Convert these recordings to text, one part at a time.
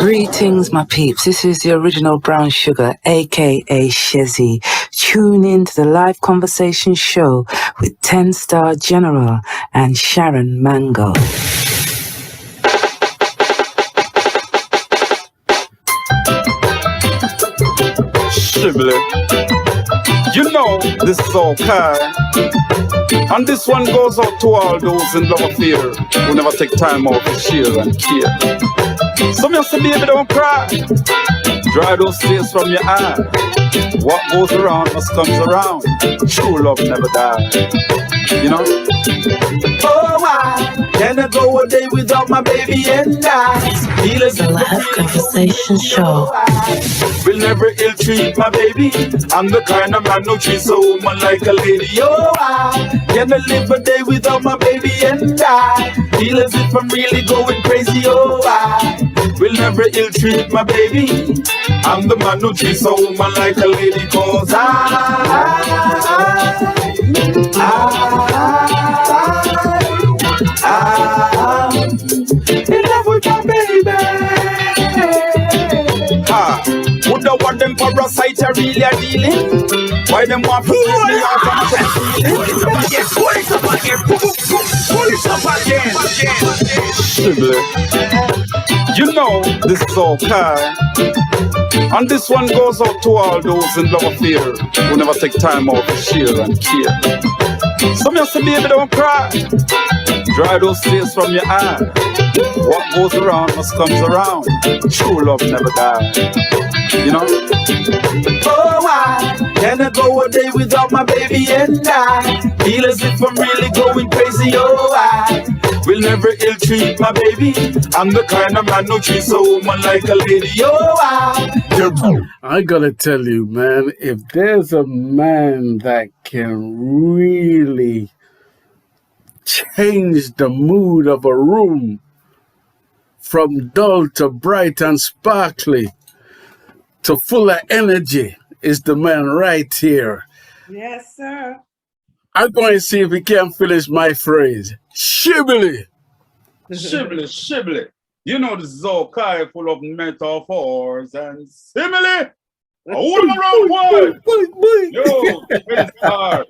Greetings, my peeps. This is the original Brown Sugar, aka Shezzy. Tune in to the live conversation show with 10-Star General and Sharon Mango. Shibboleth. You know, this is Hawkeye. And this one goes out to all those in love affair who never take time out to share and care. Some you say, baby, don't cry. Dry those tears from your eye. What goes around must comes around. True love never dies. You know? Oh, why can I go a day without my baby and I? The live conversation show. Will never ill treat my baby. I'm the kind of man who treats a woman like a lady. Oh, I can I live a day without my baby and I? Feel as if I'm really going crazy. Oh, I will never ill treat my baby. I'm the man who treats a woman like a lady. Cause in love with my baby. Would the want them parasites are really a dealing? Why them want to pull me off and check? Pull it up again. You know, this is Hawkeye. And this one goes out to all those in love affair who never take time out to share and care. Some you say, baby, don't cry. Dry those tears from your eye. What goes around must comes around. True love never dies. You know? Oh, why can I go a day without my baby and I? Feel as if I'm really going crazy. Oh, I will never ill treat my baby. I'm the kind of man who treats a woman like a lady. Oh, I gotta tell you, man, if there's a man that can really change the mood of a room from dull to bright and sparkly to full of energy, is the man right here. Yes, sir. I'm going to see if he can finish my phrase. Shibbly. Shibboleth. You know this is Hawkeye full of metaphors and simile. I want around one. Yo, Star.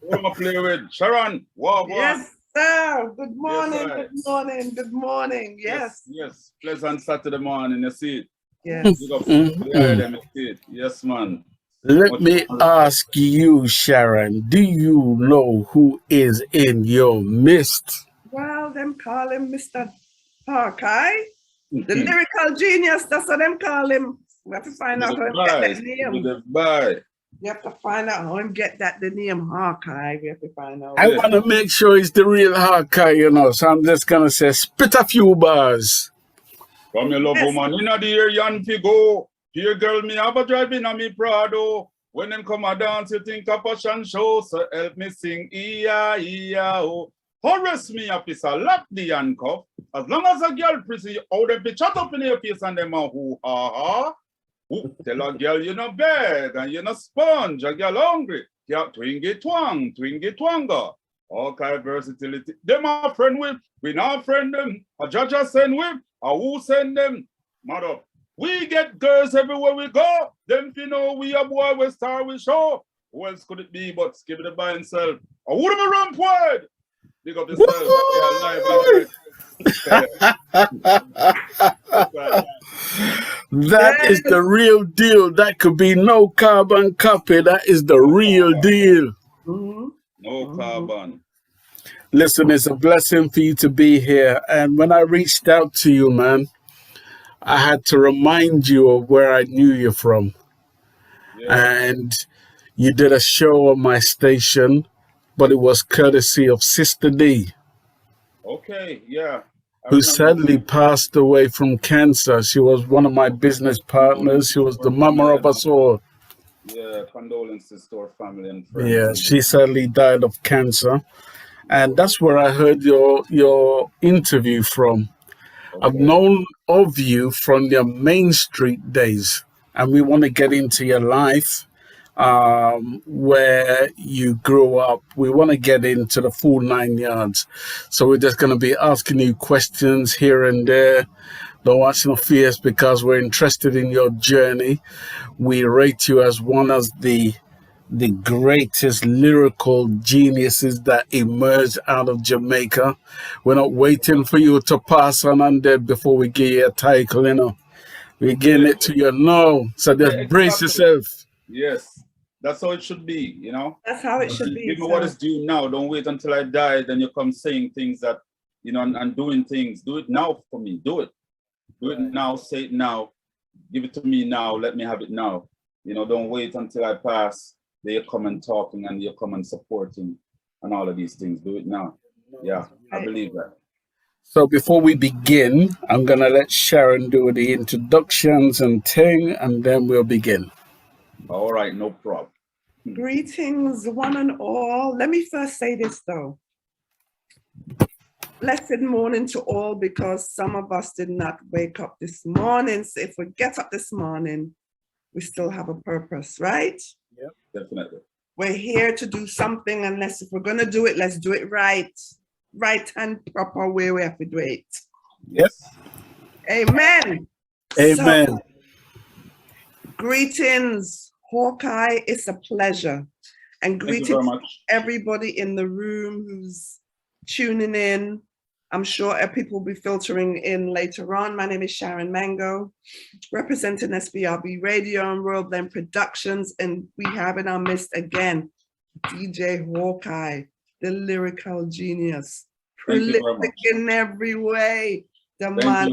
Who am I play with? Sharon. Wow. Yes, sir. Good morning. Yes, Good morning. Yes. Yes. Pleasant Saturday morning. You see it. Yes. You got them, you see it. Yes, man. Let me ask you, Sharon, do you know who is in your midst? Well, them call him Mr. Hawkeye. The lyrical genius, that's what them call him. We have to find out how him get that name. You have to find out how him get the name Hawkeye. We have to find out. I want to make sure it's the real Hawkeye, you know, so I'm just going to say, spit a few bars. From your love woman, in the ear, yan go. Here, girl, me have a driving on me Prado. When them come a dance, you think a passion show. So help me sing, E-I-E-I-O. Harass me a piece of lap the handcuff. As long as a girl pretty, how them be chat up in your face and them a hoo-ha-ha. Tell a girl you no beg and you no sponge, a girl hungry. Yeah, twingy twanga. All kind of versatility. Them a friend with, we not friend them. A judge a send with, a who send them. Mother, we get girls everywhere we go. Them you know we a boy we star we show. Who else could it be but skip it by himself? I would have a ramp wide. Big up yourself. That is the real deal. That could be no carbon copy. That is the real deal. No carbon. Listen, it's a blessing for you to be here. And when I reached out to you, man, I had to remind you of where I knew you from. Yeah. And you did a show on my station, but it was courtesy of Sister D. Okay, yeah. Who sadly passed away from cancer. She was one of my business partners. She was the mama of us all. Yeah, condolences to her family and friends. Yeah, she sadly died of cancer. And that's where I heard your interview from. Okay. I've known of you from your Main Street days. And we want to get into your life, where you grew up. We want to get into the full 9 yards. So we're just going to be asking you questions here and there. Don't watch no fears because we're interested in your journey. We rate you as one of the greatest lyrical geniuses that emerged out of Jamaica. We're not waiting for you to pass on undead before we give you a title, you know. We're getting it to you now. So just brace yourself. Yes. That's how it should be, you know. That's how it should be. Give me what is due now. Don't wait until I die. Then you come saying things that, you know, and doing things. Do it now for me. Do it. Do it now. Say it now. Give it to me now. Let me have it now. You know, don't wait until I pass. Then you come and talking and you come and supporting and all of these things. Do it now. Yeah, I believe that. So before we begin, I'm going to let Sharon do the introductions and thing, and then we'll begin. All right, no problem. Greetings, one and all. Let me first say this, though. Blessed morning to all, because some of us did not wake up this morning. So if we get up this morning, we still have a purpose, right? Yeah, definitely. We're here to do something, unless if we're going to do it, let's do it right. Right and proper way we have to do it. Yep. Amen. Amen. So, greetings, Hawkeye. It's a pleasure. And greetings to everybody in the room who's tuning in. I'm sure people will be filtering in later on. My name is Sharon Mango, representing SBRB Radio and World Blend Productions. And we have in our midst again, DJ Hawkeye, the lyrical genius, prolific in every way. The mad.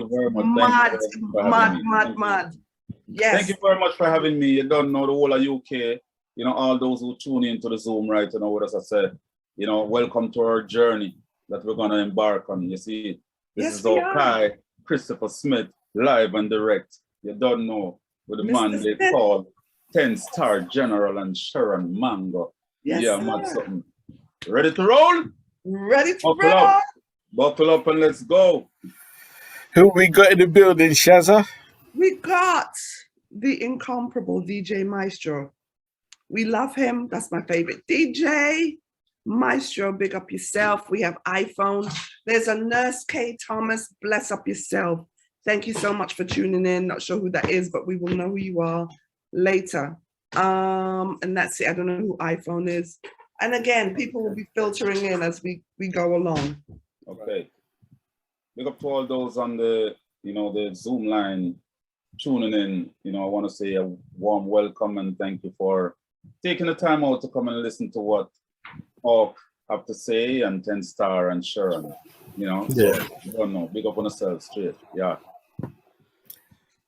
Yes. Thank you very much for having me. You don't know the whole of UK. You know, all those who tune into the Zoom right now, what as I said, you know, welcome to our journey that we're going to embark on. You see, this is Hawkeye, Christopher Smith, live and direct. You don't know with the man they call 10-star General and Sharon Mango. Yes, yeah, mad something. Ready to roll? Ready to roll. Buckle up and let's go. Who we got in the building, Shazza? We got the incomparable DJ Maestro. We love him. That's my favorite DJ. Maestro, big up yourself. We have iPhone. There's a Nurse K. Thomas. Bless up yourself. Thank you so much for tuning in. Not sure who that is, but we will know who you are later. And that's it. I don't know who iPhone is. And again, people will be filtering in as we go along. Okay. Big up to all those on the, you know, the Zoom line tuning in. You know, I want to say a warm welcome and thank you for taking the time out to come and listen to what Hawk have to say, and 10-star and Sharon. You know, yeah. So, you don't know. Big up on yourself straight. Yeah.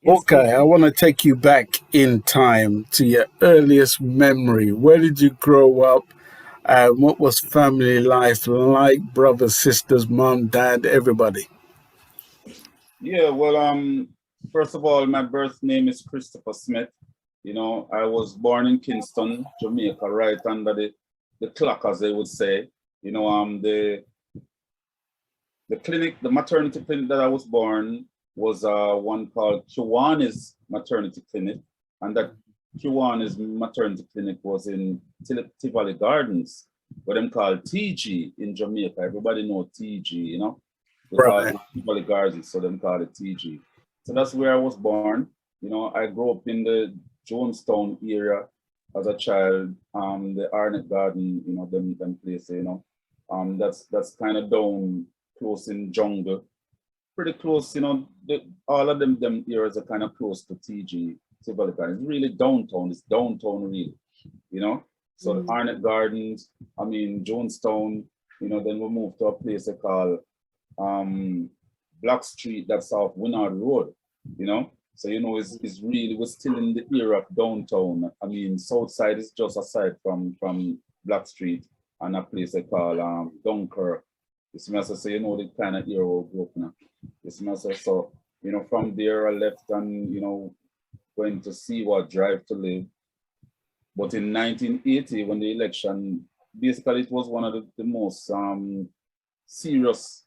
Okay, I want to take you back in time to your earliest memory. Where did you grow up? What was family life like? Brothers, sisters, mom, dad, everybody? Yeah, well, first of all, my birth name is Christopher Smith. You know, I was born in Kingston, Jamaica, right under the clock, as they would say. You know, the clinic, the maternity clinic that I was born was one called Kiwanis Maternity Clinic, and that Kiwanis Maternity Clinic was in Tivoli Gardens, what them called TG in Jamaica. Everybody know TG, you know? They call it Tivoli Gardens, so them call it TG. So that's where I was born. You know, I grew up in the Jonestown area as a child, the Arnett Garden, you know, them places, you know. That's kind of down close in jungle. Pretty close, you know, all of them areas are kind of close to TG, Tivoli Gardens. It's really downtown, it's downtown really, you know. So the Arnett Gardens, I mean, Jonestown, you know, then we moved to a place they call Black Street, that's off Winard Road, you know. So, you know, it's really, we're still in the era of downtown. I mean, South Side is just aside from Black Street and a place they call Dunkirk. This must say, you know, the kind of era we grew up in. This must say, so, you know, from there I left and, you know, went to see what Drive to Live. But in 1980, when the election, basically it was one of the most serious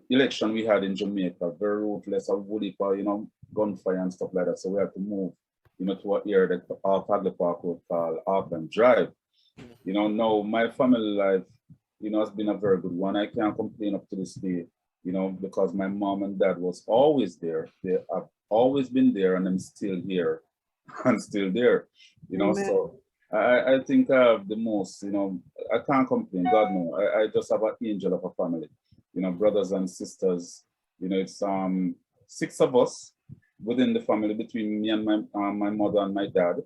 election we had in Jamaica, very ruthless, a woody, you know, gunfire and stuff like that. So we had to move, you know, to an area that our Hagley Park would call Auckland Drive. You know, now my family life, you know, has been a very good one. I can't complain up to this day. you know, because my mom and dad was always there. They have always been there, and I'm still here and still there, you know. Amen. So I think I have the most, you know, I can't complain. God no, I just have an angel of a family, you know, brothers and sisters. You know, it's 6 of us within the family between me and my mother and my dad.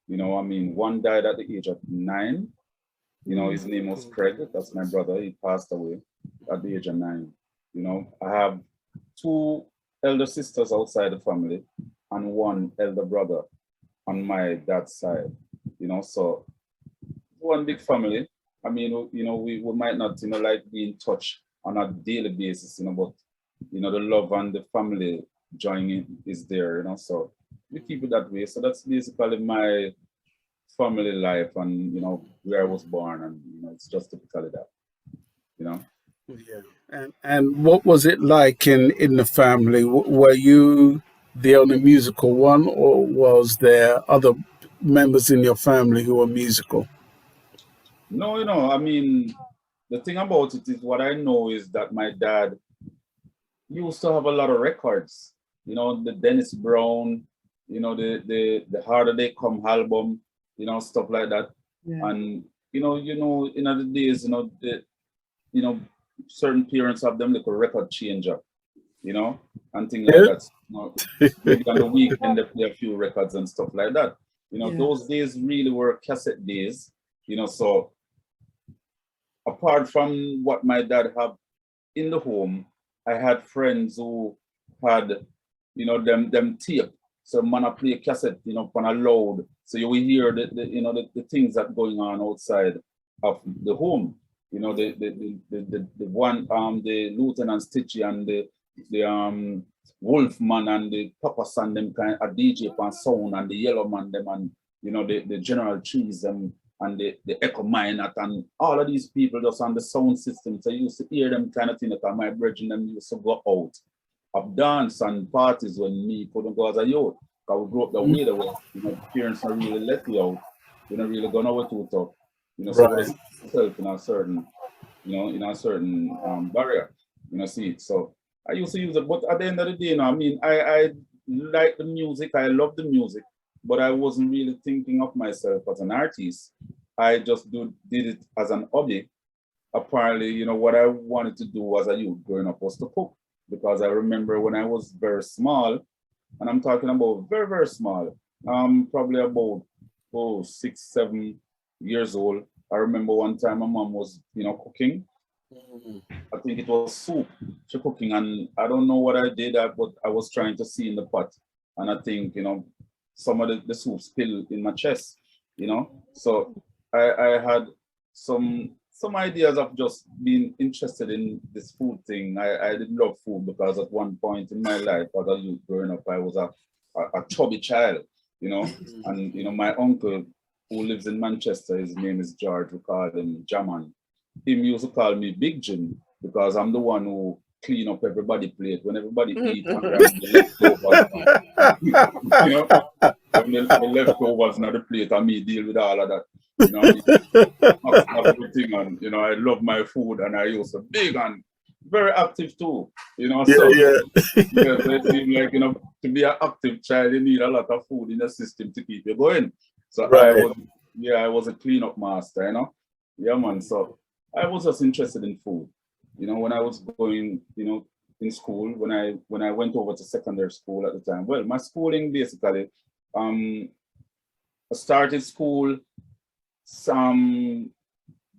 You know, I mean, one died at the age of 9. You know, his name was Craig. That's my brother. He passed away at the age of 9. You know, I have 2 elder sisters outside the family and 1 elder brother on my dad's side. You know, so one big family. I mean, you know, we might not, you know, like be in touch on a daily basis, you know, but you know, the love and the family joining is there, you know. So we keep it that way. So that's basically my family life and, you know, where I was born, and you know, it's just typically that, you know. Yeah. And what was it like in the family? Were you the only musical one, or was there other members in your family who were musical? No, you know, I mean, the thing about it is, what I know is that my dad used to have a lot of records. You know, the Dennis Brown, you know, the Harder They Come album, you know, stuff like that. Yeah. And you know, in other days, you know, certain parents have them little record changer, you know, and things like that. You know, maybe on the weekend they play a few records and stuff like that. You know, those days really were cassette days, you know. So apart from what my dad had in the home, I had friends who had, you know, them tape. So man, I play cassette, you know, on a loud. So you will hear you know, the things that going on outside of the home. You know, the one the Lieutenant Stitchy and the Wolfman and the Papa San them kind of DJ and sound, and the Yellow Man them, and you know, the General Trees them, and the Echo Minot, and all of these people just on the sound system. So you used to hear them kind of thing, that my brethren them used to go out of dance and parties when me couldn't go as a youth. Because we grew up the way that way, you know, parents don't really let you out. You don't really go nowhere too tough. You know, so Right. it was self in a certain, you know, in a certain barrier, you know, see. So I used to use it, but at the end of the day, you know, I mean, I like the music, I love the music, but I wasn't really thinking of myself as an artist. I just did it as an hobby. Apparently, you know, what I wanted to do as a youth growing up was to cook, because I remember when I was very small, and I'm talking about very, very small, probably about 6, 7 years old. I remember one time my mom was, you know, cooking. I think it was soup she cooking, and I don't know what I did, but I was trying to see in the pot, and I think, you know, some of the soup spilled in my chest, you know. So I had some ideas of just being interested in this food thing. I did love food, because at one point in my life as a youth growing up, I was a chubby child, you know, and you know, my uncle who lives in Manchester, his name is George, we call him Jaman. Him used to call me Big Jim, because I'm the one who clean up everybody's plate when everybody eat and grab the leftovers. You know, when the leftovers in the plate, and me deal with all of that. You know, everything, and you know, I love my food, and I used to big and very active too. You know, so yeah, it seems like, you know, to be an active child, you need a lot of food in the system to keep you going. So Right. I was a cleanup master, you know. Yeah, man. So I was just interested in food. You know, when I was going, you know, in school, when I went over to secondary school at the time. Well, my schooling basically, I started school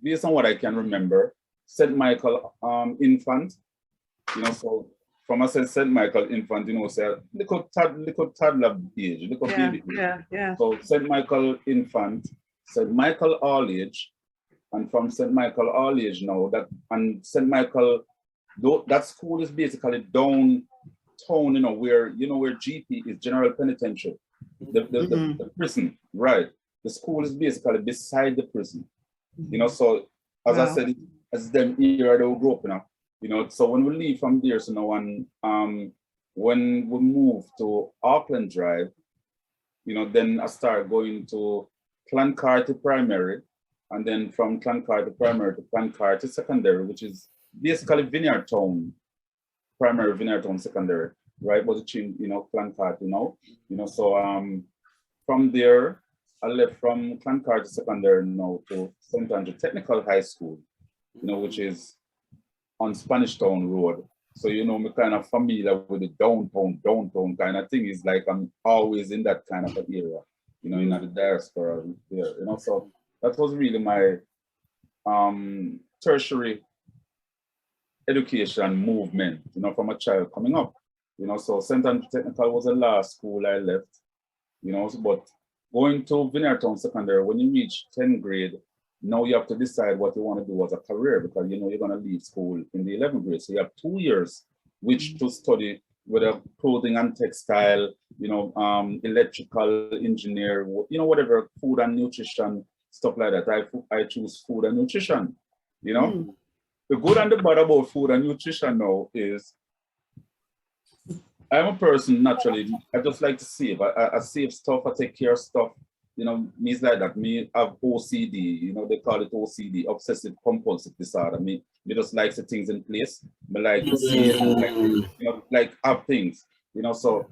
based on what I can remember, St. Michael infant. You know, so from I said St. Michael infant, you know, say little toddler age, little baby age. Yeah. So St. Michael infant, St. Michael all age, and from St. Michael all age now, that, and St. Michael, that school is basically downtown, you know, where GP is, General Penitentiary, the prison, right? The school is basically beside the prison, you know. So as I said, as them here they will grow up, you know. So when we leave from there, so now, and when we move to Auckland Drive, you know, then I start going to Clancarty Primary, and then from Clancarty Primary to Clancarty Secondary, which is basically Vineyard Town, primary Vineyardtown Secondary, right? Was a Clancarty, so from there, I left from Clancarty Secondary to St. Andrew Technical High School, which is on Spanish Town Road. So, me kind of familiar with the downtown kind of thing. Is like I'm always in that kind of an area, in the diaspora there, So that was really my tertiary education movement, from a child coming up. So St. Andrew Technical was the last school I left, but going to Vineyardtown Secondary, when you reach 10th grade, now you have to decide what you want to do as a career, because you're going to leave school in the 11th grade. So you have 2 years which to study, whether clothing and textile, electrical engineer, whatever, food and nutrition, stuff like that. I choose food and nutrition, The good and the bad about food and nutrition now is I'm a person naturally, I just like to save. I save stuff, I take care of stuff. Me's like that. Me have OCD, they call it OCD, obsessive compulsive disorder. Me just like the things in place. Me like to see, like have things, So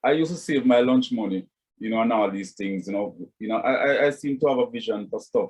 I used to save my lunch money, and all these things, I seem to have a vision for stuff.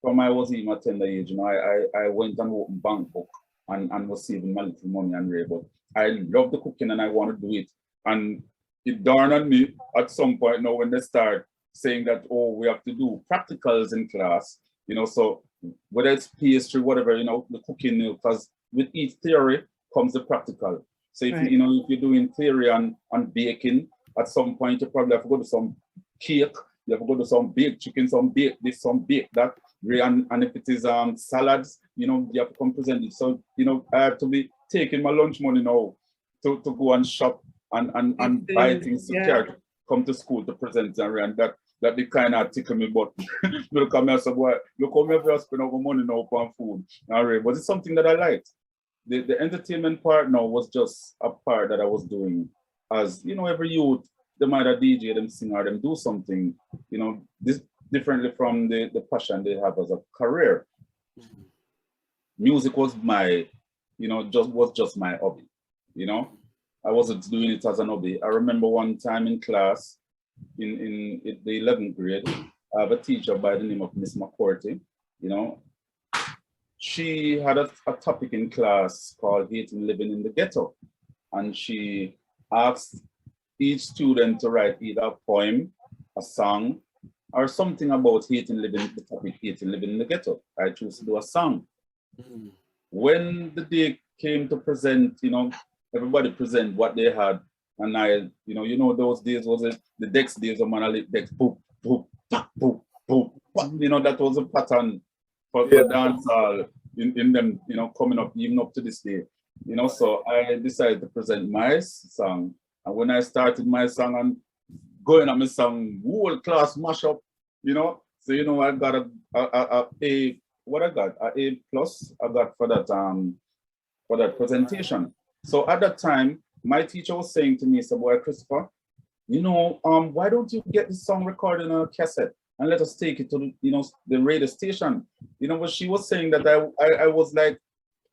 From I was even a tender age, I went and opened bank book and was saving my little money and rare, but I love the cooking and I want to do it. And it dawned on me at some point now when they start saying that, oh, we have to do practicals in class, so whether it's pastry, whatever, the cooking, because with each theory comes the practical. So if if you're doing theory on baking, at some point you probably have to go to some cake, you have to go to some baked chicken, some baked this, some baked that, and if it is salads, you have to come present it. So I have to be taking my lunch money now to go and shop and buy things to come to school to present, and that they kind of tickle me, but look at me and say, boy, look how me have spend our money now on food. But it's something that I liked. The entertainment part now was just a part that I was doing as, every youth, they might have DJ, them sing, or them do something, this differently from the passion they have as a career. Music was my, just my hobby, I wasn't doing it as an hobby. I remember one time in class, in the 11th grade, I have a teacher by the name of Miss McCourty, She had a topic in class called Hating Living in the Ghetto. And she asked each student to write either a poem, a song, or something about hating living, the topic hating living in the ghetto. I chose to do a song. When the day came to present, everybody present what they had. And I, those days was it the Dex days of Monolith Dex, boop, boop, pop, boop, boop, pop. That was a pattern for dancehall in them, coming up, even up to this day. So I decided to present my song. And when I started my song and going on my song, whole class mashup, So, I got a what I got, a A plus I got for that presentation. So at that time, my teacher was saying to me, so boy, Christopher, why don't you get this song recorded on a cassette and let us take it to the radio station? But she was saying that I was like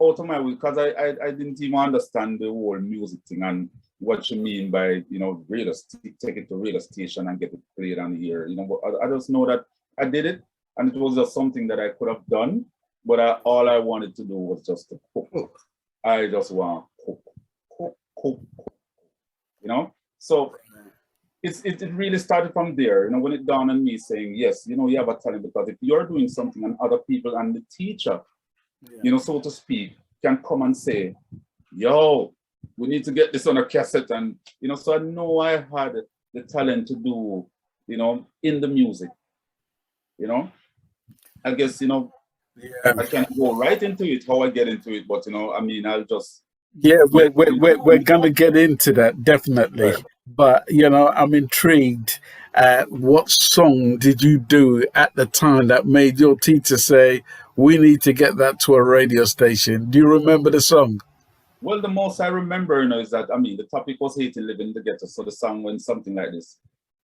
out of my way, because I didn't even understand the whole music thing and what you mean by, radio, take it to radio station and get it played on the air. But I just know that I did it, and it was just something that I could have done, but all I wanted to do was just to cook. I just want to cook. So it really started from there, when it dawned on me saying, yes, you have a talent, because if you're doing something and other people and the teacher, so to speak, can come and say, yo, we need to get this on a cassette. And, so I know I had the talent to do, in the music, I guess, I can go right into it, how I get into it, but, I'll just. Yeah, we're going to get into that, definitely. Right. But, I'm intrigued. What song did you do at the time that made your teacher say, we need to get that to a radio station? Do you remember the song? Well, the most I remember, is that, the topic was hating living in the ghetto. So the song went something like this.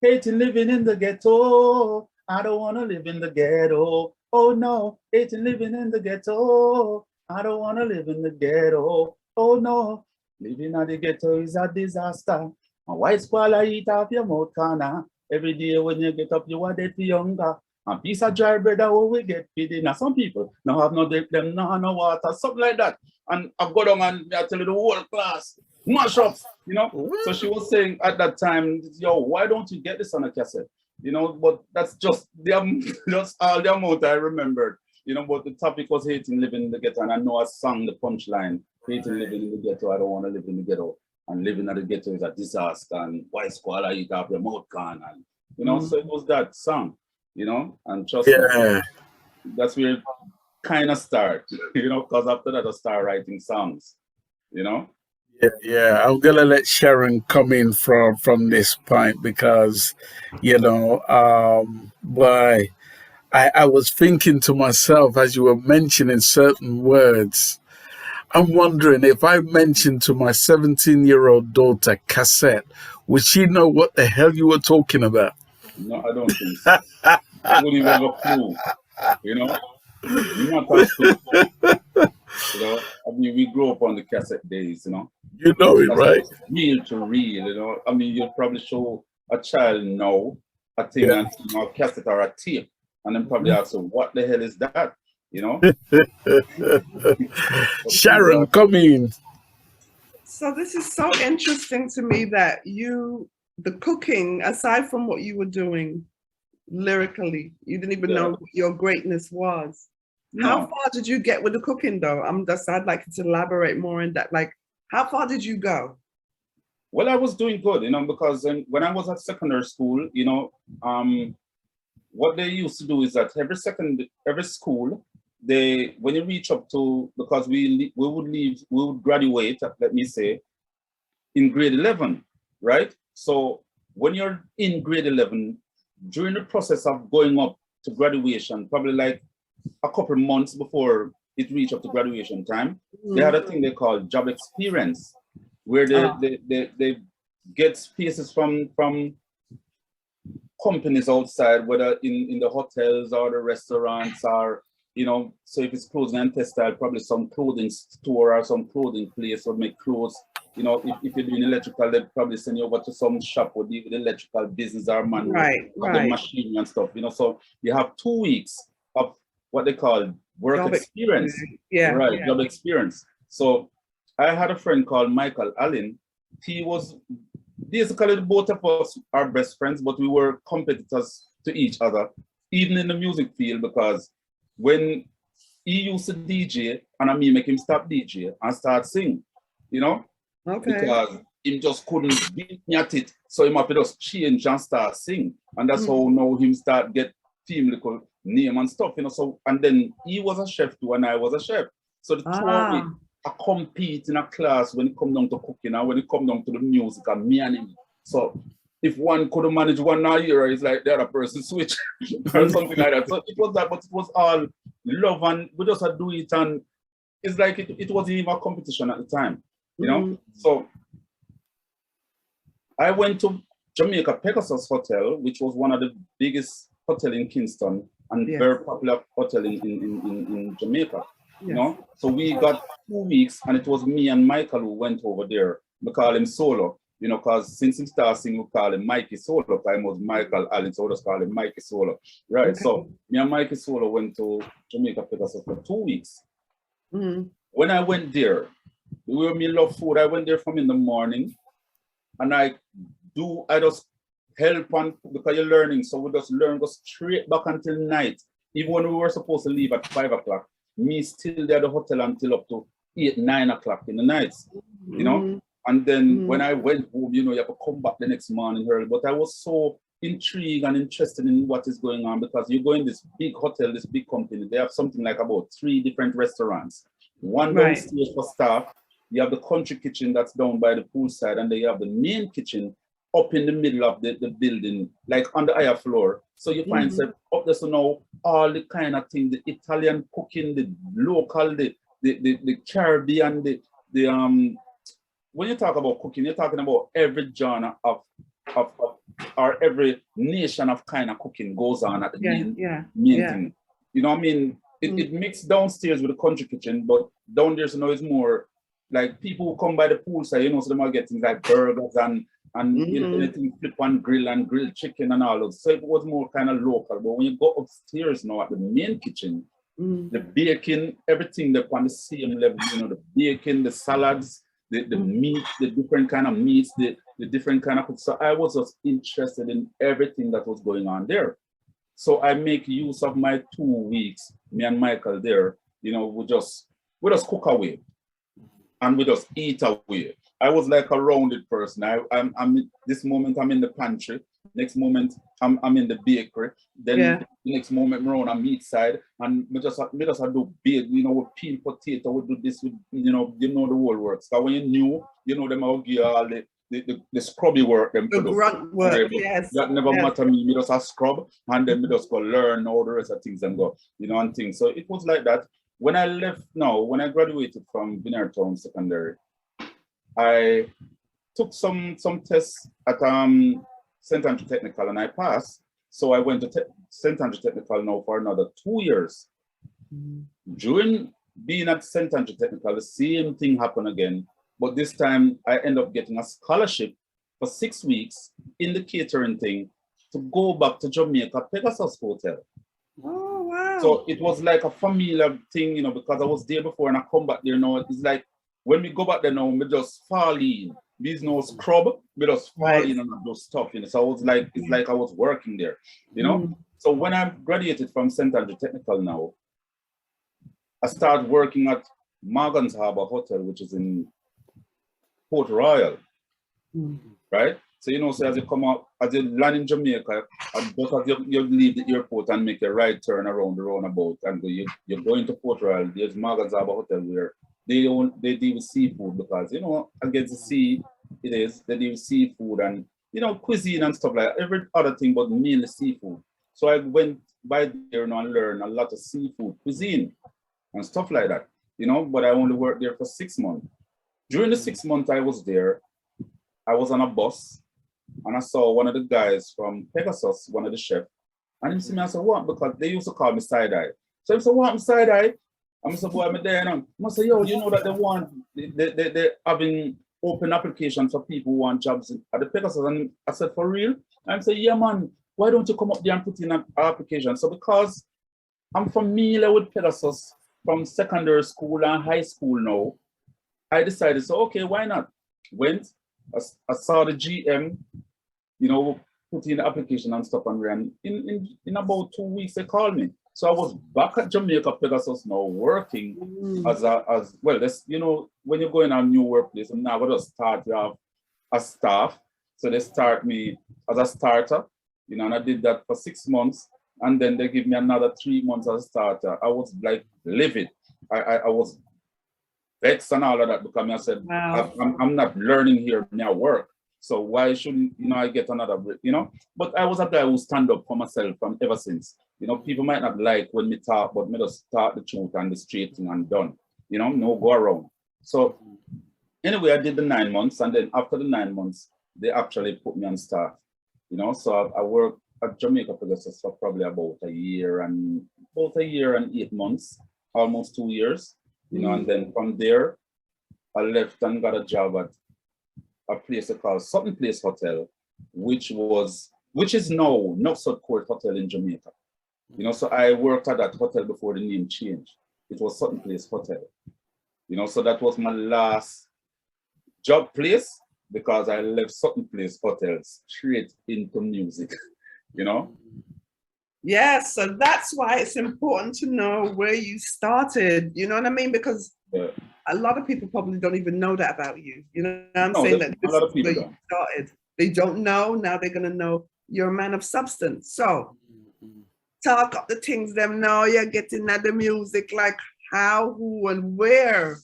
Hating living in the ghetto. I don't want to live in the ghetto. Oh, no. Hating living in the ghetto. I don't want to live in the ghetto. Oh no, living in the ghetto is a disaster. A white squalor eat off your mouth corner. Every day when you get up, you want it for younger. A piece of dry bread that we get feeding. Now some people now have no them no water, something like that. And I've got on and I tell you the whole class, mash up, you know. So she was saying at that time, yo, why don't you get this on a cassette? You know, but that's just that's all the amount I remembered. You know, but the topic was hating living in the ghetto, and I know I sang the punchline, hating living in the ghetto. I don't want to live in the ghetto, and living in the ghetto is a disaster, and white squalor eat up your mouth can, and you know, so it was that song, you know, and trust me, that's where it kind of start, you know, because after that I start writing songs, you know. Yeah, I'm gonna let Sharon come in from this point because, you know, boy, I was thinking to myself as you were mentioning certain words. I'm wondering if I mentioned to my 17-year-old daughter cassette, would she know what the hell you were talking about? No, I don't think so. I wouldn't even have a clue, you know. Not a clue. You know, I mean, we grew up on the cassette days, you know. You know it, right? Real to real, you know. I mean, you'll probably show a child now a thing and you know, a cassette or a tape, and then probably ask them, what the hell is that? You know? Sharon, come in. So this is so interesting to me that the cooking, aside from what you were doing lyrically, you didn't even know what your greatness was. No. How far did you get with the cooking though? I'd like you to elaborate more on that. Like, how far did you go? Well, I was doing good, you know, because when I was at secondary school, you know, what they used to do is that every school, when you reach up to, because we would graduate, let me say, in grade 11, right? So when you're in grade 11, during the process of going up to graduation, probably like a couple months before it reached up to graduation time, they had a thing they call job experience, where they get spaces from companies outside, whether in the hotels or the restaurants, or you know, so if it's clothing and textile, probably some clothing store or some clothing place would make clothes. You know, if you're doing electrical, they'd probably send you over to some shop with the electrical business or man with the machine and stuff. You know, so you have 2 weeks of what they call work job experience. Job experience. So I had a friend called Michael Allen. He was basically both of us are best friends, but we were competitors to each other, even in the music field, because when he used to DJ and me make him stop DJ and start sing, you know, because he just couldn't beat me at it, so he might just change and start sing, and that's how now him start get team little name and stuff, you know. So and then he was a chef too, and I was a chef, so the two of me I compete in a class when it come down to cooking and when it come down to the music, and me and him. So if one couldn't manage one year, it's like the other person switch or something like that. So it was that, but it was all love, and we just had to do it, and it's like it wasn't even a competition at the time, you know. So I went to Jamaica Pegasus Hotel, which was one of the biggest hotel in Kingston and very popular hotel in Jamaica. You know, so we got 2 weeks, and it was me and Michael who went over there. We call him Solo, you know, because since he started singing, we call him Mikey Solo. Time was Michael Allen, so we just call him Mikey Solo, right? So me and Mikey Solo went to Jamaica Pegasus for 2 weeks. When I went there, we me love food. I went there from in the morning, and I just help on because you're learning, so we just learn, go straight back until night. Even when we were supposed to leave at 5 o'clock. Me still there at the hotel until up to 8, 9 o'clock in the nights, you know. And then when I went home, you know, you have to come back the next morning early. But I was so intrigued and interested in what is going on, because you go in this big hotel, this big company, they have something like about 3 different restaurants. One downstairs for staff, you have the country kitchen that's down by the poolside, and then you have the main kitchen up in the middle of the building, like on the higher floor. So you find yourself up there, so now all the kind of things, the Italian cooking, the local, the Caribbean, the when you talk about cooking, you're talking about every genre of or every nation of kind of cooking goes on at the main thing. You know what I mean? It mixed downstairs with the country kitchen, but down there, so now it's more like people who come by the pool side, you know, so they might get things like burgers and you know, anything flip and grilled chicken and all those. So it was more kind of local. But when you go upstairs now at the main kitchen, the baking, everything they're on the same level, you know, the baking, the salads, the meat, the different kind of meats, the different kind of food. So I was just interested in everything that was going on there. So I make use of my 2 weeks, me and Michael there, you know, we just cook away and we just eat away. I was like a rounded person. I'm this moment I'm in the pantry. Next moment I'm in the bakery. Then the next moment I'm on a meat side, and we just do bake. You know, we peel potato. We do this. You know the whole works. So when you new, you know them. I'll give you all the scrubby work. Them the grunt work. Yes. That never matter me. Me just a scrub, and then we just go learn all the rest of things and go. You know, and things. So it was like that. When I left, when I graduated from Town Secondary, I took some tests at St. Andrew Technical and I passed. So I went to St. Andrew Technical now for another 2 years. During being at St. Andrew Technical, the same thing happened again. But this time I ended up getting a scholarship for 6 weeks in the catering thing to go back to Jamaica Pegasus Hotel. Oh, wow. So it was like a familiar thing, you know, because I was there before and I come back there now. It's like, when we go back there now, we just fall in. There's no scrub, we just fall in and do stuff, you know. So I was like, it's like I was working there, you know. So when I graduated from St. Andrew Technical now, I started working at Morgan's Harbour Hotel, which is in Port Royal, right? So, you know, so as you come out, as you land in Jamaica, and just as you leave the airport and make a right turn around the roundabout and you're going to Port Royal, there's Morgan's Harbour Hotel where they deal with seafood because, you know, against the sea, they deal with seafood and, you know, cuisine and stuff like that, every other thing, but mainly seafood. So I went by there, you know, and learned a lot of seafood cuisine and stuff like that, you know, but I only worked there for 6 months. During the 6 months I was there, I was on a bus and I saw one of the guys from Pegasus, one of the chefs, and he said me, I said, what? Because they used to call me side-eye. So he said, what, I'm side-eye? I'm so boy, I'm there now. I say, yo, you know that they're having open applications for people who want jobs at the Pegasus. And I said, for real? I'm saying, yeah, man, why don't you come up there and put in an application? So because I'm familiar with Pegasus from secondary school and high school now, I decided, so okay, why not? Went, I saw the GM, you know, put in the application and stuff and ran. In about 2 weeks, they called me. So I was back at Jamaica Pegasus now working as well. That's, you know, when you're going on a new workplace, and now I just start you have as staff. So they start me as a starter, you know, and I did that for 6 months. And then they give me another 3 months as a starter. I was like livid. I was vexed and all of that because I said, wow, I'm not learning here, I work. So why shouldn't, you know, I get another break, you know? But I was a guy who stand up for myself from ever since. You know, people might not like when me talk, but me just talk the truth and the straight thing and done. You know, no go around. So anyway, I did the 9 months, and then after the 9 months, they actually put me on staff. You know, so I worked at Jamaica Pegasus for probably about a year and 8 months, almost 2 years. You know, and then from there, I left and got a job at a place called Sutton Place Hotel, which is now Knoxford Court Hotel in Jamaica. You know, so I worked at that hotel before the name changed. It was Sutton Place Hotel. You know, so that was my last job place because I left Sutton Place Hotel straight into music, you know? Yes, so that's why it's important to know where you started, you know what I mean? Because a lot of people probably don't even know that about you. You know what I'm saying? That a lot of people don't. Started. They don't know, now they're gonna know you're a man of substance. So talk up the things them know you're getting at the music, like how, who, and where.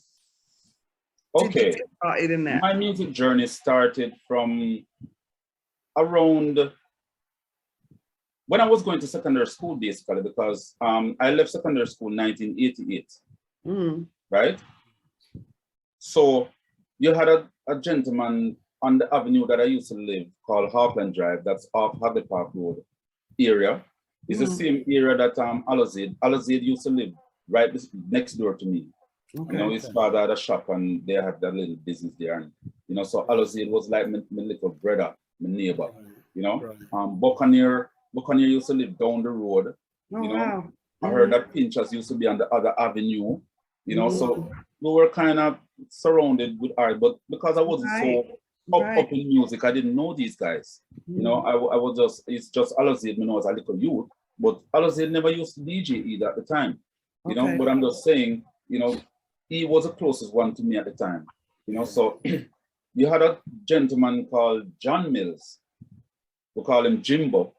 Okay. Did you get started in that? My music journey started from around when I was going to secondary school, basically, because I left secondary school in 1988, right? So you had a gentleman on the avenue that I used to live called Hawkeye Drive, that's off Hagley Park Road area. It's the same area that Alazid used to live right next door to me. You know, his father had a shop and they had that little business there. And, you know, so Alazid was like my little brother, my neighbor, you know. Buccaneer used to live down the road, you know. I heard that Pinchers used to be on the other avenue, you know, so we were kind of surrounded with art, but because I wasn't so up in music, I didn't know these guys. You know, I was just, it's just Alazid, you know, as a little youth, but Alazid never used to DJ either at the time, you know, but I'm just saying, you know, he was the closest one to me at the time, you know, so you had a gentleman called John Mills, we call him Jimbo.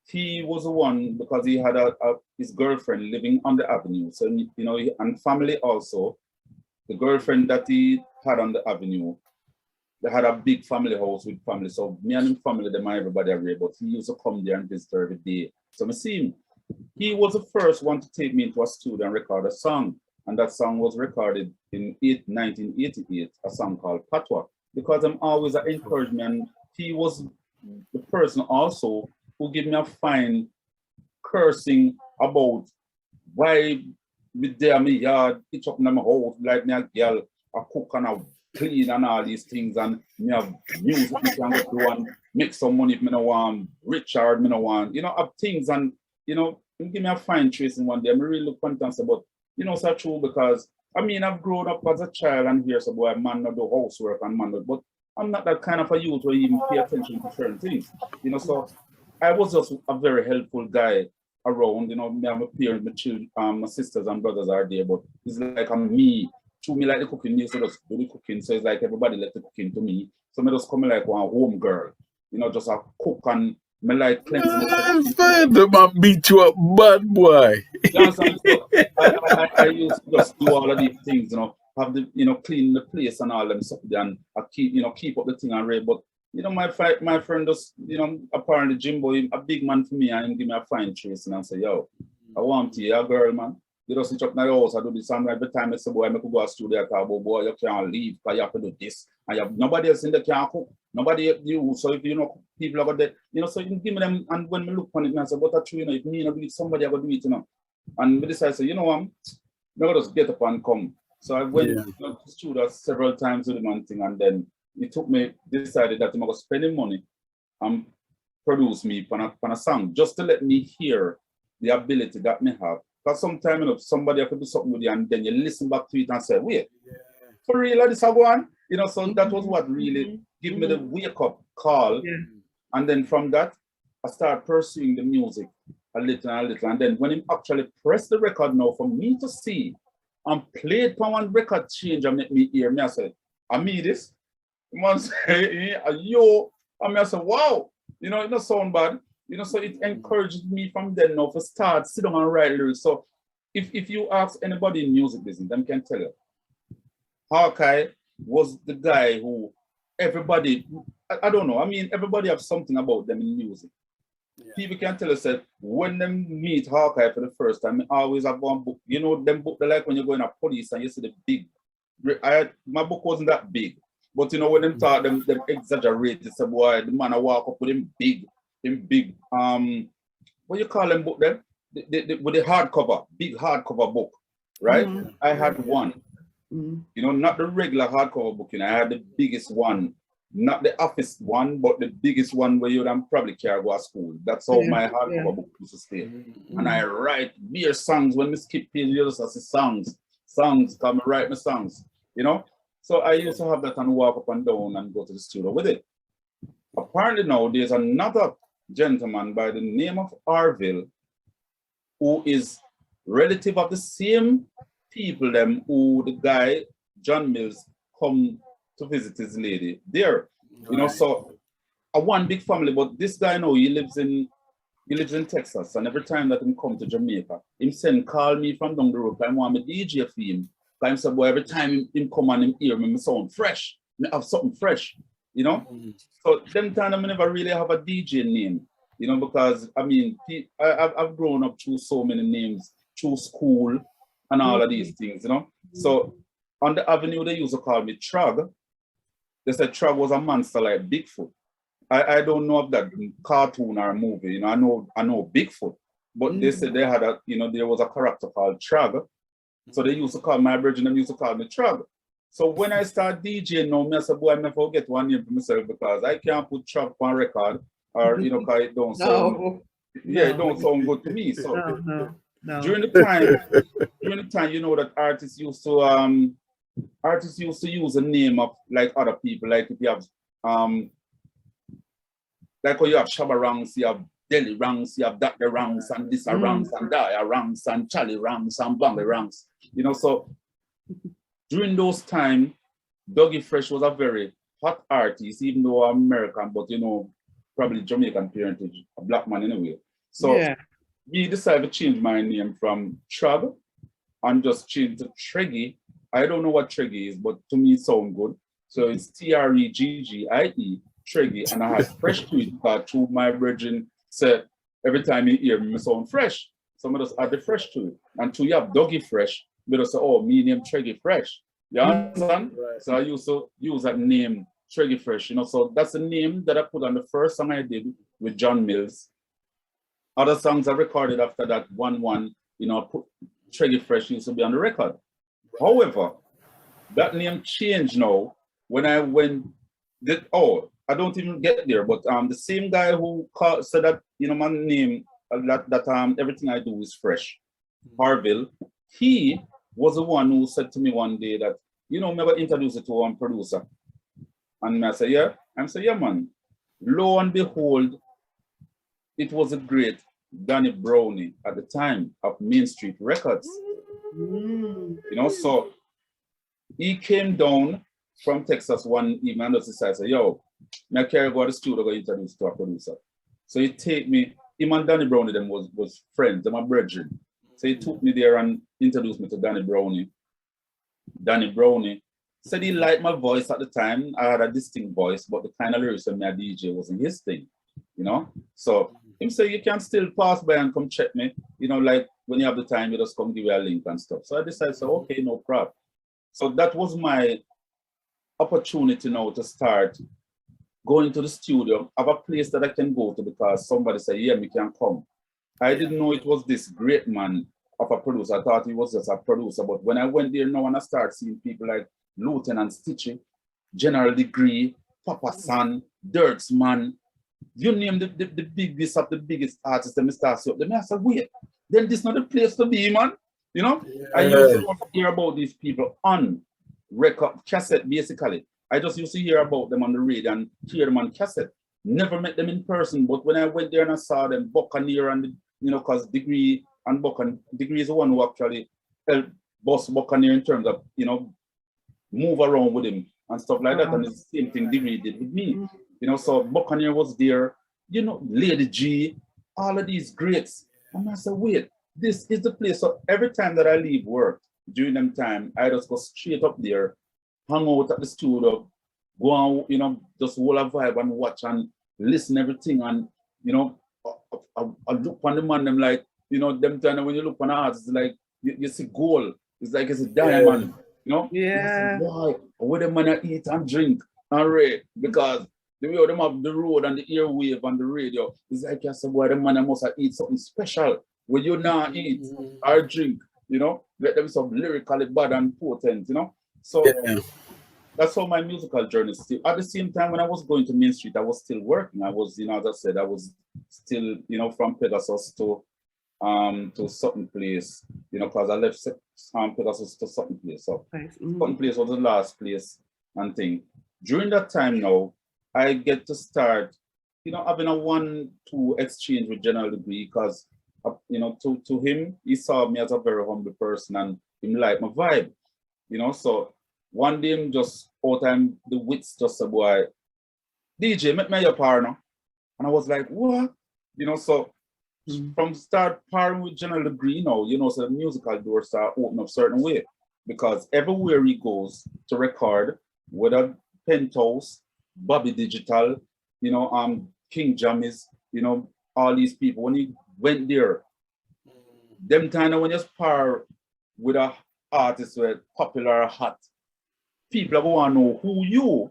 He was the one because he had his girlfriend living on the avenue. So, you know, and family also, the girlfriend that he had on the avenue, they had a big family house with family. So me and his family, them and everybody agree, but he used to come there and visit every day. So I see him. He was the first one to take me into a studio and record a song. And that song was recorded in 1988, a song called Patwa. Because I'm always an encouragement. He was the person also who gave me a fine cursing about why with there my yard, pitch up in my house, like me a girl, a cook and a clean and all these things, and me have music me can go through and make some money if me no want Richard, me no want, you know, have things, and you know, give me a fine tracing one day. I'm really look content about, you know, so true, because I mean I've grown up as a child and hear so boy man not do housework and man not, but I'm not that kind of a youth where you even pay attention to certain things, you know, so I was just a very helpful guy around, you know, me and my parents, my children, my sisters and brothers are there, but it's like me, to me like the cooking, me so just do the cooking, so it's like everybody left the cooking to me, so me just come like one home girl, you know, just a cook and me like cleansing. I beat you up, bad boy. You understand? So I used to just do all of these things, you know, have the, you know, clean the place and all them stuff, and I keep, you know, keep up the thing and read, but you know, my friend just, you know, apparently Jimbo, a big man for me, and him give me a fine tracing and say, yo, I want to a girl, man. You just sit up in the house, I do this, and every time I say, boy, I could go to studio, I talk about, boy, you can't leave, because you have to do this, and you have nobody else in the can cook, nobody you, so if you know, people are going to, you know, so you can give me them, and when we look on it, I say, but that's true, you know, if me not do it, somebody are going to do it, you know, and we decided, so, you know what, I'm just get up and come. So I went to the studio several times with the man thing, and then it took me, decided that I'm going to spend money and produce me on a song, just to let me hear the ability that me have. Because sometimes, you know, somebody could do something with you and then you listen back to it and say, wait, for real, this is one? You know, so that was what really gave me the wake-up call. And then from that, I started pursuing the music a little and a little. And then when he actually pressed the record now for me to see and play it on one record change and make me hear, me I said, I mean this. Man say, yo, I said, wow, you know, it don't sound bad, you know, so it encouraged me from then now to start, sit down and write lyrics. So if you ask anybody in music business, them can tell you, Hawkeye was the guy who everybody, I don't know, I mean, everybody have something about them in music. People can tell us that when they meet Hawkeye for the first time, I always have one book, you know, them book, they like when you go in a police and you see the big, my book wasn't that big. But you know, when them talk, them exaggerate. They say, boy, the man I walk up with him big, what you call them book then? With the hardcover, big hardcover book, right? I had one. You know, not the regular hardcover book, you know, I had the biggest one, not the office one, but the biggest one where you don't probably care go to school. That's how my hardcover book used to stay. And I write mere songs when we skip pages, you just say songs, come write my songs, you know? So I used to have that and walk up and down and go to the studio with it. Apparently now there's another gentleman by the name of Arville who is relative of the same people them who the guy, John Mills, come to visit his lady there. You know, so a one big family, but this guy now, he lives in Texas, and every time that he come to Jamaica, him call me from down the road, I want me DJ for him. I said, boy, every time him come and him hear me, sound fresh. I have something fresh, you know? So them time I never really have a DJ name, you know, because I mean, I've grown up through so many names, through school and all of these things, you know? So on the avenue, they used to call me Trug. They said Trug was a monster like Bigfoot. I don't know of that cartoon or movie, you know, I know Bigfoot, but they said they had a, you know, there was a character called Trug. So they used to call my virgin, they used to call me Trug. So when I start DJing now, I said, boy, I forget one name for myself because I can't put Trug on record or, you know, because it don't sound, it don't sound good to me. So during the time, you know, that artists used to use the name of like other people, like if you have like when you have Shabba Ranks, you have Delhi Ranks, you have Dr. Ranks, and this Ranks, and Daya Ranks, and Charlie Ranks, and Bambi Ranks. You know, so during those times, Dougie Fresh was a very hot artist, even though American, but you know, probably Jamaican parentage, a black man anyway. So we decided to change my name from Trug and just change to Treggy. I don't know what Treggy is, but to me it sounds good. So it's Treggie, Treggy, and I had fresh to it because to my virgin said every time you hear me, sound fresh. Some of us add the fresh to it. And to you have Dougie Fresh, we just say, oh, me name Treggy Fresh. You understand? Right. So I used to use that name, Treggy Fresh, you know. So that's the name that I put on the first song I did with John Mills. Other songs I recorded after that, one, you know, put Treggy Fresh used to be on the record. However, that name changed now when I went, I don't even get there, but the same guy who said that, you know, my name, that everything I do is fresh, Harville, he was the one who said to me one day that, you know, never introduce it to one producer. And I said, yeah. I said, yeah, man. Lo and behold, it was a great Danny Brownie at the time of Main Street Records. You know, so he came down from Texas one evening and just decided, yo, I carry go to the studio go introduce to a producer. So he take me, him and Danny Brownie them was friends, them a brethren. So he took me there and introduced me to Danny Brownie. Danny Brownie said he liked my voice at the time. I had a distinct voice, but the kind of lyrics that my DJ wasn't his thing, you know? So him say you can still pass by and come check me, you know, like when you have the time, you just come give you a link and stuff. So I decided, so okay, no problem. So that was my opportunity now to start going to the studio, have a place that I can go to because somebody said, yeah, me can come. I didn't know it was this great man of a producer. I thought he was just a producer. But when I went there now and I started seeing people like Lieutenant Stitchy, General Degree, Papa San, Dirks Man, you name the biggest of the biggest artists that I start seeing up there. I said, wait, then this is not the place to be, man. You know? I used to hear about these people on record, cassette, basically. I just used to hear about them on the radio and hear them on cassette. Never met them in person, but when I went there and I saw them, Buccaneer and, you know, because Degree and Buccaneer, Degree is the one who actually helped boss Buccaneer in terms of, you know, move around with him and stuff like that. And it's the same thing Degree did with me. You know, so Buccaneer was there, you know, Lady G, all of these greats. And I said, wait, this is the place. So every time that I leave work during them time, I just go straight up there, hang out at the studio, go on, you know, just hold a vibe and watch and listen everything. And, you know, I look on the man, them like, you know, them time when you look on the artist, it's like, you see gold. It's like it's a diamond, you know? Yeah. Why? Where the man eat and drink and read, because the way them have the road and the airwave and the radio, it's like I said, boy, the man must have eat something special when you now eat or drink, you know? Let them some lyrically bad and potent, you know? So that's how my musical journey still. At the same time, when I was going to Main Street, I was still working. I was, you know, as I said, I was still, you know, from Pegasus to Sutton Place, you know, because I left Pegasus to Sutton Place. So Sutton Place was the last place and thing. During that time now, I get to start, you know, having a 1-2 exchange with General Degree because, you know, to him, he saw me as a very humble person and he liked my vibe, you know. So one day, him just all time the wits just said, boy, DJ, make me your partner. And I was like, what? You know, so from start pairing with General Degree now, you know, so the musical doors start opening up certain way because everywhere he goes to record, whether Penthouse, Bobby Digital, you know, King Jammies, you know, all these people, when he went there, them time when you spar with a artist who are popular or hot, people want to know who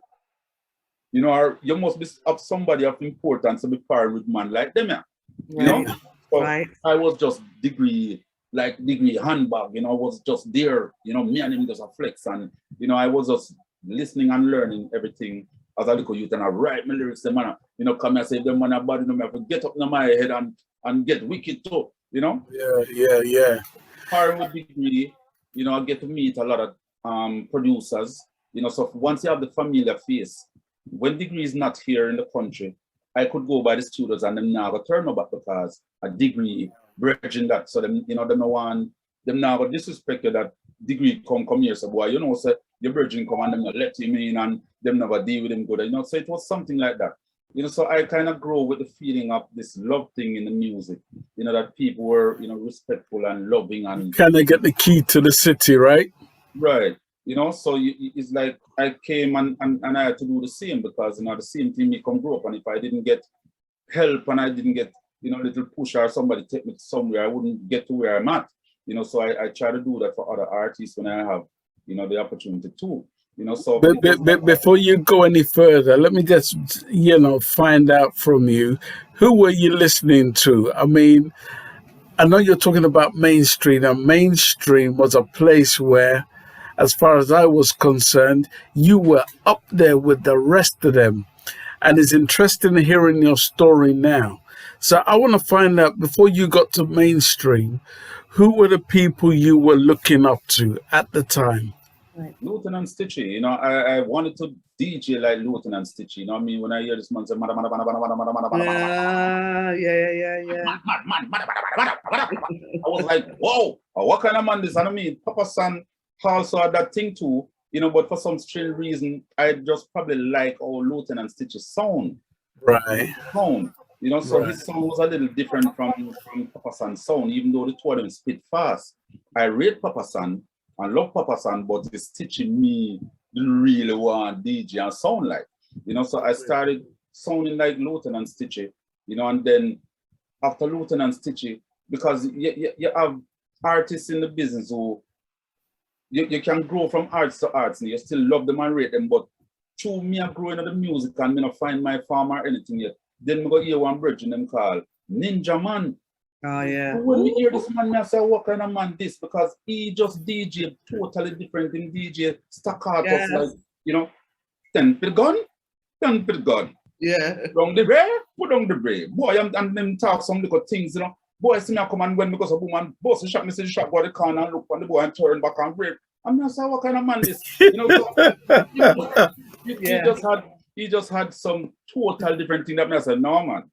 you know, or you must be of somebody of importance to be paired with man like them, yeah. You know? So I was just Degree, like degree handbag, you know, was just there, you know, me and him just a flex. And, you know, I was just listening and learning everything as a little youth, and I write my lyrics, the man, you know, come and say, the man, body, no, I have to get up in my head and get wicked too, you know? Yeah. Part with degree, you know, I get to meet a lot of producers, you know, so once you have the familiar face, when degree is not here in the country, I could go by the studios and them now turn me back because a degree bridging that. So them, you know, them no one, them now disrespect you that degree come here. So boy, you know, so the bridging come and them not let him in and them never deal with him good. You know, so it was something like that. You know, so I kind of grow with the feeling of this love thing in the music, you know, that people were, you know, respectful and loving and kind of get the key to the city, right? Right. You know, so it's like I came and I had to do the same because, you know, the same thing me come grow up. And if I didn't get help and I didn't get, you know, a little push or somebody take me somewhere, I wouldn't get to where I'm at. You know, so I try to do that for other artists when I have, you know, the opportunity too. You know, so before you go any further, let me just, you know, find out from you, who were you listening to? I mean, I know you're talking about mainstream, and mainstream was a place where, as far as I was concerned, you were up there with the rest of them. And it's interesting hearing your story now. So I want to find out, before you got to mainstream, who were the people you were looking up to at the time? Lieutenant Stitchy, you know, I wanted to DJ like Lieutenant Stitchy. You know what I mean? When I hear this man say, man. I was like, whoa, what kind of man this? And I mean, Papa San also had that thing too, you know, but for some strange reason, I just probably like Lieutenant Stitch's sound. Right. Sound. You know, so his sound was a little different from Papa San's sound, even though the two of them spit fast. I rate Papa San and love Papa San, but it's teaching me really want DJ and sound like. You know, so I started sounding like Lieutenant Stitchy, you know, and then after Lieutenant Stitchy, because you have artists in the business who you can grow from arts to arts and you still love them and rate them, but through me I'm growing in the music and me not find my farm or anything yet. Then we go hear one bridge in them called Ninja Man. Oh yeah. And when we hear this man, I say, what kind of man this? Because he just DJ totally different in DJ staccato, like, you know, 10 for the gun, 10 for the gun. Yeah. Put on the bray, put on the bray. Boy, and them talk some little things, you know. Boy, see me come and when because a woman boss the shot, me see the shot, go the corner and look on the boy and turn back and break. I'm not saying what kind of man this, you know. So, he just had some total different thing that I said, no man,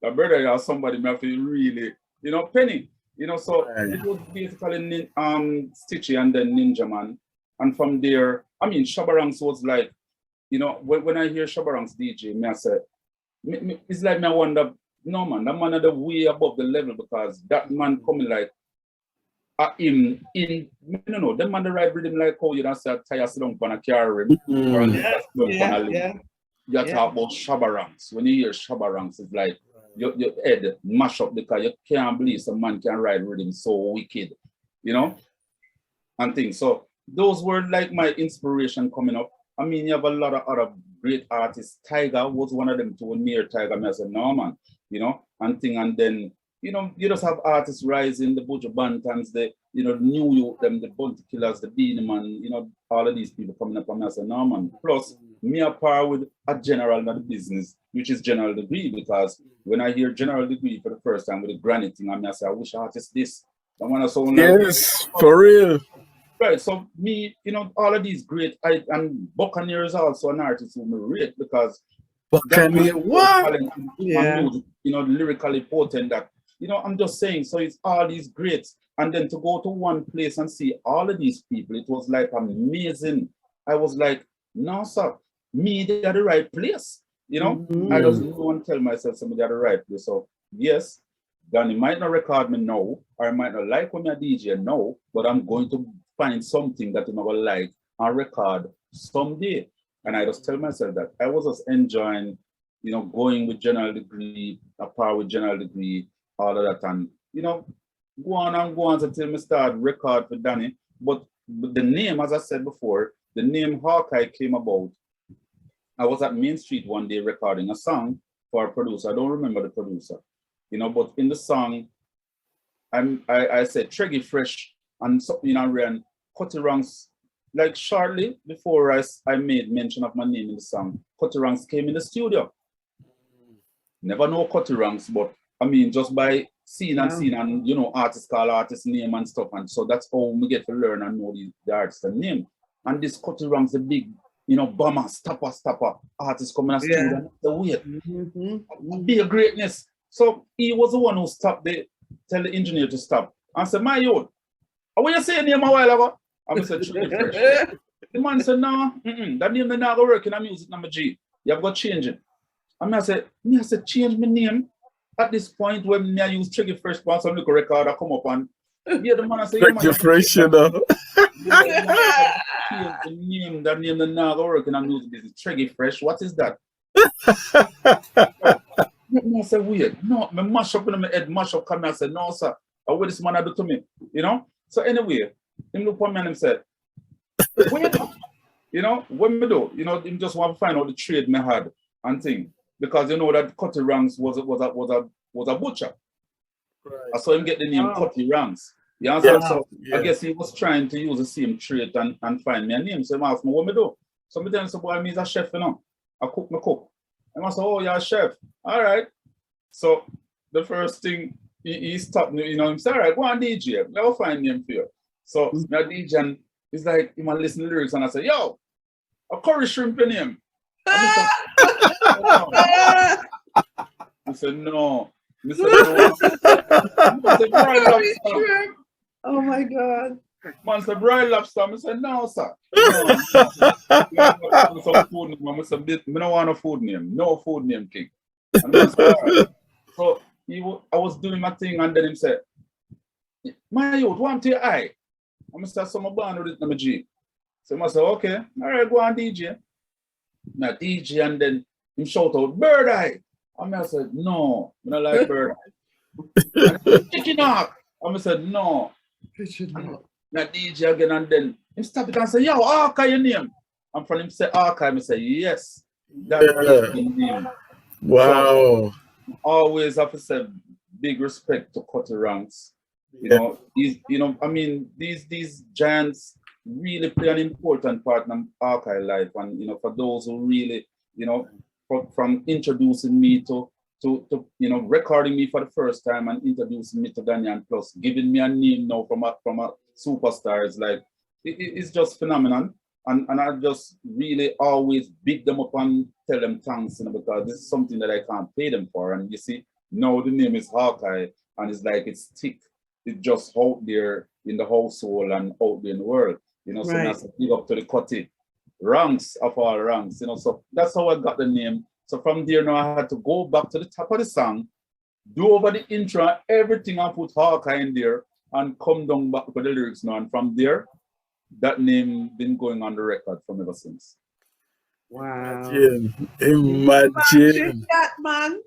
the brother or somebody may have to really, you know, penny, you know. So it was basically Stitchy and then Ninja Man, and from there, I mean, Shabarangs was like, you know, when I hear Shabarangs DJ, me I say, it's like me I wonder. No man, that man are way above the level because that man coming like in no, that man the right rhythm like how you don't say tire sit down on a car rim or you talk about Shabarangs. When you hear Shabarangs, it's like your head mash up because you can't believe some man can ride rhythm so wicked, you know, and things. So those were like my inspiration coming up. I mean, you have a lot of other great artists. Tiger was one of them too. Near Tiger, I said, no man, you know, and thing. And then, you know, you just have artists rising, the Buju Bantams, the, you know, New York, them, the Bounty Killers, the Beanie Man, you know, all of these people coming up. And I said, no man. Plus, me a par with a general in the business, which is General Degree, because when I hear General Degree for the first time with the granite thing, I say, I wish artist this. I want to sound yes, like, for real. Right, so me, you know, all of these great, and Buccaneer is also an artist who me rate because Buccaneer, what? Music, you know, lyrically potent that, you know, I'm just saying, so it's all these greats. And then to go to one place and see all of these people, it was like amazing. I was like, no, sir, me, they are the right place. You know, I just go and tell myself somebody at the right place. So, yes, Danny might not record me now, or I might not like when I DJ now, but I'm going to find something that I'm gonna like and record someday. And I just tell myself that I was just enjoying, you know, going with General Degree, apart with General Degree, all of that, and you know, go on until me start record for Danny. But the name, as I said before, the name Hawkeye came about. I was at Main Street one day recording a song for a producer. I don't remember the producer, you know, but in the song, I said Treggy Fresh and something around Cutty Ranks. Like shortly before I made mention of my name in the song, Cutty Ranks came in the studio. Never know Cutty Ranks, but I mean, just by seeing and you know, artists call artist name and stuff. And so that's how we get to learn and know the artist name. And this Cutty Ranks, the big, you know, bomber, stopper, artist coming in the studio. And the weight. Be a greatness. So he was the one who stopped tell the engineer to stop. And said, my youth, what you saying name a while ago? I said, the man said, no, that name not going to work in a music number G. You have got to change it. And I said, change my name at this point when I use Tricky Fresh on some little record I come up and the man I say, Tricky Fresh, you know. The name not going to work in a music business. Tricky Fresh, what is that? I said, weird. No, I mash up in my head, mash up, come I said, no, sir. What this man do to me? You know? So anyway, him look at me and him said, wait, you know, what me do? You know, him just want to find out the trade me had and thing. Because you know that Cutty Ranks was a butcher. Right. I saw him get the name Cutty Ranks. You understand? So I guess he was trying to use the same trait and find me a name. So he asked me, what me do? So me tell him, so boy, me is a chef, you know. I cook. And I said, oh, you're a chef. All right. So the first thing he stopped me, you know, he said, all right, go on DJ. I'll find name for you. So my DJ and he's like, he might listen to lyrics and I said, yo, a curry shrimp in him. I said, no. I said, no. I said, broiled lobster. Oh my God. Man said, broiled lobster. I said, no, sir. No. Some food name. I said, I don't want a food name. No food name, king. And I said, all right. So I was doing my thing and then he said, my youth, want to your eye? I said, so I'm born with it in my G. So I said, okay, all right, go on DJ. Now DJ and then him shout out bird eye. I said, no, I don't like bird eye. Chicken hawk. I said, no. Now DJ again and then him stop it and say, yo, Hawkeye your name. And from him say Hawkeye, I say, yes, that's the name. Wow. So, always have to say big respect to Cutty Ranks. You know, I mean, these giants really play an important part in Hawkeye life, and you know, for those who really, you know, from introducing me to you know, recording me for the first time and introducing me to Danyan Plus, giving me a name now from a superstar is like it's just phenomenal, and I just really always big them up and tell them thanks, you know, because this is something that I can't pay them for, and you see, now the name is Hawkeye, and it's like it's thick. It's just out there in the household and out there in the world, you know. So that's a big up to the Cutty Ranks of all ranks, you know. So that's how I got the name. So from there now I had to go back to the top of the song, do over the intro, everything, and put Hawkeye in there and come down back to the lyrics now. And from there, that name been going on the record from ever since. Wow. Imagine that, man.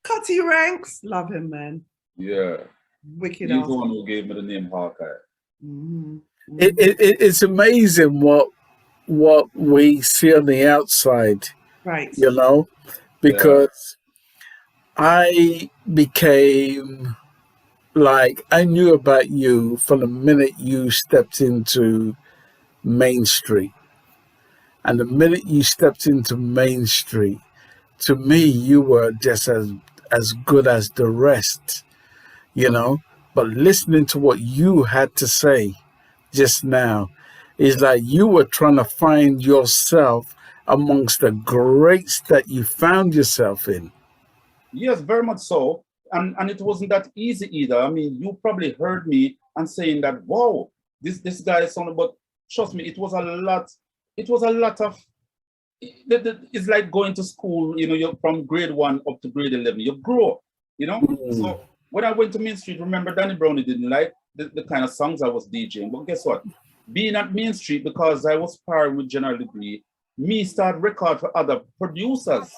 Cutty Ranks, love him, man. Yeah. Wicked. He's the one who gave me the name Hawkeye. It's amazing what we see on the outside, right? You know, because I became like, I knew about you from the minute you stepped into Main Street, and the minute you stepped into Main Street, to me you were just as good as the rest. You know, but listening to what you had to say just now is like you were trying to find yourself amongst the greats that you found yourself in. Yes, very much so. And it wasn't that easy either. I mean, you probably heard me and saying that, wow, this guy is something, but trust me, it was a lot of, it's like going to school, you know, you're from grade 1 up to grade 11, you grow, you know? So when I went to Main Street, remember Danny Brownie didn't like the kind of songs I was DJing. But guess what? Being at Main Street, because I was pairing with General Degree, me started record for other producers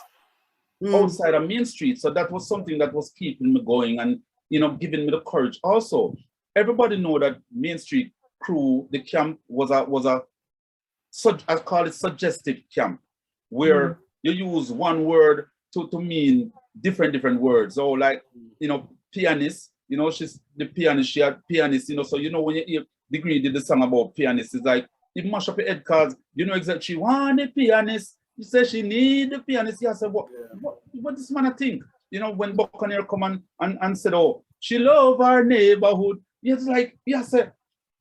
outside of Main Street. So that was something that was keeping me going and, you know, giving me the courage. Also, everybody know that Main Street crew, the camp was a I call it suggestive camp, where you use one word to mean different words. So like, you know, pianist, You know, she's the pianist, she had pianist, you know, so you know when you hear Degree did the song about pianist, it's like it mash up your head because you know exactly she want a pianist. You say she need the pianist. You say, what this man I think? You know, when Buccaneer come and said, oh, she love our neighborhood. It's like, you say,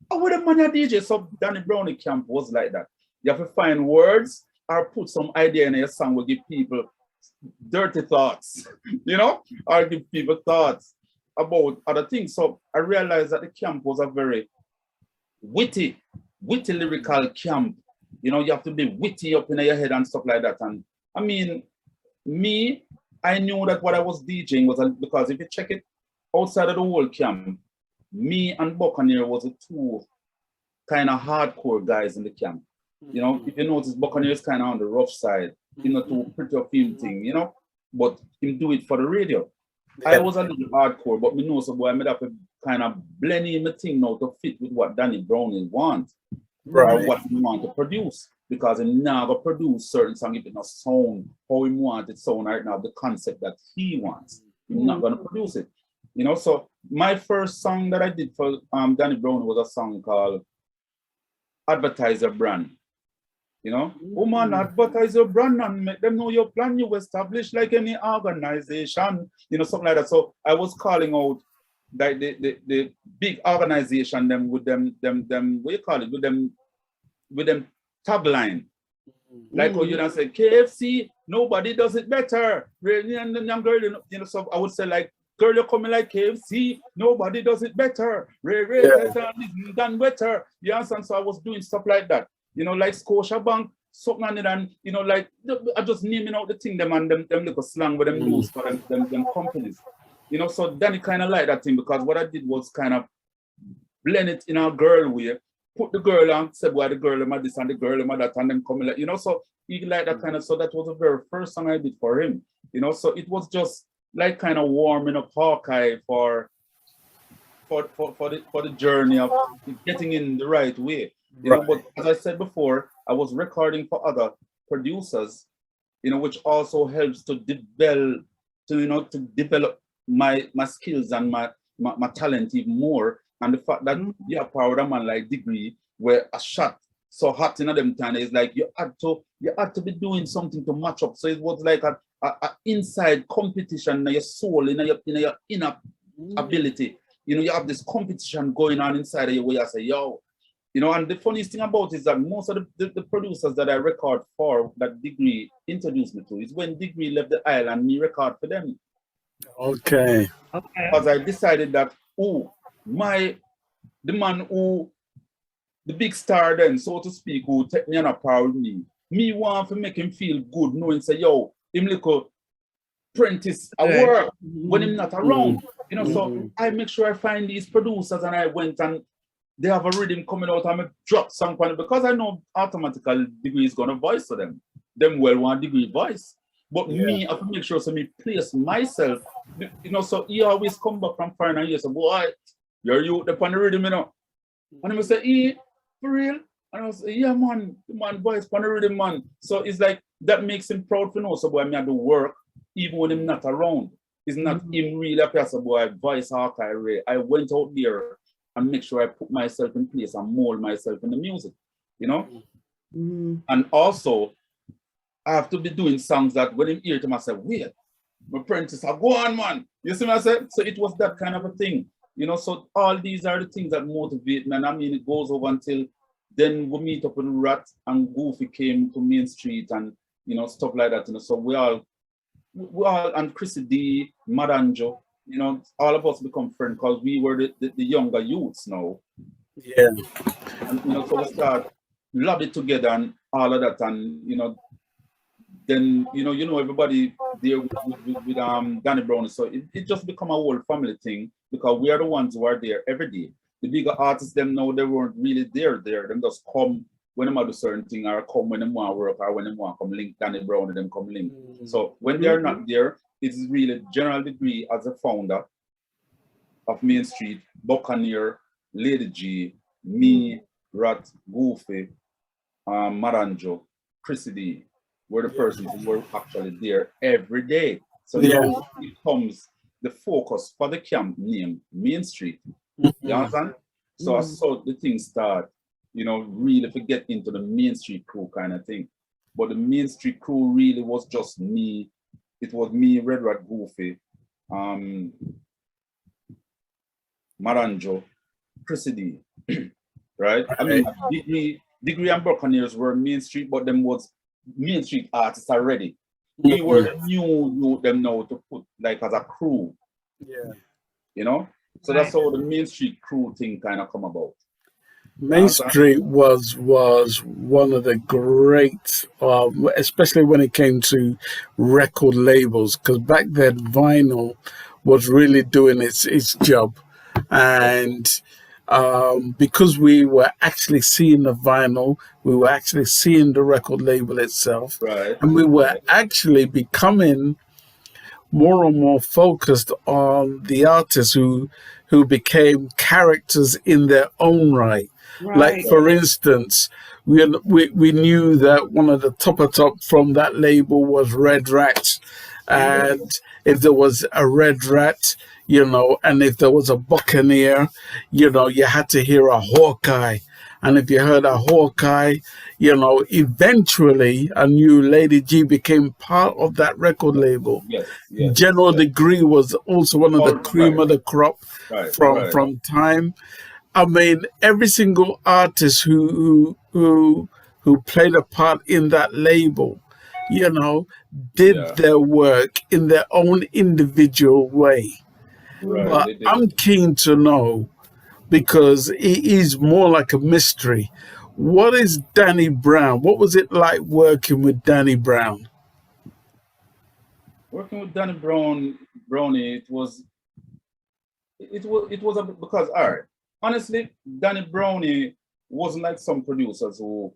oh, what a man a DJ. So Danny Brownie camp was like that. You have to find words or put some idea in your song will give people dirty thoughts, you know, or give people thoughts about other things. So I realized that the camp was a very witty lyrical camp. You know, you have to be witty up in your head and stuff like that. And I mean, I knew that what I was DJing was because if you check it outside of the whole camp, me and Buccaneer was the two kind of hardcore guys in the camp. You know, if you notice, Buccaneer is kind of on the rough side, you know, to pretty film thing, you know, but him do it for the radio. I was a little hardcore, but me know so boy, I made up a kind of blending my thing now to fit with what Danny Brownie wants, or what he want to produce. Because he never produce certain song if it not sound how he want it sound right now, the concept that he wants. He's not gonna produce it. You know, so my first song that I did for Danny Brownie was a song called Advertise Your Brand. You know, woman, advertise your brand and make them know your plan. You establish like any organization, you know, something like that. So I was calling out like the big organization them with them what you call it with them tagline. Like how you don't say KFC, nobody does it better. And the young girl, you know, so I would say like, girl, you're coming like KFC, nobody does it better. Done better. You understand? So I was doing stuff like that. You know, like Scotiabank, something on it, and you know, like I just naming out the thing them and them little slang with them use for them companies. You know, so Danny kind of like that thing because what I did was kind of blend it in a girl way, put the girl on, said why the girl am this and the girl am that, and then come like, you know, so he like that kind of. So that was the very first song I did for him. You know, so it was just like kind of warming up Hawkeye for the journey of getting in the right way. You know, but as I said before, I was recording for other producers, you know, which also helps to develop my skills and my talent even more. And the fact that you have power a man like Degree, where a shot so hot in them time is like you had to be doing something to match up. So it was like a inside competition in your soul, in your inner ability. You know, you have this competition going on inside of you where you say, yo. You know, and the funniest thing about it is that most of the producers that I record for that Degree introduced me to is when Degree left the island, me record for them. Okay. Because I decided that, the big star then, so to speak, who take me on a par with me want to make him feel good, knowing say, yo, him little apprentice at work when him not around. You know, so I make sure I find these producers and I went and they have a rhythm coming out and I drop some point because I know automatically Degree is gonna voice for them. Them well want Degree voice. But me, I have to make sure so me place myself, you know, so he always come back from foreign and he say, boy, you're you upon the rhythm, you know. And I say, for real? And I was say, yeah, man, voice upon the rhythm, man. So it's like that makes him proud to know so boy me I do work even when I'm not around. It's not him really a person boy voice Hawkeye Ray. I went out there and make sure I put myself in place and mold myself in the music, you know? And also, I have to be doing songs that when I'm hear to myself, wait, my apprentice, I go on, man. You see what I said? So it was that kind of a thing, you know? So all these are the things that motivate me. And I mean, it goes over until then we meet up with Rat and Goofy came to Main Street and, you know, stuff like that, you know? So we all, and Chrissy D, Madanjo, you know, all of us become friends because we were the younger youths now. Yeah. And, you know, so we start lobby together and all of that. And, you know, then, you know, everybody there with Danny Brownie. So it just become a whole family thing because we are the ones who are there every day. The bigger artists, them know they weren't really there. Them just come when they do certain thing or come when they want to work or when they want to come link Danny Brownie, them come link. So when they're not there, it's really General Degree as a founder of Main Street, Buccaneer, Lady G, me, Rat, Goofy, Maranjo, Chrissy D were the persons who were actually there every day. So now it comes the focus for the camp name Main Street. You understand? So I saw the thing start, you know, really forget into the Main Street crew kind of thing. But the Main Street crew really was just me. It was me, Red Rat Goofy, Maranjo, Chrissy D, right? I mean, Degree and Buccaneers were Main Street, but them was Main Street artists already. We were the new them now to put like as a crew. Yeah. You know? So that's how the Main Street crew thing kind of come about. Main Street was one of the great, especially when it came to record labels, because back then vinyl was really doing its job, and because we were actually seeing the vinyl, we were actually seeing the record label itself, right, and we were actually becoming more and more focused on the artists who became characters in their own right. Like, for instance, we knew that one of the top from that label was Red Rat. And if there was a Red Rat, you know, and if there was a Buccaneer, you know, you had to hear a Hawkeye. And if you heard a Hawkeye, you know, eventually I knew Lady G became part of that record label. General Degree was also one of the cream of the crop from time. I mean, every single artist who played a part in that label, you know, did their work in their own individual way. But I'm keen to know, because it is more like a mystery. What is Danny Brown? What was it like working with Danny Brown? Working with Danny Brownie, it was because all right. Honestly, Danny Brownie wasn't like some producers who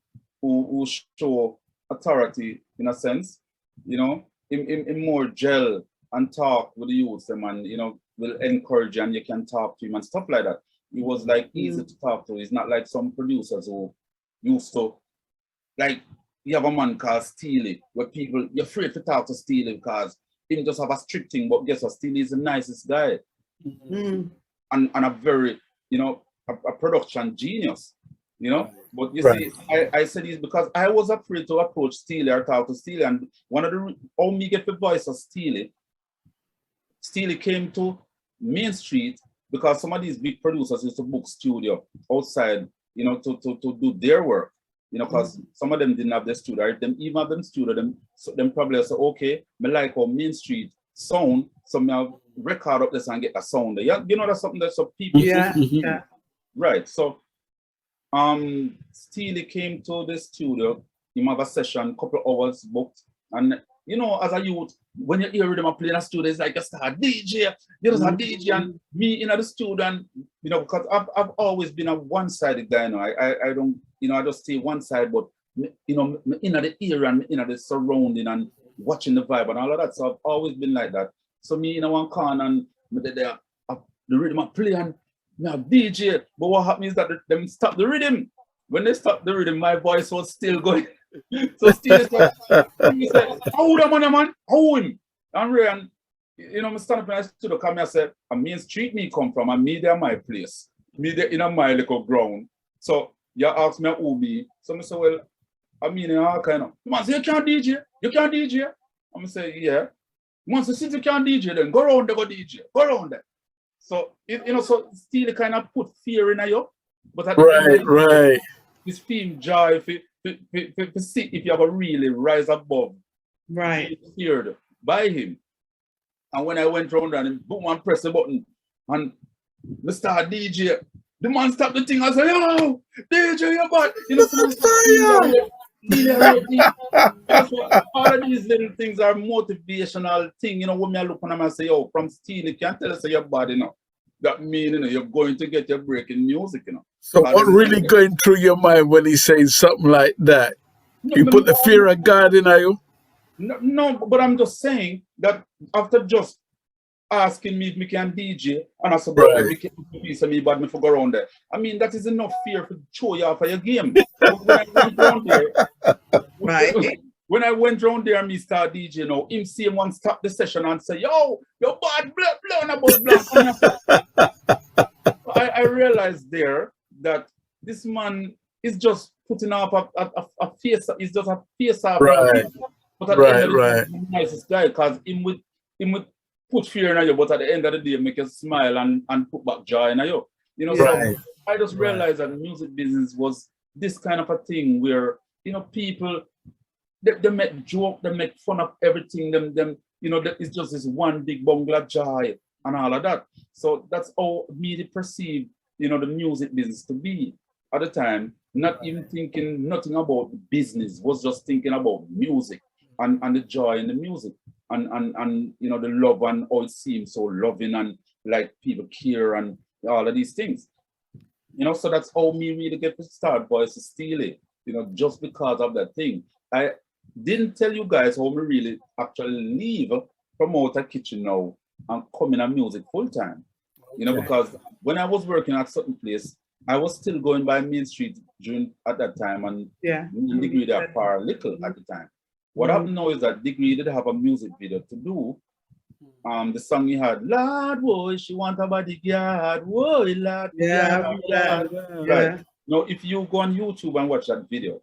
show authority in a sense, you know, in more gel and talk with the youths them and, you know, will encourage you and you can talk to him and stuff like that. He was like easy to talk to. He's not like some producers who used to, like, you have a man called Steely, where people, you're afraid to talk to Steely because he just have a strict thing, but guess what? Steely is the nicest guy. And a very, you know, a production genius, you know. But you see, I said this because I was afraid to approach Steely or talk to Steely. And one of the, how me get the voice of Steely came to Main Street because some of these big producers used to book studio outside, you know, to do their work, you know, because some of them didn't have their studio. If them even have them studio, them probably say, okay, me like how Main Street sound, so me have record up this and get a sound. You know, that's something that some people right. So Steely came to the studio, he have a session, couple hours booked, and you know, as a youth, when you hear them play in a studio, it's like you start DJ, you just a DJ, and me in the studio, and you know, because I've always been a one-sided guy, you know, I don't, you know, I just stay one side, but you know, in the area and in the surrounding and watching the vibe and all of that. So I've always been like that. So me in one corner and the rhythm I play and me have DJ, but what happened is that them stop the rhythm. When they stop the rhythm, my voice was still going. So Steve said, "How the man? How him?" And you know, I stand up and I stood up and I said, "A Main Street me come from, and me there my place, me there in a my little ground." So you ask me who be, so I say, "Well, I mean, all kind of man say you can't DJ, you can't DJ." I'm say, "Yeah." Once since you can't DJ, then go around there, go DJ, go around there. So you know, so still kind of put fear in you, but at right. This theme joy to see if you ever really rise above, feared by him. And when I went round and boom, and press the button, and we start DJ, the man stopped the thing and said, "Yo, DJ, your butt," you know, all of these little things are motivational thing, you know, when I look on them and say, "Yo, from Steel, you can't tell us your body, you know." That means, you know, you're going to get your break in music, you know. So what really going through your mind when he says something like that? You put the fear of God in you? No, but I'm just saying that after just asking me if me can DJ, and I said, "Bro, me can piece of me, but me for go around there." I mean, that is enough fear to show you off of your game. When I went down there, when I went round there and me start DJ, him see him one stop the session and say, yo, your bad blown about black. I realized there that this man is just putting up a face, he's just a face up. Right. But at the end of the day, he's the nicest guy, because him would put fear in you, but at the end of the day, make you smile and put back joy in you. So I just realized that the music business was this kind of a thing where, people, they make joke, they make fun of everything, it's just this one big bungla joy and all of that. So that's how me perceive, the music business to be at the time, not even thinking nothing about business, was just thinking about music and the joy in the music and the love and how it seems so loving and like people care and all of these things. So that's how me really get to start Boys to Steal It, just because of that thing. I didn't tell you guys how me really actually leave Promoter Kitchen now and come in a music full time. Because when I was working at certain place, I was still going by Main Street at that time, and Degree that far little at the time. What happened now is that Degree did have a music video to do. The song he had, Lord, boy, she want a bodyguard, whoa, Lord. Right. Now, if you go on YouTube and watch that video,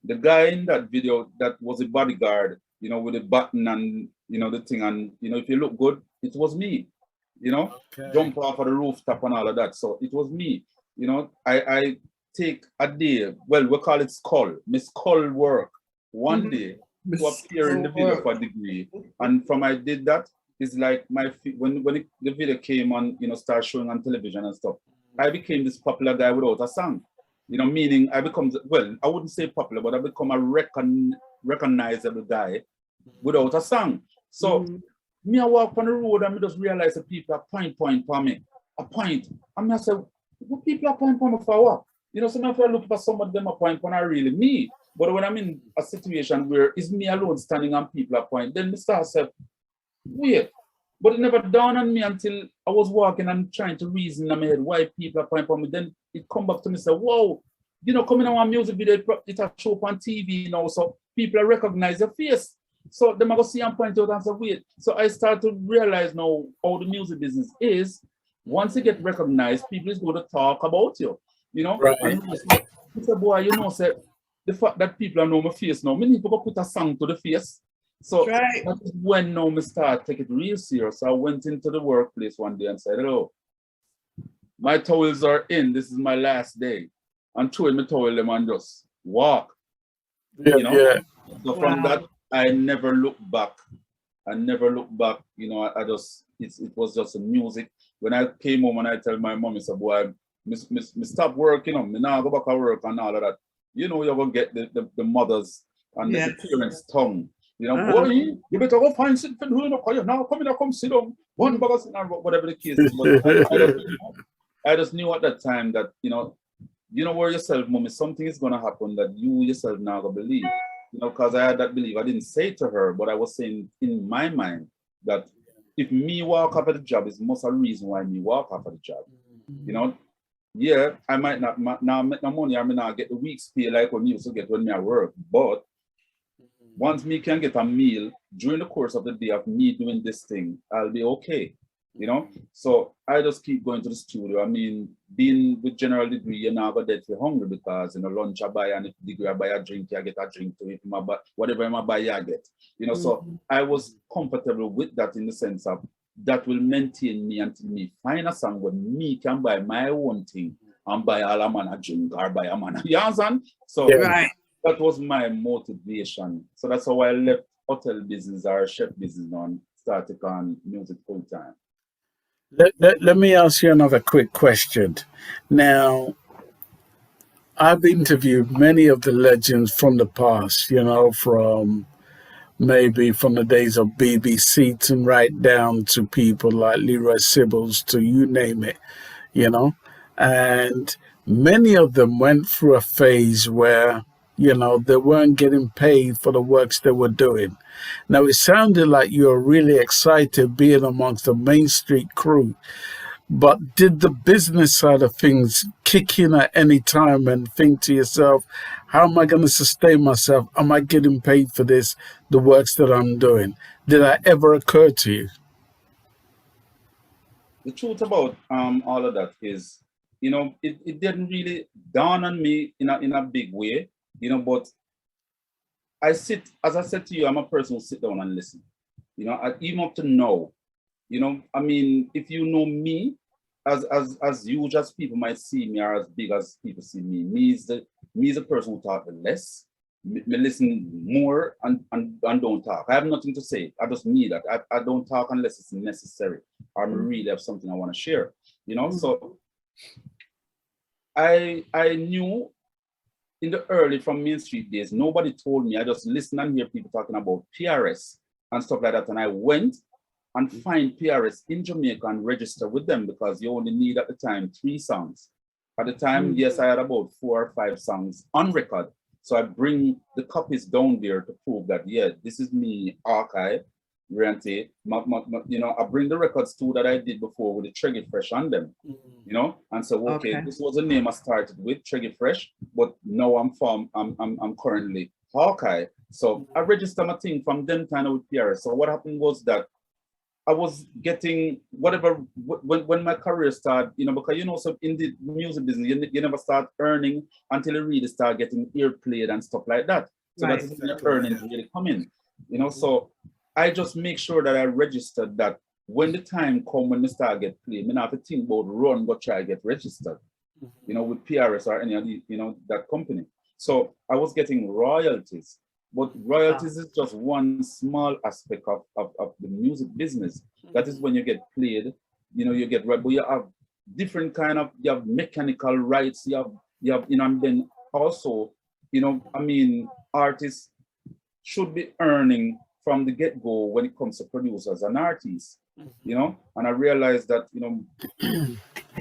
the guy in that video that was a bodyguard, with the button and, the thing, and, if you look good, it was me, jump off of the rooftop and all of that. So it was me, I take a day, well, we call it skull, Miss Skull work one day to appear in the video for Degree. And from I did that, it's like when the video came on, start showing on television and stuff, I became this popular guy without a song. Meaning I become, well, I wouldn't say popular, but I become a recognizable guy without a song. So me, I walk on the road and I just realize that people are point for me. A point. And I say, what people are point for me for what? Sometimes I look for some of them are point for not really me. But when I'm in a situation where it's me alone standing and people are point, then I start saying, wait. But it never dawned on me until I was walking and trying to reason in my head why people are pointing for me. Then it come back to me and say, whoa, coming on a music video, it a show up on TV now, so people recognize your face. So them I go see and point out and say, wait. So I start to realize now how the music business is. Once you get recognized, people is going to talk about you. Right. And I say, boy, say, the fact that people know my face now, many people go put a song to the face. So that is when now I start take it real serious. So I went into the workplace one day and said, hello, my towels are in. This is my last day. And threw in my towel them and just walk. So from that, I never looked back. I just, it was just a music. When I came home and I tell my mom, I said, boy, me stop working, me now go back to work and all of that. You're going to get the mothers and the parents' tongue. Boy, you better go find something to do. Now come sit down. One bag of whatever the case is. But I just knew at that time that, where yourself, mommy, something is going to happen that you yourself now going to believe. Because I had that belief. I didn't say it to her, but I was saying in my mind that if me walk after the job, it's most a reason why me walk after the job. I might not now make no money, I may not get the week's pay like when me used to get when me at work, but once me can get a meal during the course of the day of me doing this thing, I'll be okay, So I just keep going to the studio. I mean, being with general degree, you're not going to get hungry because, lunch I buy, and if degree I buy a drink, I get a drink to it. Whatever I buy, I get. So I was comfortable with that in the sense of that will maintain me until me find a song where me can buy my own thing and buy all a man a drink or buy a man. You understand? So that was my motivation. So that's how I left hotel business or chef business and started on music full time. Let me ask you another quick question. Now, I've interviewed many of the legends from the past, from maybe from the days of BBC to right down to people like Leroy Sibbles to you name it, and many of them went through a phase where they weren't getting paid for the works they were doing. Now, it sounded like you were really excited being amongst the Main Street crew, but did the business side of things kick in at any time and think to yourself, How am I going to sustain myself? Am I getting paid for this, the works that I'm doing? Did that ever occur to you? The truth about all of that is, you know, it didn't really dawn on me in a big way, you know, but as I said to you, I'm a person who sit down and listen. You know, even up to now, you know, I mean, if you know me, as huge as people might see me or as big as people see me, me is the person who talk the less. Me listen more and don't talk. I have nothing to say. I just need that. I don't talk unless it's necessary or I really have something I want to share. You know, so I knew in the early from Main Street days, nobody told me. I just listened and hear people talking about PRS and stuff like that. And I went and find PRS in Jamaica and register with them because you only need at the time 3 songs. At the time, yes, I had about 4 or 5 songs on record. So I bring the copies down there to prove that, yeah, this is me, Hawkeye, Renty. You know, I bring the records too that I did before with the Treggy Fresh on them, you know, and so, okay, this was the name I started with, Treggy Fresh, but now I'm currently Hawkeye. So I registered my thing from them time with PRS. So what happened was that I was getting whatever when my career started, you know, because you know, so in the music business, you never start earning until you really start getting ear played and stuff like that. So that's when your earnings really come in, you know. So I just make sure that I registered that when the time come when they start get played, I don't have to think about run, go try to get registered, you know, with PRS or any of the, you know, that company. So I was getting royalties. But royalties is just one small aspect of the music business. That is when you get played, you know, you get right, but you have different kind of, you have mechanical rights, you have, you know, and then also, you know, I mean, artists should be earning from the get-go when it comes to producers and artists, you know, and I realized that, you know,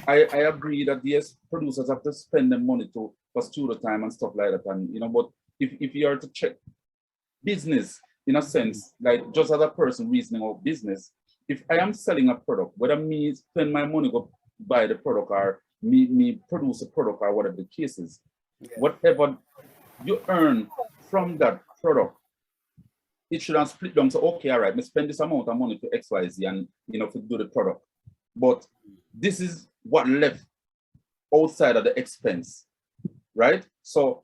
I agree that yes, producers have to spend the money for studio time and stuff like that, and you know, but if you are to check business in a sense, like just as a person reasoning about business, if I am selling a product, whether me spend my money go buy the product or me produce a product or whatever the case is, whatever you earn from that product, it should have split down. So okay, all right, me spend this amount of money for XYZ and you know to do the product, but this is what left outside of the expense, right? So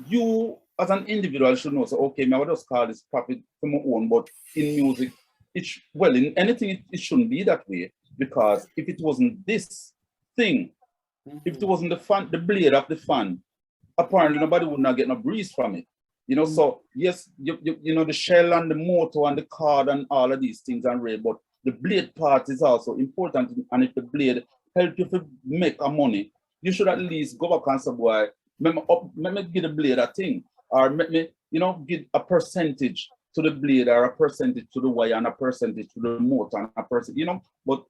you as an individual should know, so okay, I would just call this profit for my own, but in music, well, in anything, it shouldn't be that way, because if it wasn't this thing, if it wasn't the fan, the blade of the fan, apparently nobody would not get no breeze from it. You know, so yes, you know, the shell and the motor and the card and all of these things are real, but the blade part is also important. And if the blade help you to make a money, you should at least go back and say, boy, let me give the blade a thing. Or me, you know, give a percentage to the blade or a percentage to the wire and a percentage to the motor and a percentage, you know. But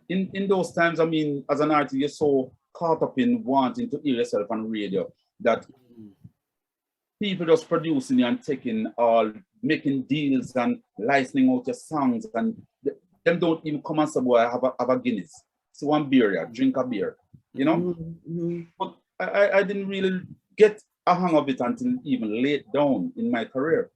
in those times, I mean, as an artist, you're so caught up in wanting to hear yourself on radio that people just producing and taking all, making deals and licensing out your songs, and them don't even come and say, boy, I have a Guinness. So one beer, yeah, drink a beer, you know. But I didn't really get a hang of it until even late down in my career,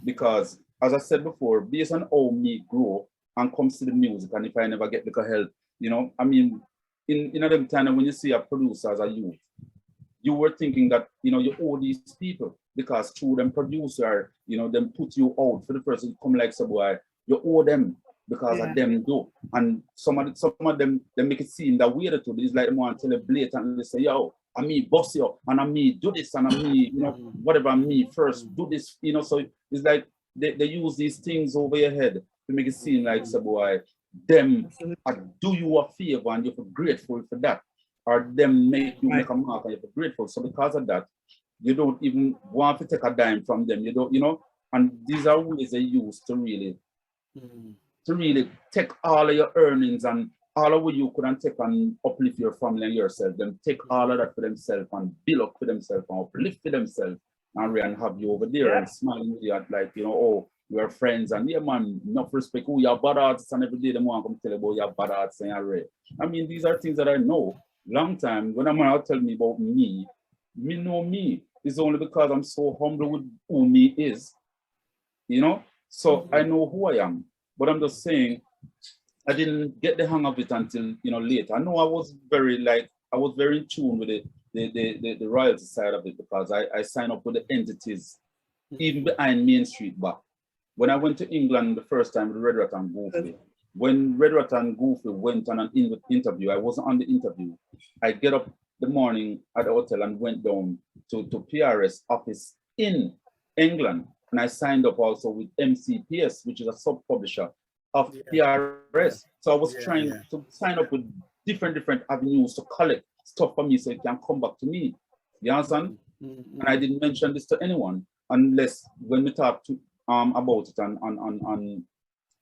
because as I said before, based on how me grow and comes to the music, and if I never get the help, you know, I mean, in them time when you see a producer as a youth, you were thinking that, you know, you owe these people because through them producer, you know, them put you out for the person come like so boy, you owe them because of them do. And some of them they make it seem that way too. It's like them want to tell you blatantly say, yo, I me boss you, and I me do this, and I me, you know, whatever I me first do this, you know. So it's like they use these things over your head to make it seem like so boy, them do you a favor and you're grateful for that, or them make you make a mark and you're grateful. So because of that, you don't even want to take a dime from them. You don't, you know, and these are ways they use to really take all of your earnings and all of what you couldn't take and uplift your family and yourself, then take all of that for themselves and build up for themselves and uplift for themselves and have you over there and smiling with you at, like, you know, oh, we're friends and yeah, man, enough respect. Oh, you're bad artists, and every day they want to come tell you about your bad artists and your rare. I mean, these are things that I know long time. When I'm out tell me about me, me know me is only because I'm so humble with who me is, you know? So I know who I am, but I'm just saying, I didn't get the hang of it until, you know, later. I know I was very in tune with the royalty side of it, because I signed up with the entities even behind Main Street back. When I went to England the first time with Red Rat and Goofy, when Red Rat and Goofy went on an interview, I wasn't on the interview. I get up the morning at the hotel and went down to PRS office in England. And I signed up also with MCPS, which is a sub-publisher of PRS. So I was trying to sign up with different avenues to collect stuff for me so it can come back to me. You understand? And I didn't mention this to anyone unless when we talked to about it on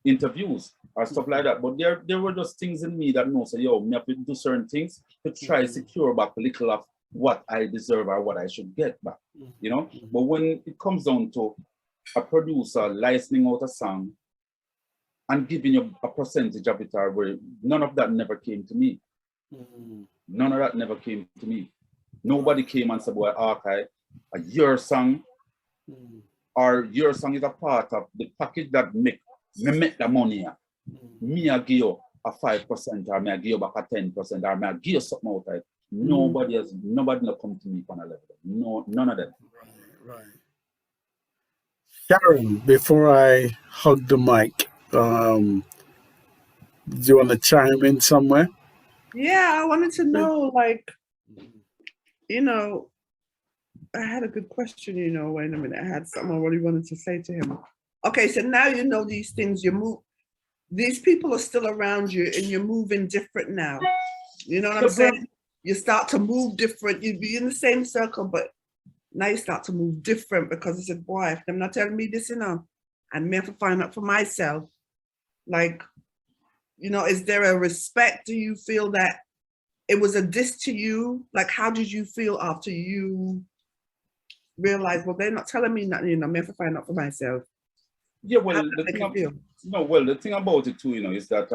interviews or stuff like that. But there were just things in me that know, so yo, me have to do certain things to try secure back a little of what I deserve or what I should get back. You know? But when it comes down to a producer licensing out a song and giving you a percentage of it, where none of that never came to me. None of that never came to me. Nobody came and said, boy, Hawkeye, your song or your song is a part of the package that make the money. Me I give you a 5%, or me I give you back a 10%, or me I give you something out of it. Nobody will come to me on a level. No, none of them. Right. Sharon, before I hug the mic, do you want to chime in somewhere? Yeah, I wanted to know, like, you know, I had a good question, you know, wait a minute, I had something I really wanted to say to him. Okay, so now you know these things, these people are still around you and you're moving different now. You know what I'm saying? You start to move different, you'd be in the same circle, but now you start to move different because I said, boy, if they're not telling me this, you know, and me have to find out for myself, like, you know, is there a respect? Do you feel that it was a diss to you? Like, how did you feel after you realized, well, they're not telling me nothing, you know, I have to find out for myself? Yeah, well, the thing about it too, you know, is that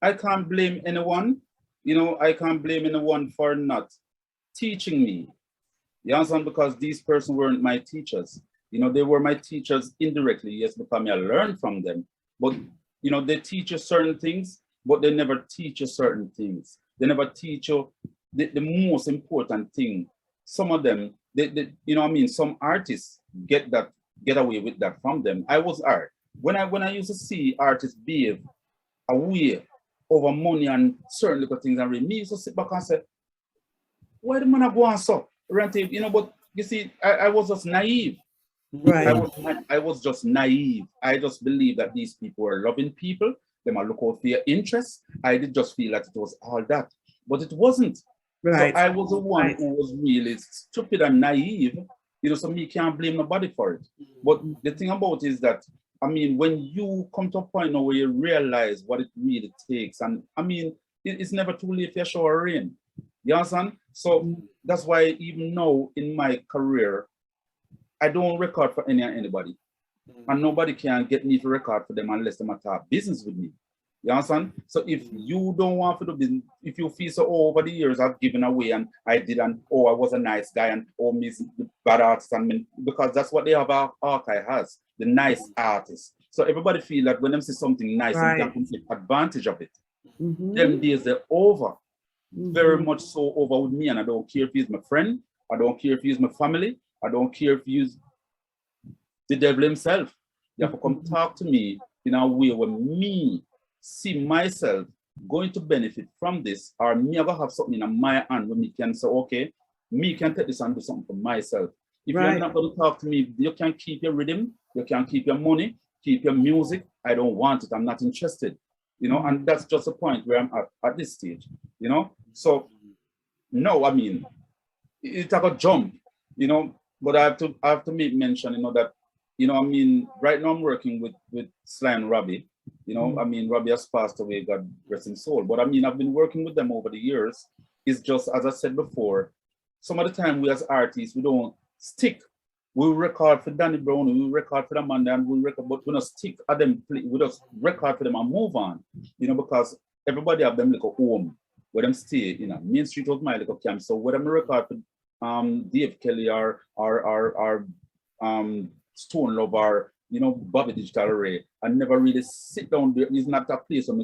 I can't blame anyone. You know, I can't blame anyone for not teaching me. You understand? Because these persons weren't my teachers. You know, they were my teachers indirectly, yes, because I learned from them. But, you know, they teach you certain things, but they never teach you certain things. They never teach you the most important thing. Some of them, they you know what I mean? Some artists get away with that from them. I was art. When I used to see artists behave away over money and certain little things, and me used to sit back and say, why the man go on so? You know, but you see, I was just naive. Right. I was just naive. I just believed that these people were loving people. They might look out for your interests. I did just feel that it was all that, but it wasn't. Right. So I was the one who was really stupid and naive. You know, so me can't blame nobody for it. But the thing about it is that, I mean, when you come to a point now where you realize what it really takes, and I mean, it's never too late for a shower rain. You understand? So that's why even now in my career, I don't record for anybody. And nobody can get me to record for them unless they talk business with me. You understand? So if you don't want to do business, if you feel so, oh, over the years I've given away and I did, and oh, I was a nice guy, and oh, me the bad artist, and because that's what they have, Hawkeye has, the nice artists. So everybody feel that when them see something nice, they can take advantage of it. Them days they're over. Very much so over with me, and I don't care if he's my friend, I don't care if he's my family, I don't care if he's the devil himself. You have to come talk to me in a way where me see myself going to benefit from this, or me ever have something in my hand where me can say, okay, me can take this and do something for myself. If you're not going to talk to me, you can keep your rhythm, you can keep your money, keep your music. I don't want it, I'm not interested. You know, and that's just the point where I'm at this stage, you know? So, no, I mean, it's like a jump, you know, but I have to make mention, you know, that, you know, I mean, right now I'm working with Sly and Robbie, you know, I mean, Robbie has passed away, God rest his soul, but I mean, I've been working with them over the years. It's just, as I said before, some of the time we as artists, we don't stick. We record for Danny Brown, we record for the man, and we record, but we don't stick at them, we just record for them and move on, you know, because everybody have them like a home where them stay, you know. Main Street was my little camp, so where them record for Dave Kelly or Stone Love or Bobby Digital Array. I never really sit down there. It's not a place where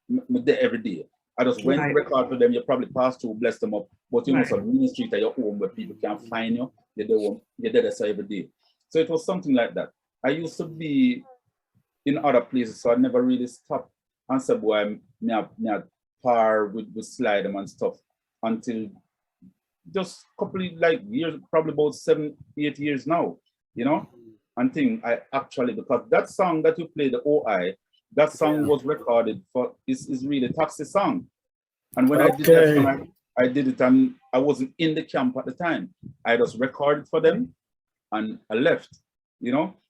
me there every day. I just went to record for them. You probably pass through, bless them up. But some ministry at your home where people can find you. You're there every day. So it was something like that. I used to be in other places, so I never really stopped and said, boy, me a par with slide them and stuff until just a couple of years, probably about 7-8 years now, and think I actually, because that song that you played, the OI, that song was recorded for, is really a taxi song. And when I did that song, I did it and I wasn't in the camp at the time. I just recorded for them and I left,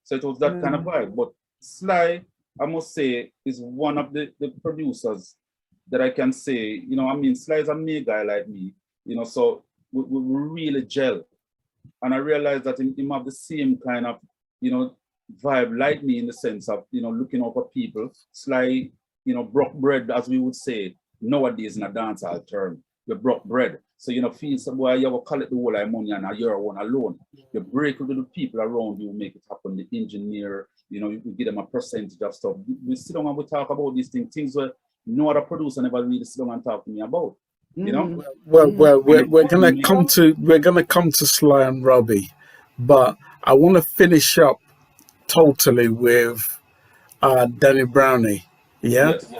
So it was that kind of vibe. But Sly, I must say, is one of the producers that I can say, Sly is a me guy like me, so we really gel. And I realized that him have the same kind of, vibe like me in the sense of, looking out for people. Sly, broke bread, as we would say nowadays in a dancehall term. You broke bread. So, feel some boy, you will collect the whole of money and you're one alone. You break with the people around you, make it happen, the engineer, you give them a percentage of stuff. We sit down and we talk about these things where no other producer never really sit down and talk to me about. Well, we're gonna come to Sly and Robbie, but I want to finish up totally with Danny Brownie. Yeah. Yes.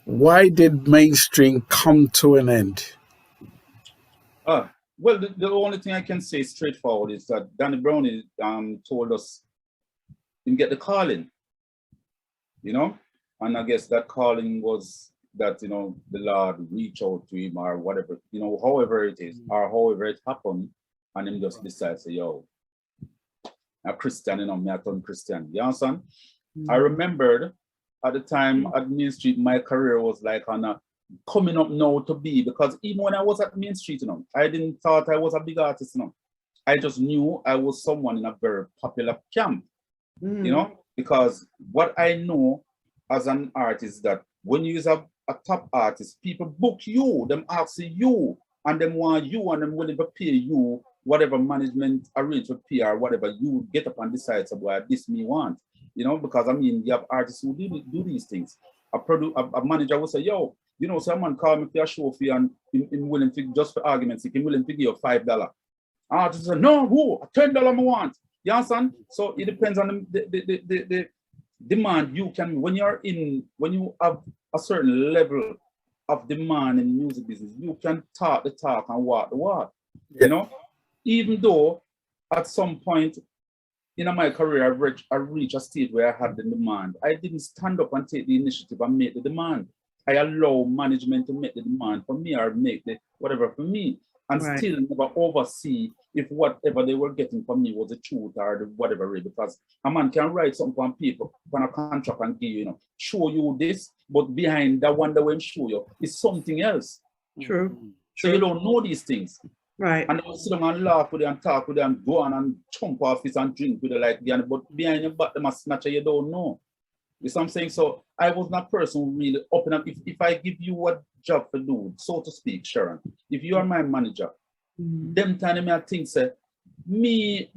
Why did mainstream come to an end? Well, the only thing I can say straightforward is that Danny Brownie told us to get the calling, and I guess that calling was that, the Lord reach out to him or whatever, however it is, or however it happened, and him just decide, say, yo, a Christian, me I turn Christian. You understand? I remembered at the time at Main Street, my career was like on a coming up now to be, because even when I was at Main Street, I didn't thought I was a big artist, I just knew I was someone in a very popular camp, because what I know as an artist that when you use a top artist, people book you, them ask you, and them want you, and them willing to pay you whatever management arrange for PR, whatever you get up and decide, so boy, this me want, because you have artists who do these things. A manager will say, yo, someone call me for a show for you, and him willing to, just for argument's sake, him willing to give you $5. Artist say, no, who? $10 I want. You understand? So it depends on the demand you can, when you have a certain level of demand in the music business, you can talk the talk and walk the walk. Even though at some point in my career I reached a stage where I had the demand, I didn't stand up and take the initiative and make the demand. I allow management to make the demand for me or make the whatever for me, and still never oversee if whatever they were getting from me was the truth or the whatever, because a man can write something on paper, on a contract and give you, show you this, but behind that one that will show you is something else. True. So you don't know these things. Right. And they sit down and laugh with you and talk with you and go on and jump off this and drink with you like that, but behind your back, them a snatcher you don't know. You see what I'm saying? So I was not person who really open up. If I give you a job to do, so to speak, Sharon, if you are my manager, them time I think say, the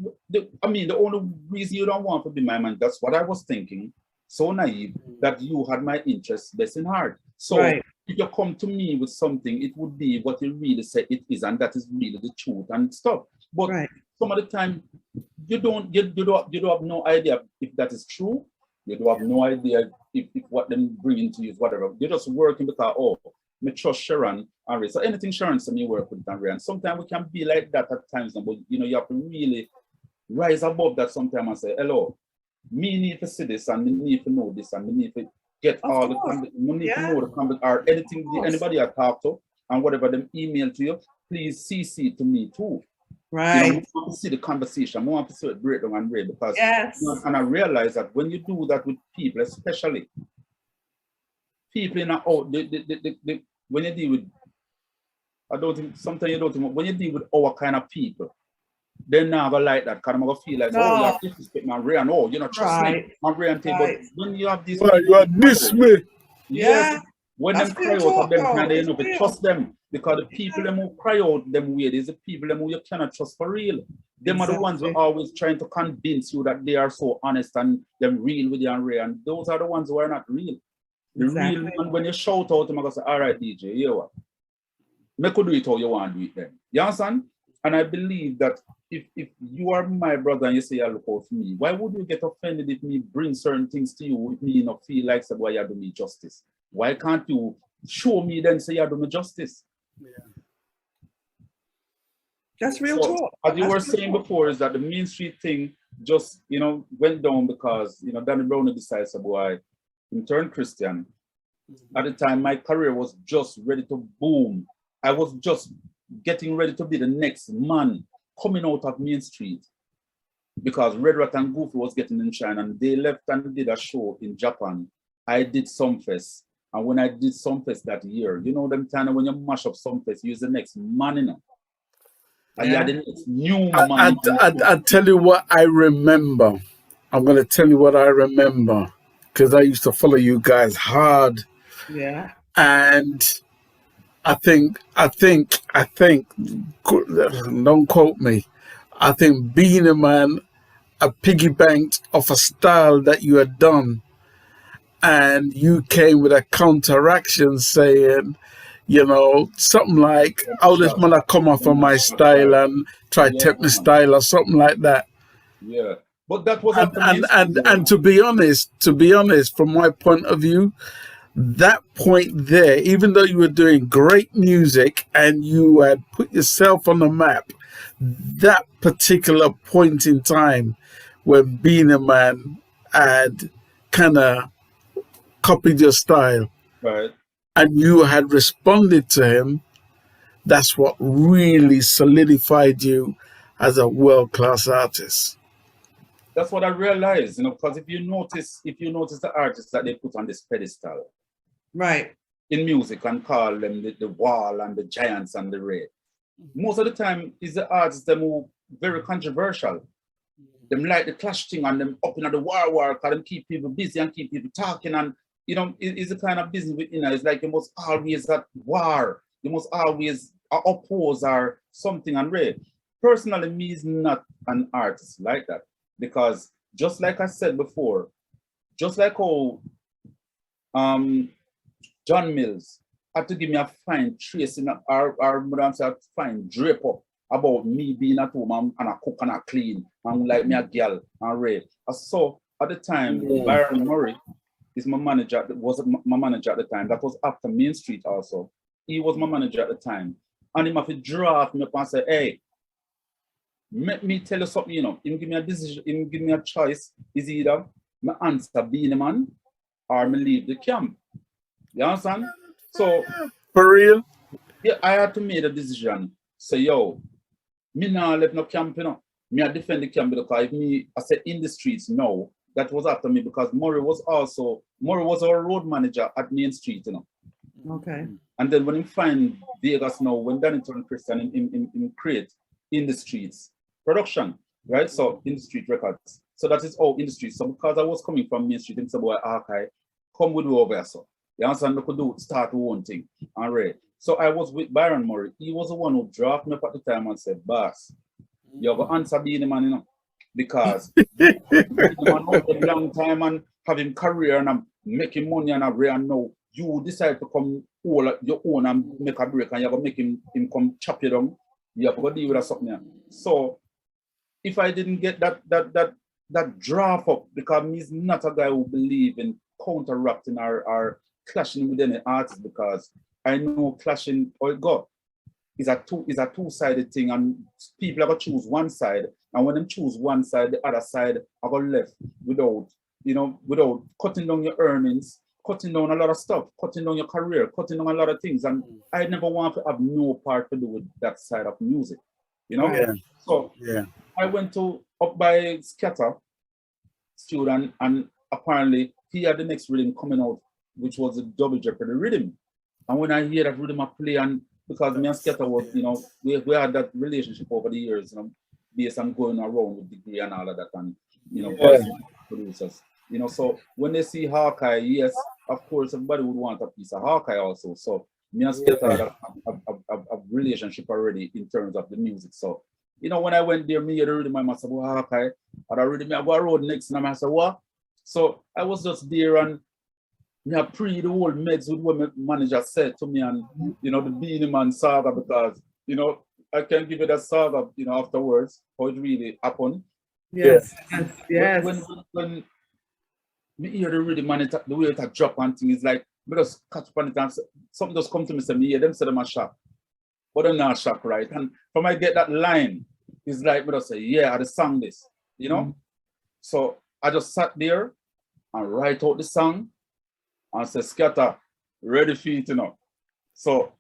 only reason you don't want to be my manager, that's what I was thinking. So naive that you had my interests best in heart. So if you come to me with something, it would be what you really say it is, and that is really the truth and stuff. But some of the time, you don't have no idea if that is true. You don't have no idea if what them bringing to you is whatever. You're just working because, me trust Sharon and Ray. So anything Sharon says, me work with and Ray. And sometimes we can be like that at times, but you have to really rise above that sometimes and say, hello, me need to see this, and me need to know this, and me need to get all the content, me need to know the content, or anything, anybody I talk to, and whatever them email to you, please CC to me too. Right. We want to see the conversation, we want to see it breakdown and read, because and I realize that when you do that with people, especially people in when you deal with, I don't think, sometimes you don't think, when you deal with our kind of people, they're never like that, because I'm going to feel like, you have disrespect my Ray, and you not trust me, my Ray and thing, but when you have this, you are this me. Yes. When them cry out of them, and they trust them, Because the people them who cry out them weird is the people them who you cannot trust for real. Them are the ones who are always trying to convince you that they are so honest and them real with you and real. And those are the ones who are not real. The real one, when you shout out them, I go say, all right, DJ, you know what? Me could do it how you want to do it then. You understand? And I believe that if you are my brother and you say you look out for me, why would you get offended if me bring certain things to you if me not feel like say, why you do me justice? Why can't you show me then say you do me justice? Yeah. That's real talk. As you were saying before, is that the Main Street thing just, went down because, Danny Brown decided, so boy, he turned Christian. At the time, my career was just ready to boom. I was just getting ready to be the next man coming out of Main Street because Red Rat and Goofy was getting in shine, and they left and did a show in Japan. I did Sumfest. And when I did Sumfest that year, them time when you mash up Sumfest, you're the next man, And you had the next new man. I tell you what I remember. I'm going to tell you what I remember because I used to follow you guys hard. Yeah. And I think, don't quote me, I think Being a Man, I piggybanked off a style that you had done. And you came with a counteraction saying, something like, oh, this man come off of my style and try to take my style or something like that. Yeah. But that was and to be honest, from my point of view, that point there, even though you were doing great music and you had put yourself on the map, that particular point in time when Being a Man had kind of copied your style, right, and you had responded to him, that's what really solidified you as a world-class artist. That's what I realized, because if you notice the artists that they put on this pedestal, right, in music and call them the wall and the giants and the red, most of the time is the artists them who very controversial. Them like the clash thing and them up in the war, because them keep people busy and keep people talking, and it's the kind of business with it's like you must always at war, you must always oppose or something and red. Personally, me is not an artist like that, because just like I said before, just like how John Mills had to give me a fine trace in our fine drape up about me being at home and I cook and I clean and like me a girl and red. So at the time, Byron Murray is my manager, was my manager at the time. That was after Main Street also. He was my manager at the time. And he have to draft me up and say, hey, let me tell you something, He give me a decision, he give me a choice. Is either my answer Being a Man or me leave the camp. You understand? So for real? Yeah, I had to make a decision. So yo, me now let no camp, Me I defend the camp because if I said in the streets, no, that was after me because Murray was our road manager at Main Street, Okay. And then when he find Vegas now, when Danny turned Christian in create In the Streets production, right? So In the Street Records. So that is all In the Streets. So because I was coming from Main Street, and said, boy, Hawkeye, come with me over here, so. You understand? I could start one thing. All right. So I was with Byron Murray. He was the one who dropped me up at the time and said, boss, you have an answer Being a Man, because a long time and having career and I'm making money and I'm rare now. You decide to come all your own and make a break and you have to make him come chop you down. You have to deal with something. So if I didn't get that draft up, because he's not a guy who believe in counteracting or clashing with any artist, because I know clashing is a two-sided thing, and people are gonna choose one side, and when they choose one side, the other side are gonna left without cutting down your earnings, cutting down a lot of stuff, cutting down your career, cutting down a lot of things, and I never want to have no part to do with that side of music, Yeah. So yeah, I went to up by Scatter student, and apparently he had the next rhythm coming out, which was the Double Jeopardy rhythm. And when I hear that rhythm I play, and because me and Scatter was, we had that relationship over the years, based on going around with degree and all of that, and producers, so when they see Hawkeye, yes, of course everybody would want a piece of Hawkeye also. So me and Scatter had a relationship already in terms of the music. So, you know, when I went there, me, I already my master, Hawkeye, and already me, I go road next, and I said, what? So I was just there, and me, I pre the whole meds with what my manager said to me, and, you know, the Beanie Man saga, because, you know, I can give it a saga, you know, afterwards, how it really happened. Yes, yes. When me hear the rhythm and the way it drop and things, like, me just catch upon it and something just come to me, say, me hear them say them a shock. But I'm not shocked, right? And from I get that line, it's like, me just say, yeah, I just sang this, you know? So I just sat there and write out the song and say, Scatter, ready for it, you know? So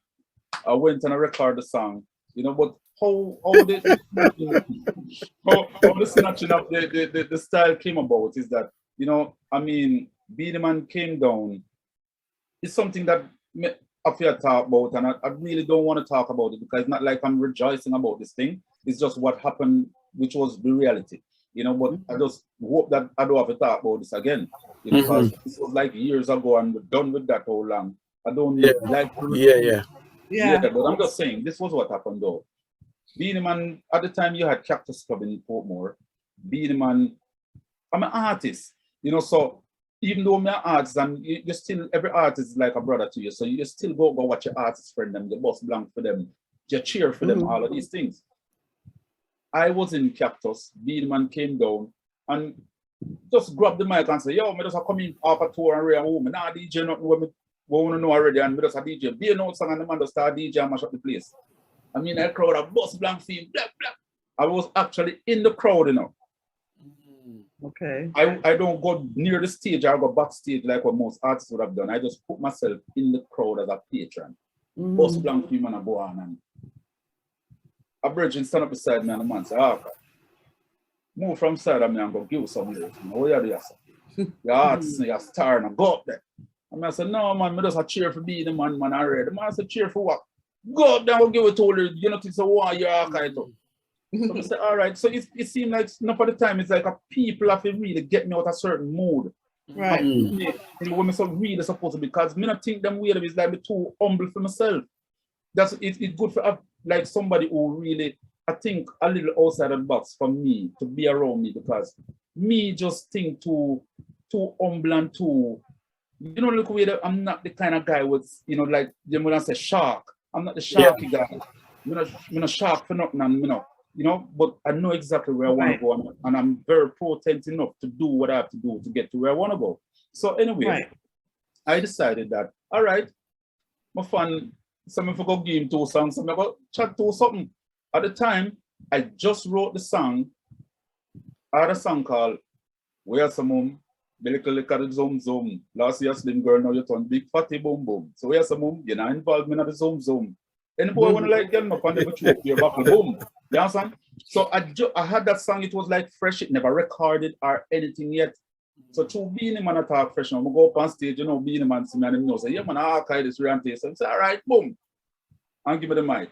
I went and I recorded the song, you know, but how the snatching of the style came about is that, you know, I mean, Beanie Man came down. It's something that I feel talk about, and I really don't want to talk about it because it's not like I'm rejoicing about this thing. It's just what happened, which was the reality, you know. But I just hope that I don't have to talk about this again, you know, because this was like years ago, and we're done with that whole long. I don't like to but I'm just saying this was what happened though. Beanie Man, at the time you had Cactus Club in Portmore. Beanie Man, I'm an artist, you know, so even though I'm an artist, and you still, every artist is like a brother to you, so you still go watch your artist friend them, you bust blank for them, you cheer for them, all of these things. I was in Cactus, Beanie Man came down and just grabbed the mic and said, yo, me just come in off a tour and real home, nah DJ nothing what me want to know already, and me just a DJ, be a note song and the man just start DJ and mash up the place. I mean, that crowd, a bust blank theme, blah, blah. I was actually in the crowd, you know. Okay. I don't go near the stage, I go backstage like what most artists would have done. I just put myself in the crowd as a patron. Bust blank theme and I go on, and a virgin stand up beside me and the man say, okay, move from side of me and go give some lyrics. You know, what you do, sir? Your artist, your star, and go up there. And I said, no, man, I just a cheer for being the man, I read. The man said, cheer for what? Go up there and give it to you. You know, it's a war, you're Hawkeye too. So I said, all right. So it seemed like enough of the time, it's like a people have to really get me out of a certain mood. Right. You know, when I'm really supposed to be, because me not think them weird, it's like me too humble for myself. It's good for like somebody who really, I think, a little outside of the box for me to be around me, because me just think too humble and too, you know, look way that I'm not the kind of guy with, you know, like them when I say shark. I'm not the sharky guy. I'm not shark for nothing, and you know, but I know exactly where I want to go, and I'm very potent enough to do what I have to do to get to where I want to go. So anyway, I decided that, all right, my fun, some of you go give him 2 songs, some of you go chat to something. At the time, I just wrote the song. I had a song called Where's Some Mum? The zoom zoom. Last year slim girl, now you turn big fatty boom boom. So where's some mum? You're not involved in the zoom zoom. Any boy wanna like get up and never choke your buckle boom. You understand? So I had that song, it was like fresh, it never recorded or anything yet. So to Beanie Man attack fresh, I'm go up on stage, you know, Beanie Man see me and him say, yeah man, I'll carry this real taste. So I say, all right, boom. And give me the mic.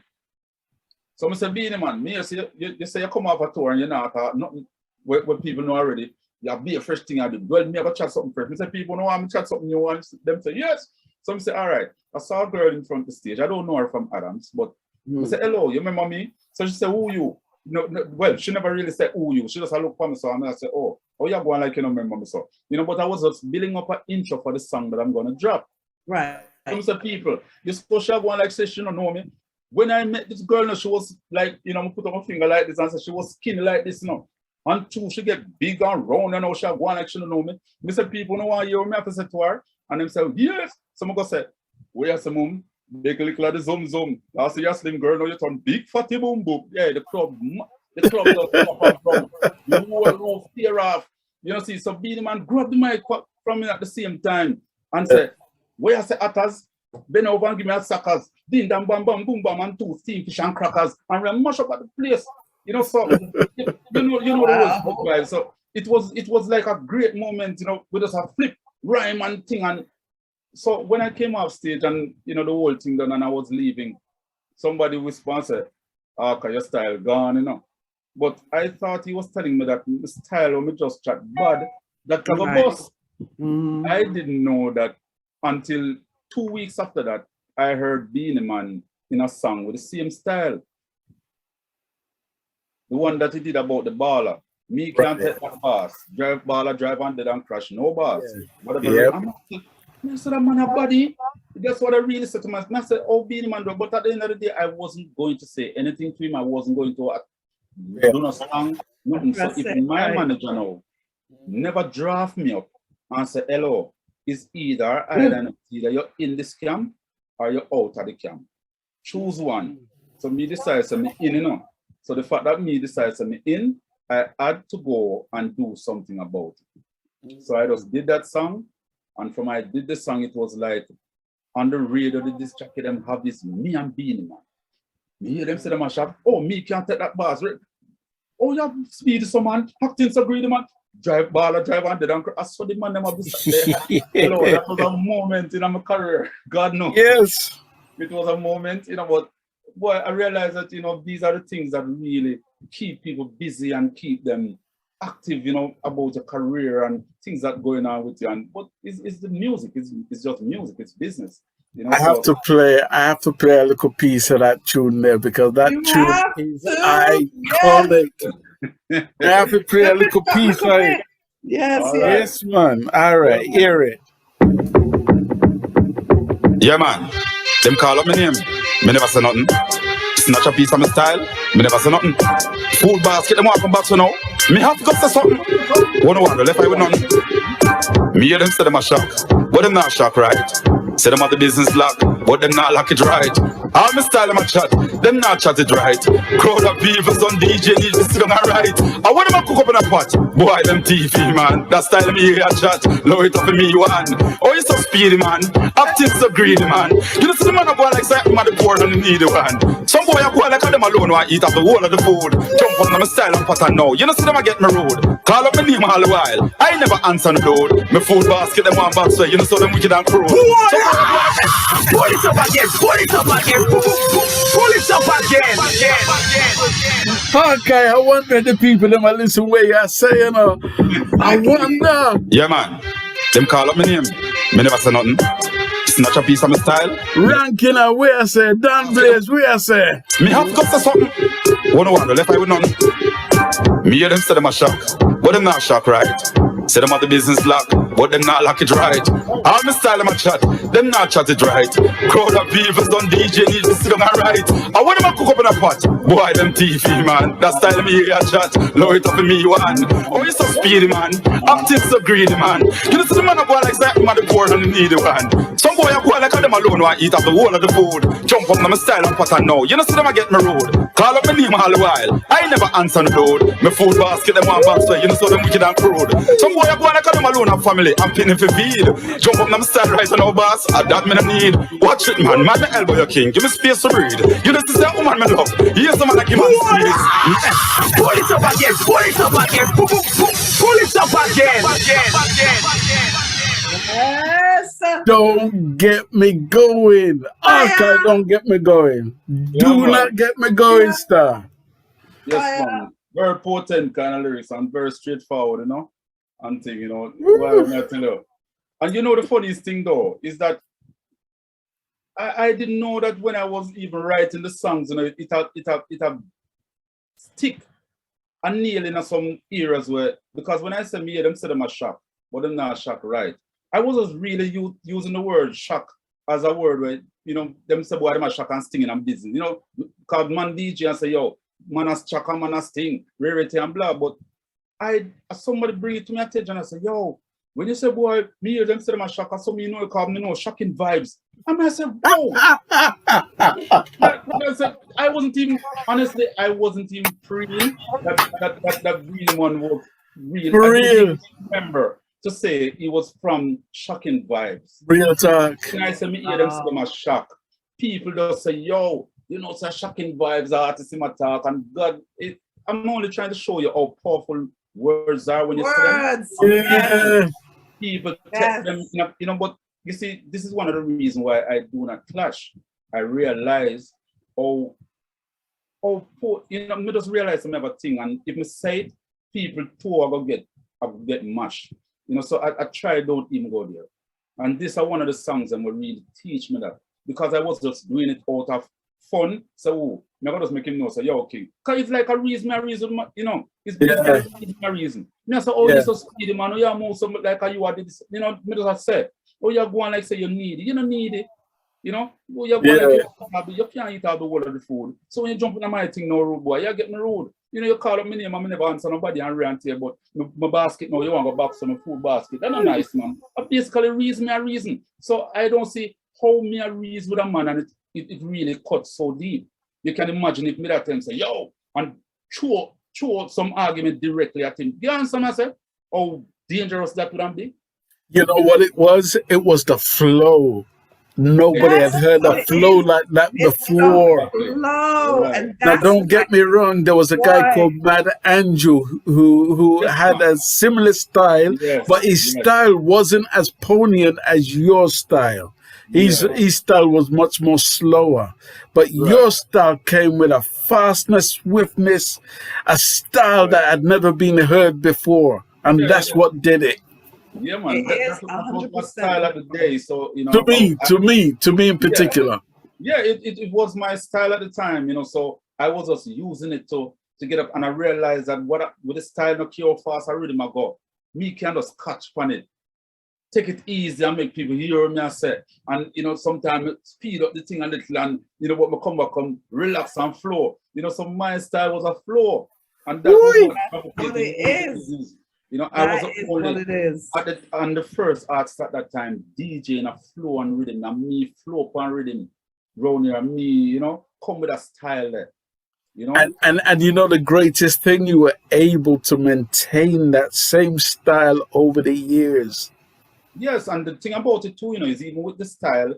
So I say, Beanie Man, me you say you come off a tour and you're not nothing what people know already. You be a fresh thing I do. Well, me have a chat something fresh. I say, people know I'm chat something new want. Them say, yes. So I say, all right. I saw a girl in front of the stage. I don't know her from Adams, but I say, hello, you remember me? So she said, who you? No, well, she never really said who you. She just looked for me, so and I said, oh, you going like you don't remember me, so. You know, but I was just building up an intro for the song that I'm gonna drop. Right. Some say people, you supposed to go like say she don't know me. When I met this girl, she was like, you know, I put up my finger like this and say she was skinny like this, you know. And two, she get big and round and now she go like she don't know me. I said, people know why you me have to say to her. And them say, yes. Some go say, where's some mum? Make a little of the zoom zoom. I say, yes, slim girl, now you turn big fatty boom boom. Yeah, the club does come up and from. You whole tear off. You know, see, so Beanie Man grab the mic from me at the same time and say, where I say atas? Bend over and give me a suckers. Ding dang bam bam boom bam and 2 steam fish and crackers. And we mash up at the place. You know, so you know the words. So it was like a great moment, you know, with us a flip, rhyme and thing. And so when I came off stage and you know the whole thing done and I was leaving, somebody whispered and said, okay, your style gone, you know. But I thought he was telling me that the style when me just chat bad, that have a bus. I didn't know that until 2 weeks after that, I heard Beanie Man, in a song with the same style. The one that he did about the baller. Me can't take that bus. Drive baller, drive under and crash. No bus. Whatever. I said, that man a body. That's what I really said to myself. I said, oh, Beenie Man, but at the end of the day, I wasn't going to say anything to him. I wasn't going to do no song, nothing. So if my manager now never draft me up and say, hello, it's either you're in this camp or you're out of the camp. Choose one. So me decide to me in, you know. So the fact that me decide to me in, I had to go and do something about it. So I just did that song. And from I did the song, it was like on the radio, the disc jockey them have this me and Beenie Man. Me hear them say them a shop, oh, me can't take that bus. Oh, you have speed so man, acting so greedy man. Drive baller, drive on the I saw the man them have this. Hello, that was a moment in my career. God knows. Yes. It was a moment, you know, but boy, I realized that, you know, these are the things that really keep people busy and keep them active, you know, about your career and things that going on with you. And but it's the music, it's just music, it's business. You know, I have to play a little piece of that tune there because that tune is iconic. Yes. I have to play a little piece of it. Yes, yes, man. All right, hear it. Yeah, man. Them call up my name. Me never say nothing. Snatch a piece of my style. Me never say nothing. Food basket, them walking back so now. Me have to go say something. One wonder left I with nothing. Me hear them say them a shock, but them not shock right. Say them have the business lock, but them not lock it right. All my style them a chat, them not chat it right. Crowd of people, some DJ need to sit on right. I want them a cook up in a pot. Boy, them TV, man. That style me hear a chat. Low it up for me one. Oh, you so speedy, man. Acting so greedy, man. You know, see the man a go like say I'm the poor and the needy one. Some boy a go like them alone who eat up the whole of the food. Jump on them style and pattern now. You know, see them a get me rude. Call up my name all the while. I never answer the door. My food basket, them one box way. You know, so them wicked and cruel. Pull it up again, pull it up again, pull it up again. Okay, I wonder the people them a listen where you say, you know. I wonder. Yeah, man. Them call up my name. Me never say nothing. Snatch a piece of my style. Ranking and where I say, Dan Blaze, where I say. Me have to go say something. One wonder left I with none. Me hear them say them a shock, but them not shock right. Say them have the business lock, but them not lock it right. All my style them a chat, them not chat it right. Crowd of people done DJ need to sit on right. I want them a cook up in a pot. Boy, them TV, man. That style me hear a chat. Low it up for me one. Oh, you so speedy, man. Acting so greedy, man. You know, see the man a go like say I'm the poor and the needy one. Some boy a go like them alone who eat up the whole of the food. Jump up on my style and pattern now. You know, see them a get me rude. Call up my name all the while. I never answer the door. My food basket, them one box way. You know, so them wicked and crude. Some boy a go like them alone and family. I'm pinning for feed. Jump up on my style right now, boss. That me no need. Watch it, man. Man, the elbow your king. Give me space to breathe. You know, this is that woman me love. Here's the man that give man space. Pull it up again, pull it up again, pull it up again. Yes. Don't get me going. Okay, don't get me going. Do not get me going, star. Yes, man. Very potent kind of lyrics and very straightforward, you know. And thing, you know. Well, I tell you. And you know the funniest thing though is that I didn't know that when I was even writing the songs, you know, it had stick and nail in some areas where, because when I say me, them say them a shock, but them not shock right. I was just really using the word shock as a word where, you know, them say boy them a shock and stinging and busy. You know, called man DJ and say, yo, man a shock and man a sting, rarity and blah. But somebody bring it to me attention and I say, yo, when you say boy, me hear them say them a shock, so me know you call me know shocking vibes. And I said, bro. I wasn't even, honestly, I wasn't even praying that really one was real. For real. Remember to say it was from shocking vibes. Real talk. And I said, me hear them say them a shock. People just say, yo, you know, it's a shocking vibes, artists in my talk. And God, I'm only trying to show you how powerful words are when you say them. Yeah. People take them, you know, but you see, this is one of the reasons why I do not clash. I realize you know, I just realize some everything, and if I say it, people too are gonna get mashed. You know, so I try don't even go there. And this is one of the songs that will really teach me that, because I was just doing it out of fun. So me go just make him know, say, yo, King. Because it's like a reason, you know, it's basically a reason. Me say, oh, you so speedy, man, oh, you move so like you are this, you know, me just say, oh, you're going like say you need it. You don't need it. You know, oh, you're going like you can't eat all the whole of the food. So when you jump in my thing, no rude boy, you get me rude. You know, you call up my name and I never answer nobody and rant here, but my basket now, you want to go back to my food basket. That's not nice, man. I basically reason me a reason. So I don't see how me a reason with a man and it really cuts so deep. You can imagine if me that time say, yo, and throw some argument directly at him. You understand what I say? How dangerous that would be? You know what it was? It was the flow. Nobody had heard a flow like that before. Now, don't get me wrong. There was a guy called Mad Andrew who had a similar style, but his style wasn't as poignant as your style. His style was much more slower, but your style came with a fastness, swiftness, a style that had never been heard before, and that's what did it. Yeah, man. That's my style of the day. So, you know, to me in particular. Yeah, it was my style at the time, you know. So I was just using it to get up, and I realized that with the style no cure fast, I really my go. Me can just catch on it, take it easy, and make people hear me. I say, and you know, sometimes speed up the thing a little, and you know what, me come back, relax and flow. You know, so my style was a flow, and that was what it is. You know, I was only on the first artist at that time, DJing a flow and rhythm, and me flow and rhythm, round here, me, you know, come with a style there, you know. And you know the greatest thing, you were able to maintain that same style over the years. Yes, and the thing about it too, you know, is even with the style,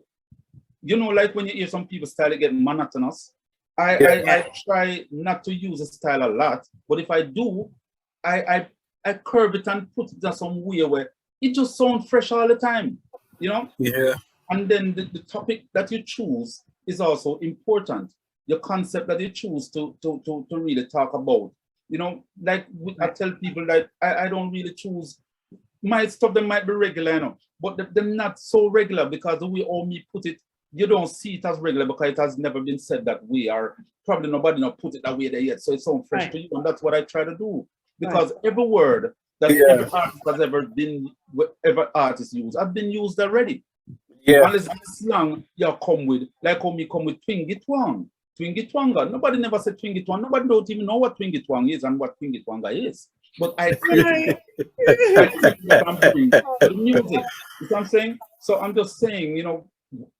you know, like when you hear some people's style, it get monotonous. I try not to use the style a lot, but if I do, I curve it and put it in some way where it just sounds fresh all the time, you know? Yeah. And then the topic that you choose is also important. Your concept that you choose to really talk about. You know, like I tell people that I don't really choose, my stuff, them might be regular, you know, but they're not so regular because the way all me put it, you don't see it as regular because it has never been said that way, or probably nobody not put it that way there yet. So it sounds fresh to you, and that's what I try to do. Because every word that every artist has ever artist used, have been used already. Yeah. Unless it's slang you come with, like how me come with twingy twang. Twingy twanga. Nobody never said twingy twang. Nobody don't even know what twingy twang is and what twingy twanga is. But I created what I'm doing to the music. You know what I'm saying? So I'm just saying, you know,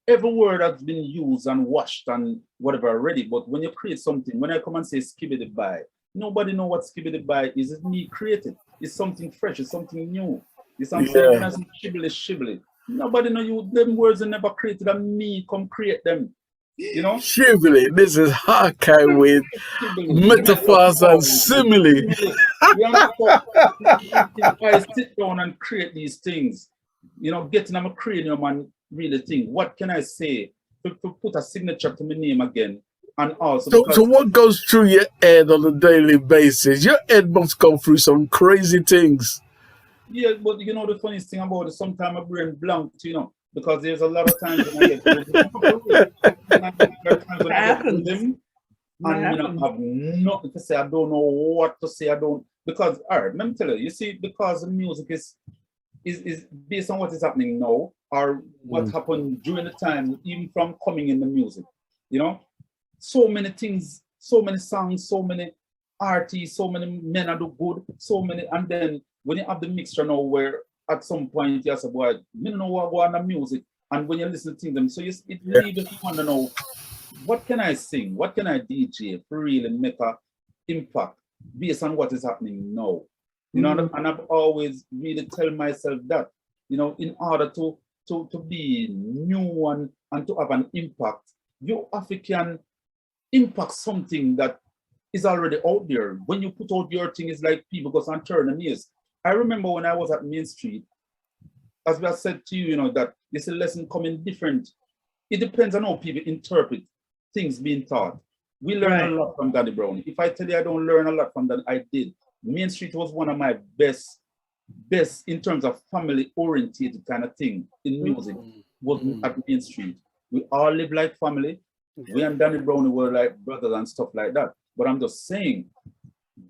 every word has been used and washed and whatever already. But when you create something, when I come and say skibbity bye, nobody know what skibbity bye is. It's me created. It's something fresh. It's something new. It's something shibbly. Nobody know you. Them words are never created, and me come create them. You know. Shibbly. This is Hawkeye with metaphors and simile. I sit down and create these things. You know, getting them a cranium and really think, what can I say to put a signature to my name again? And also, so what goes through your head on a daily basis? Your head must go through some crazy things. Yeah, but you know the funniest thing about it, sometimes my brain blanks, you know, because there's a lot of times when I get them, and you know, have nothing to say. I don't know what to say. I don't, because all right, let me tell you see, because the music is based on what is happening now, or what happened during the time, even from coming in the music, you know. So many things, so many songs, so many artists, so many men are do good, so many, and then when you have the mixture now where at some point you say, boy, I don't know what go on the music, and when you listen to them, so it leaves you want to know, what can I sing, what can I DJ to really make an impact based on what is happening now, you know, and I've always really tell myself that, you know, in order to be new and to have an impact, you African impact something that is already out there. When you put out your thing, it's like people go and turn and ears. I remember when I was at Main Street, as we have said to you, you know, that this lesson coming different. It depends on how people interpret things being taught. We learn a lot from Danny Brown. If I tell you I don't learn a lot from that, I did. Main Street was one of my best in terms of family oriented kind of thing in music, was at Main Street. We all live like family. We and Danny Brown were like brothers and stuff like that. But I'm just saying,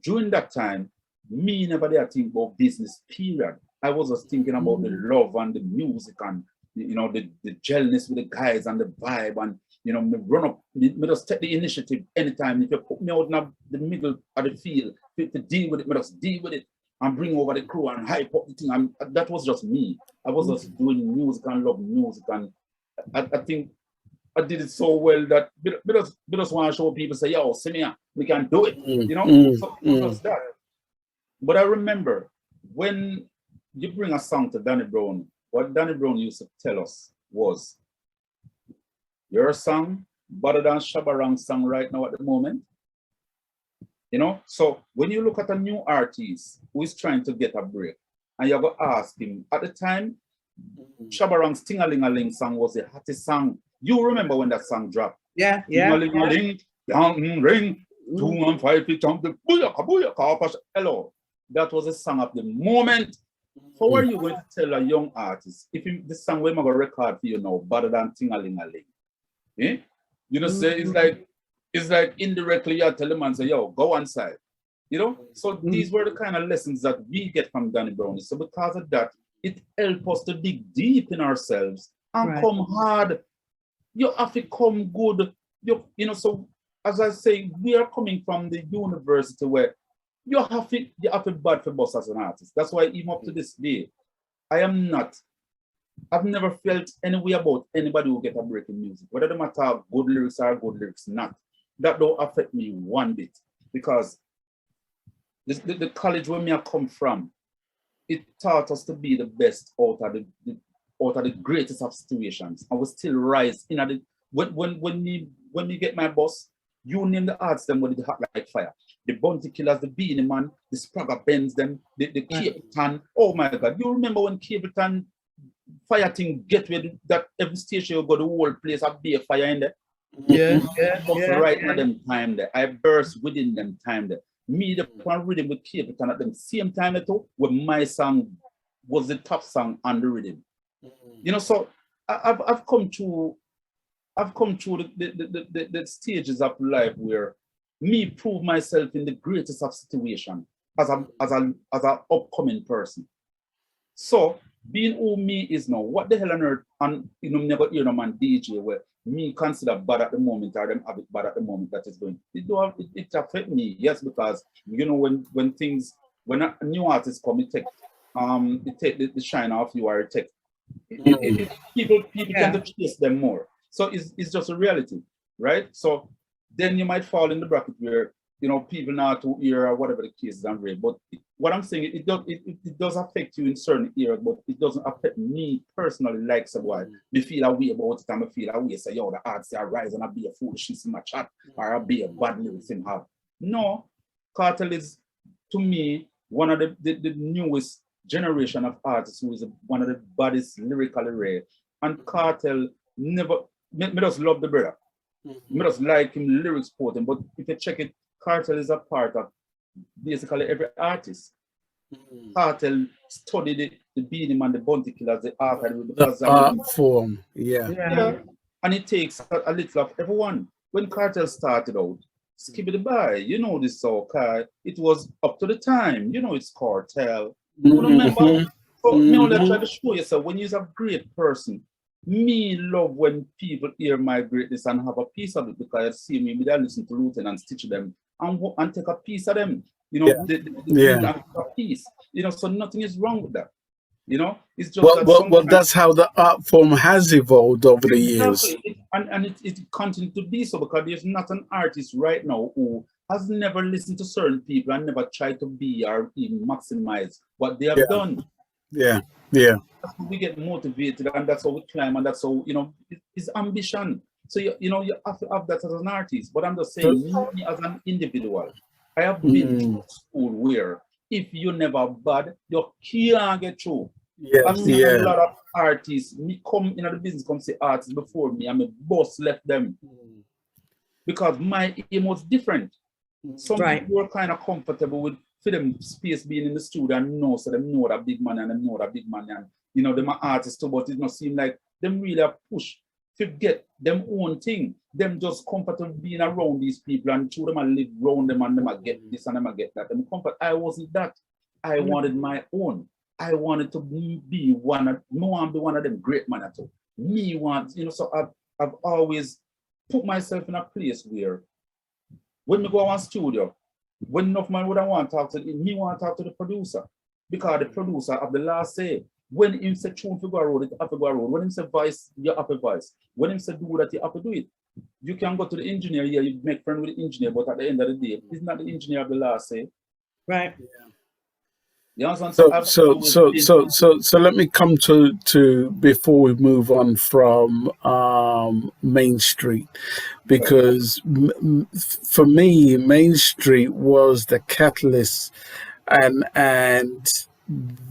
during that time, me never did think about business, period. I was just thinking about the love and the music and the gelness with the guys and the vibe and me run up, me just take the initiative anytime. If you put me out in the middle of the field to deal with it, me just deal with it and bring over the crew and hype up the thing. And that was just me. I was just doing music and love music, and I think I did it so well that we just want to show people, say, yo, see me here, we can do it. So it was that. But I remember when you bring a song to Danny Brown, what Danny Brown used to tell us was, your song better than Shabarang's song right now at the moment. So when you look at a new artist who is trying to get a break, and you're going to ask him, at the time, Shabarang's Ting-a-ling-a-ling song was the hottest song. You remember when that song dropped? Yeah. Ting-a-ling-a-ling, ring, 2 and 5 feet on the booyaka, booyaka. Hello. That was a song of the moment. How are you going to tell a young artist, if the song we're going to record for you now, better than Ting-a-ling-a-ling? Say it's like indirectly you tell them and say, yo, go on side. So these were the kind of lessons that we get from Danny Brown. So because of that, it helps us to dig deep in ourselves and come hard. You have to come good. So as I say, we are coming from the university where you have to bad for boss as an artist. That's why even up to this day, I've never felt any way about anybody who get a break in music, whether they matter have good lyrics or good lyrics not. That don't affect me one bit, because the college where I come from, it taught us to be the best out of the greatest of situations, and we still rise in the when you get my boss, you name the arts them with the hot like fire. The Bounty Killers, the Beanie Man, the Spragga Benz, them, the Capleton. Oh my God! You remember when Capleton fire thing get with that every station you go, the whole place have be a fire in there. Right now them time there. I burst within them time there. Me the one rhythm with Capleton at them same time too, when my song was the top song on the rhythm. So I've come through the stages of life where me prove myself in the greatest of situations as an upcoming person. So being who me is now, what the hell on earth, and never hear no man DJ where me consider bad at the moment or them have it bad at the moment that is going. It affect me, yes, because when a new artist come, it take the shine off you, or it take people tend to chase them more. So it's just a reality, right? So then you might fall in the bracket where people not to hear or whatever the case is and read. But what I'm saying, it does affect you in certain areas, but it doesn't affect me personally. Like so why me feel a way about it, and I feel a way say, yo, the arts are rise and I be a foolishness in my chat, or I be a bad lyrics in have. No, Cartel is to me one of the newest generation of artists who is one of the baddest lyrically rare. And Cartel never me just love the brother. Me just like him lyrics potent, but if you check it, Cartel is a part of basically every artist. Cartel studied the Beanie Man, the Bounty Killers, the art form. And it takes a little of everyone. When Cartel started out, skippity by, this Hawkeye, it was up to the time, it's Cartel. You remember? So me only try to show you, so when you're a great person, me love when people hear my greatness and have a piece of it, because I see me listen to Luton and stitch them and take a piece of them, a piece, so nothing is wrong with that, it's just that's how the art form has evolved over the years. And it continues to be so, because there's not an artist right now who has never listened to certain people and never tried to be or even maximize what they have done. That's how we get motivated, and that's how we climb, and that's how it's ambition. So you have to have that as an artist. But I'm just saying, me as an individual, I have been to school where if you never bad, you can't get through. I've seen a lot of artists me come in the business, come say artists before me, and my boss left them because my aim was different. Some people were kind of comfortable with for them space being in the studio and so them know that big man and them know that big man, and them are artists too, but it not seem like them really push to get them own thing. them just comfortable being around these people and two them and live around them and them I get this and them I get that. Them comfort. I wasn't that. I wanted my own. I wanted to be one of them great man at all. Me want, you know, so I've always put myself in a place where when we go on studio, when enough man would I want to talk to me want to talk to the producer. Because the producer of the last say, when him say tune for go road, it have to go road. When him say voice, you have to voice. When him say do that, you have to do it. You can go to the engineer here, you make friend with the engineer, but at the end of the day, he's not the engineer of the last say. Right. You understand? So let me come to before we move on from Main Street, because for me, Main Street was the catalyst and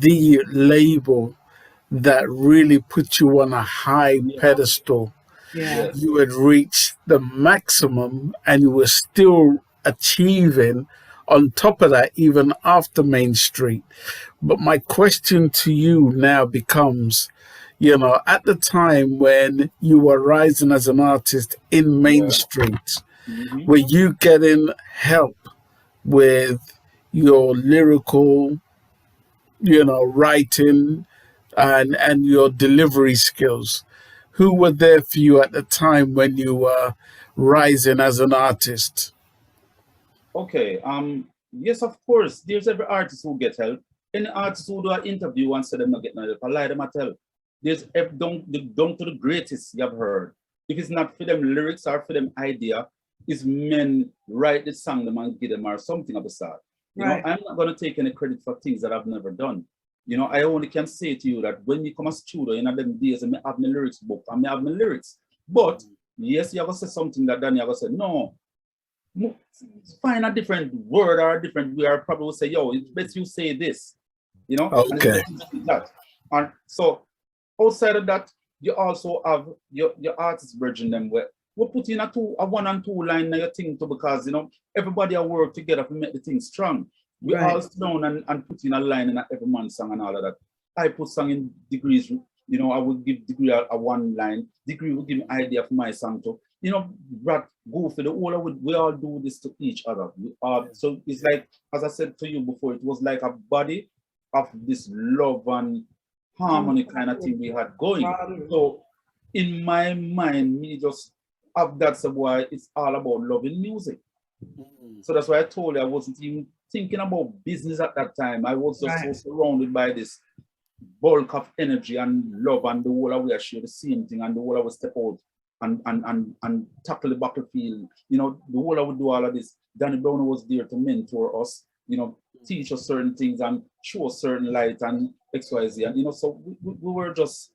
the label that really put you on a high pedestal. Yeah. You had reached the maximum and you were still achieving on top of that, even after Main Street. But my question to you now becomes, you know, at the time when you were rising as an artist in Main Street, were you getting help with your lyrical, you know, writing and your delivery skills? Who were there for you at the time when you were rising as an artist? Okay. Yes, of course. There's every artist who gets help. Any artist who do an interview and say them not get no help, I lie them I tell. There's down to the greatest you've heard. If it's not for them lyrics or for them idea, it's men write the song them and give them or something of the sort. You know, I'm not gonna take any credit for things that I've never done. You know, I only can say to you that when you come to studio in them days, I may have my lyrics book, I may have my lyrics. But yes, you have to say something that then you have to say, no, find a different word or a different way, or probably will say, yo, it's best you say this, you know? Okay. And so outside of that, you also have your artist bridging them where we put in a 1 and 2 line in your thing too, because you know everybody will work together to make the thing strong. We all sit down and put in a line in every man's song and all of that. I put song in degrees, you know, I would give degree a 1 line, degree will give me idea for my song too. You know, Brad, go for the whole, we all do this to each other. So it's like, as I said to you before, it was like a body of this love and harmony kind of thing we had going. So in my mind, me just have that, so why it's all about loving music. So that's why I told you I wasn't even thinking about business at that time. I was just so surrounded by this bulk of energy and love, and the whole of we share the same thing, and the whole of we step out and tackle the battlefield. You know, the whole of we do all of this. Danny Brown was there to mentor us, you know, teach us certain things and show us certain light and XYZ. And you know, so we were just,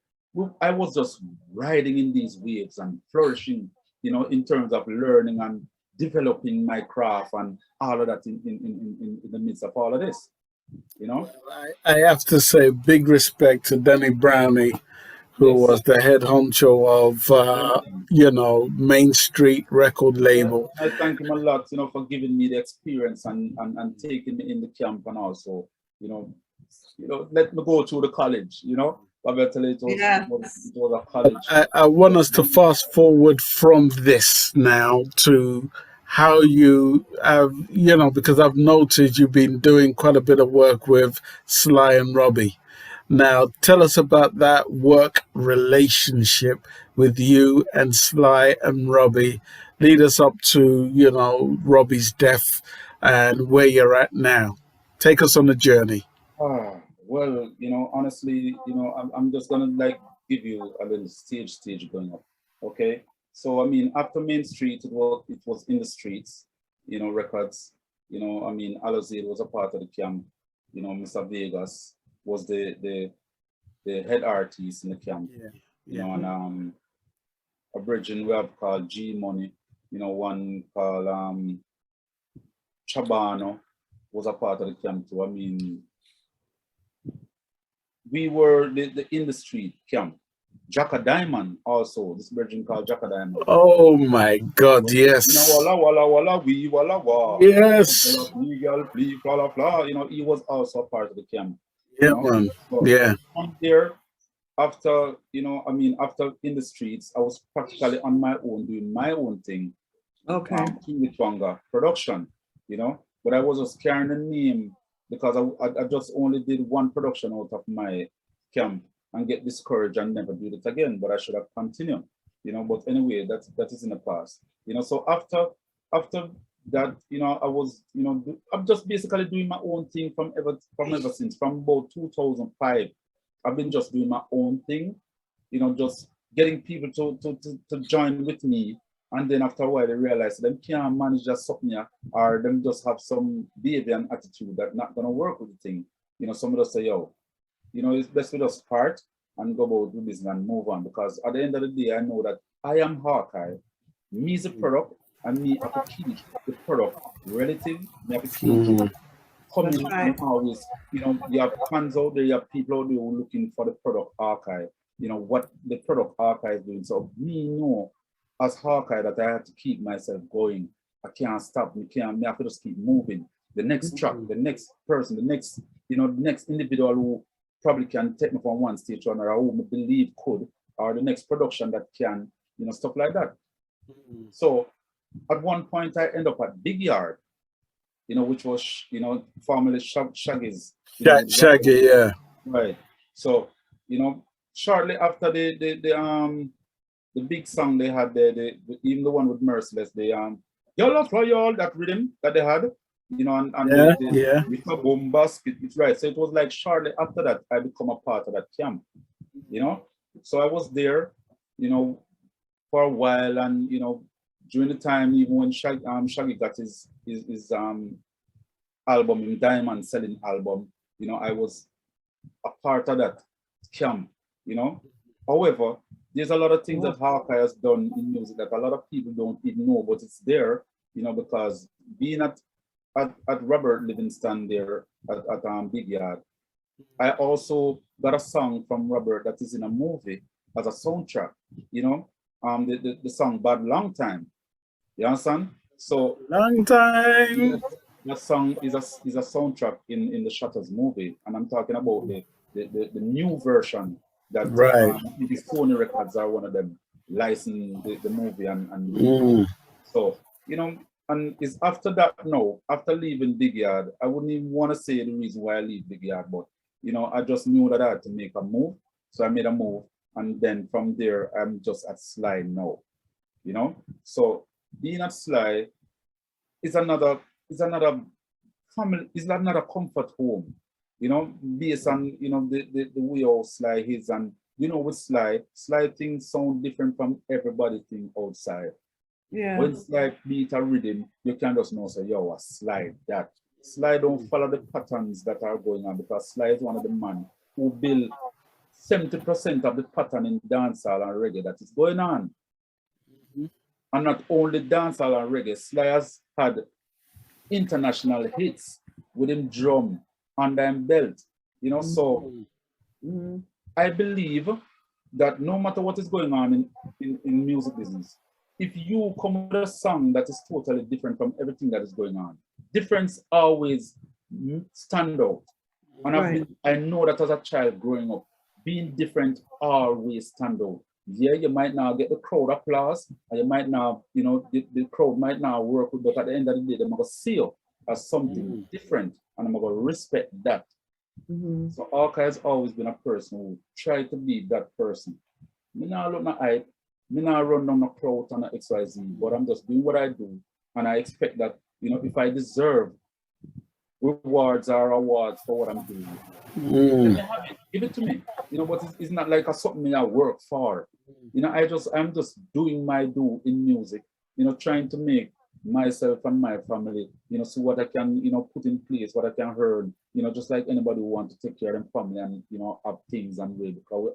I was just riding in these waves and flourishing, you know, in terms of learning and developing my craft and all of that in the midst of all of this, you know. I have to say big respect to Danny Brownie, who was the head honcho of, you know, Main Street record label. I thank him a lot, you know, for giving me the experience and taking me in the camp, and also, you know, let me go through the college, you know. I better tell you, it was a college. I want us to fast forward from this now to how you have, you know, because I've noticed you've been doing quite a bit of work with Sly and Robbie. Now, tell us about that work relationship with you and Sly and Robbie. Lead us up to, you know, Robbie's death and where you're at now. Take us on the journey. Well, you know, honestly, you know, I'm just gonna like give you a little stage going up, okay? So I mean, after Main Street, it was in the streets, you know, records. You know, I mean, Alazid was a part of the camp. You know, Mr. Vegas was the head artist in the camp. You know, and a bridging we have called G Money. You know, one called Chabano was a part of the camp too. I mean, we were in the street camp. Jacka Diamond also, this virgin called Jacka Diamond. Oh my God, yes. Walla walla walla we walla walla. Yes. You know, he was also a part of the camp. Yeah, man. So yeah. from there, after, you know, I mean, after in the streets, I was practically on my own, doing my own thing. Okay. Twanga production, you know, but I was just carrying the name because I just only did one production out of my camp and get discouraged and never do it again. But I should have continued, you know. But anyway, that is in the past, you know. So after that, you know, I was, you know, I'm just basically doing my own thing from ever since, from about 2005. I've been just doing my own thing, you know, just getting people to join with me. And then after a while, they realize them can't manage just something, or them just have some behavior and attitude that not gonna work with the thing. You know, some of us say, yo, you know, it's best we just part and go about do business and move on. Because at the end of the day, I know that I am Hawkeye. Me is a product, and me have to keep the product relative. Me have to keep it coming and always, you know, you have fans out there, you have people out there who are looking for the product Hawkeye, you know, what the product Hawkeye is doing. So me know as Hawkeye that I have to keep myself going. I can't stop. Me have to just keep moving. The next track, the next person, the next, you know, the next individual who probably can take me from one stage to another, who I believe could, or the next production that can, you know, stuff like that. So at one point I end up at Big Yard, you know, which was, you know, formerly Shaggy's. Shaggy, yeah. Right. So, you know, shortly after the big song they had there, even the one with Merciless, Y'all Love Royal, that rhythm that they had, you know, and with a boom basket, it's right. So it was like shortly after that, I become a part of that camp, you know. So I was there, you know, for a while, and you know, during the time, even when Shaggy got his album, in Diamond selling album, you know, I was a part of that camp, you know. However, there's a lot of things that Hawkeye has done in music that a lot of people don't even know, but it's there, you know, because being at Robert Livingston there at Big Yard, I also got a song from Robert that is in a movie as a soundtrack, you know, the song Bad Long Time. You understand? So Long Time. That song is a soundtrack in the Shutters movie, and I'm talking about the new version that the Sony Records are one of them licensing the movie and so, you know, and it's after that now, after leaving Big Yard, I wouldn't even want to say the reason why I leave Big Yard, but you know, I just knew that I had to make a move. So I made a move, and then from there I'm just at Sly now. You know? So being at Sly is another family, is another comfort home, you know, based on, you know, the way how Sly is. And you know, with Sly things sound different from everybody thing outside. Yeah. When Sly beat a rhythm, you can just know, say, yo, a Sly that. Sly don't follow the patterns that are going on, because Sly is one of the men who build 70% of the pattern in dancehall and reggae that is going on. And not only dancehall and reggae, Sly has had international hits with him drum under him belt, you know. So I believe that no matter what is going on in music business, if you come with a song that is totally different from everything that is going on, difference always stand out. And I know that as a child growing up, being different always stand out. Yeah, you might not get the crowd applause, and you might not, you know, the crowd might not work with, but at the end of the day, they're going to see you as something different, and I'm going to respect that. So Hawkeye has always been a person who tried to be that person. Me not look my hype, me not run down the crowd on the XYZ, but I'm just doing what I do, and I expect that, you know, if I deserve rewards or awards for what I'm doing, let me have it, give it to me. You know, but it's not like something I work for. You know, I'm just doing my do in music, you know, trying to make myself and my family, you know, see what I can, you know, put in place, what I can earn, you know, just like anybody who wants to take care of their family and, you know, have things and way, because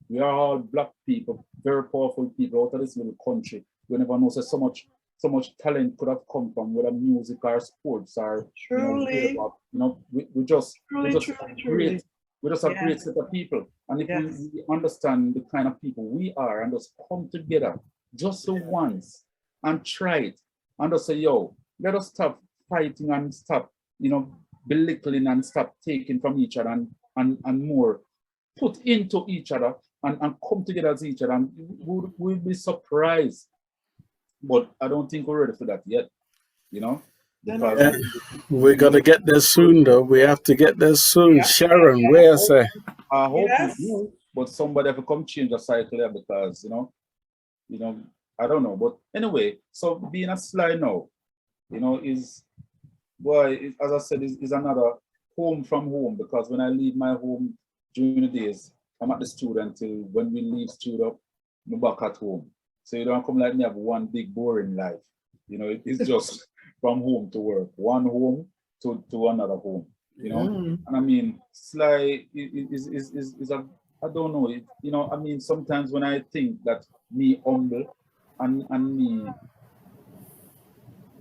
we are all black people, very powerful people out of this little country. We never know so much talent could have come from, whether music or sports or truly, you know, we just great. We're just a great set of people. And if we understand the kind of people we are and just come together just so once and try it and just say, yo, let us stop fighting and stop, you know, belittling and stop taking from each other and more put into each other and come together as each other, and we'll be surprised. But I don't think we're ready for that yet, you know? Because we're going to get there soon, though. We have to get there soon. Yeah. Sharon, where say? I hope Yes. we do, but somebody have to come change the cycle there because, you know, I don't know. But anyway, so being a Sly now, you know, is, boy, as I said, is another home from home, because when I leave my home during the days, I'm at the studio until when we leave studio, I'm back at home. So you don't come like me have one big boring life. You know, it's just from home to work, one home to another home, you know. And I mean, Sly is a, I don't know, you know, I mean, sometimes when I think that me humble and me,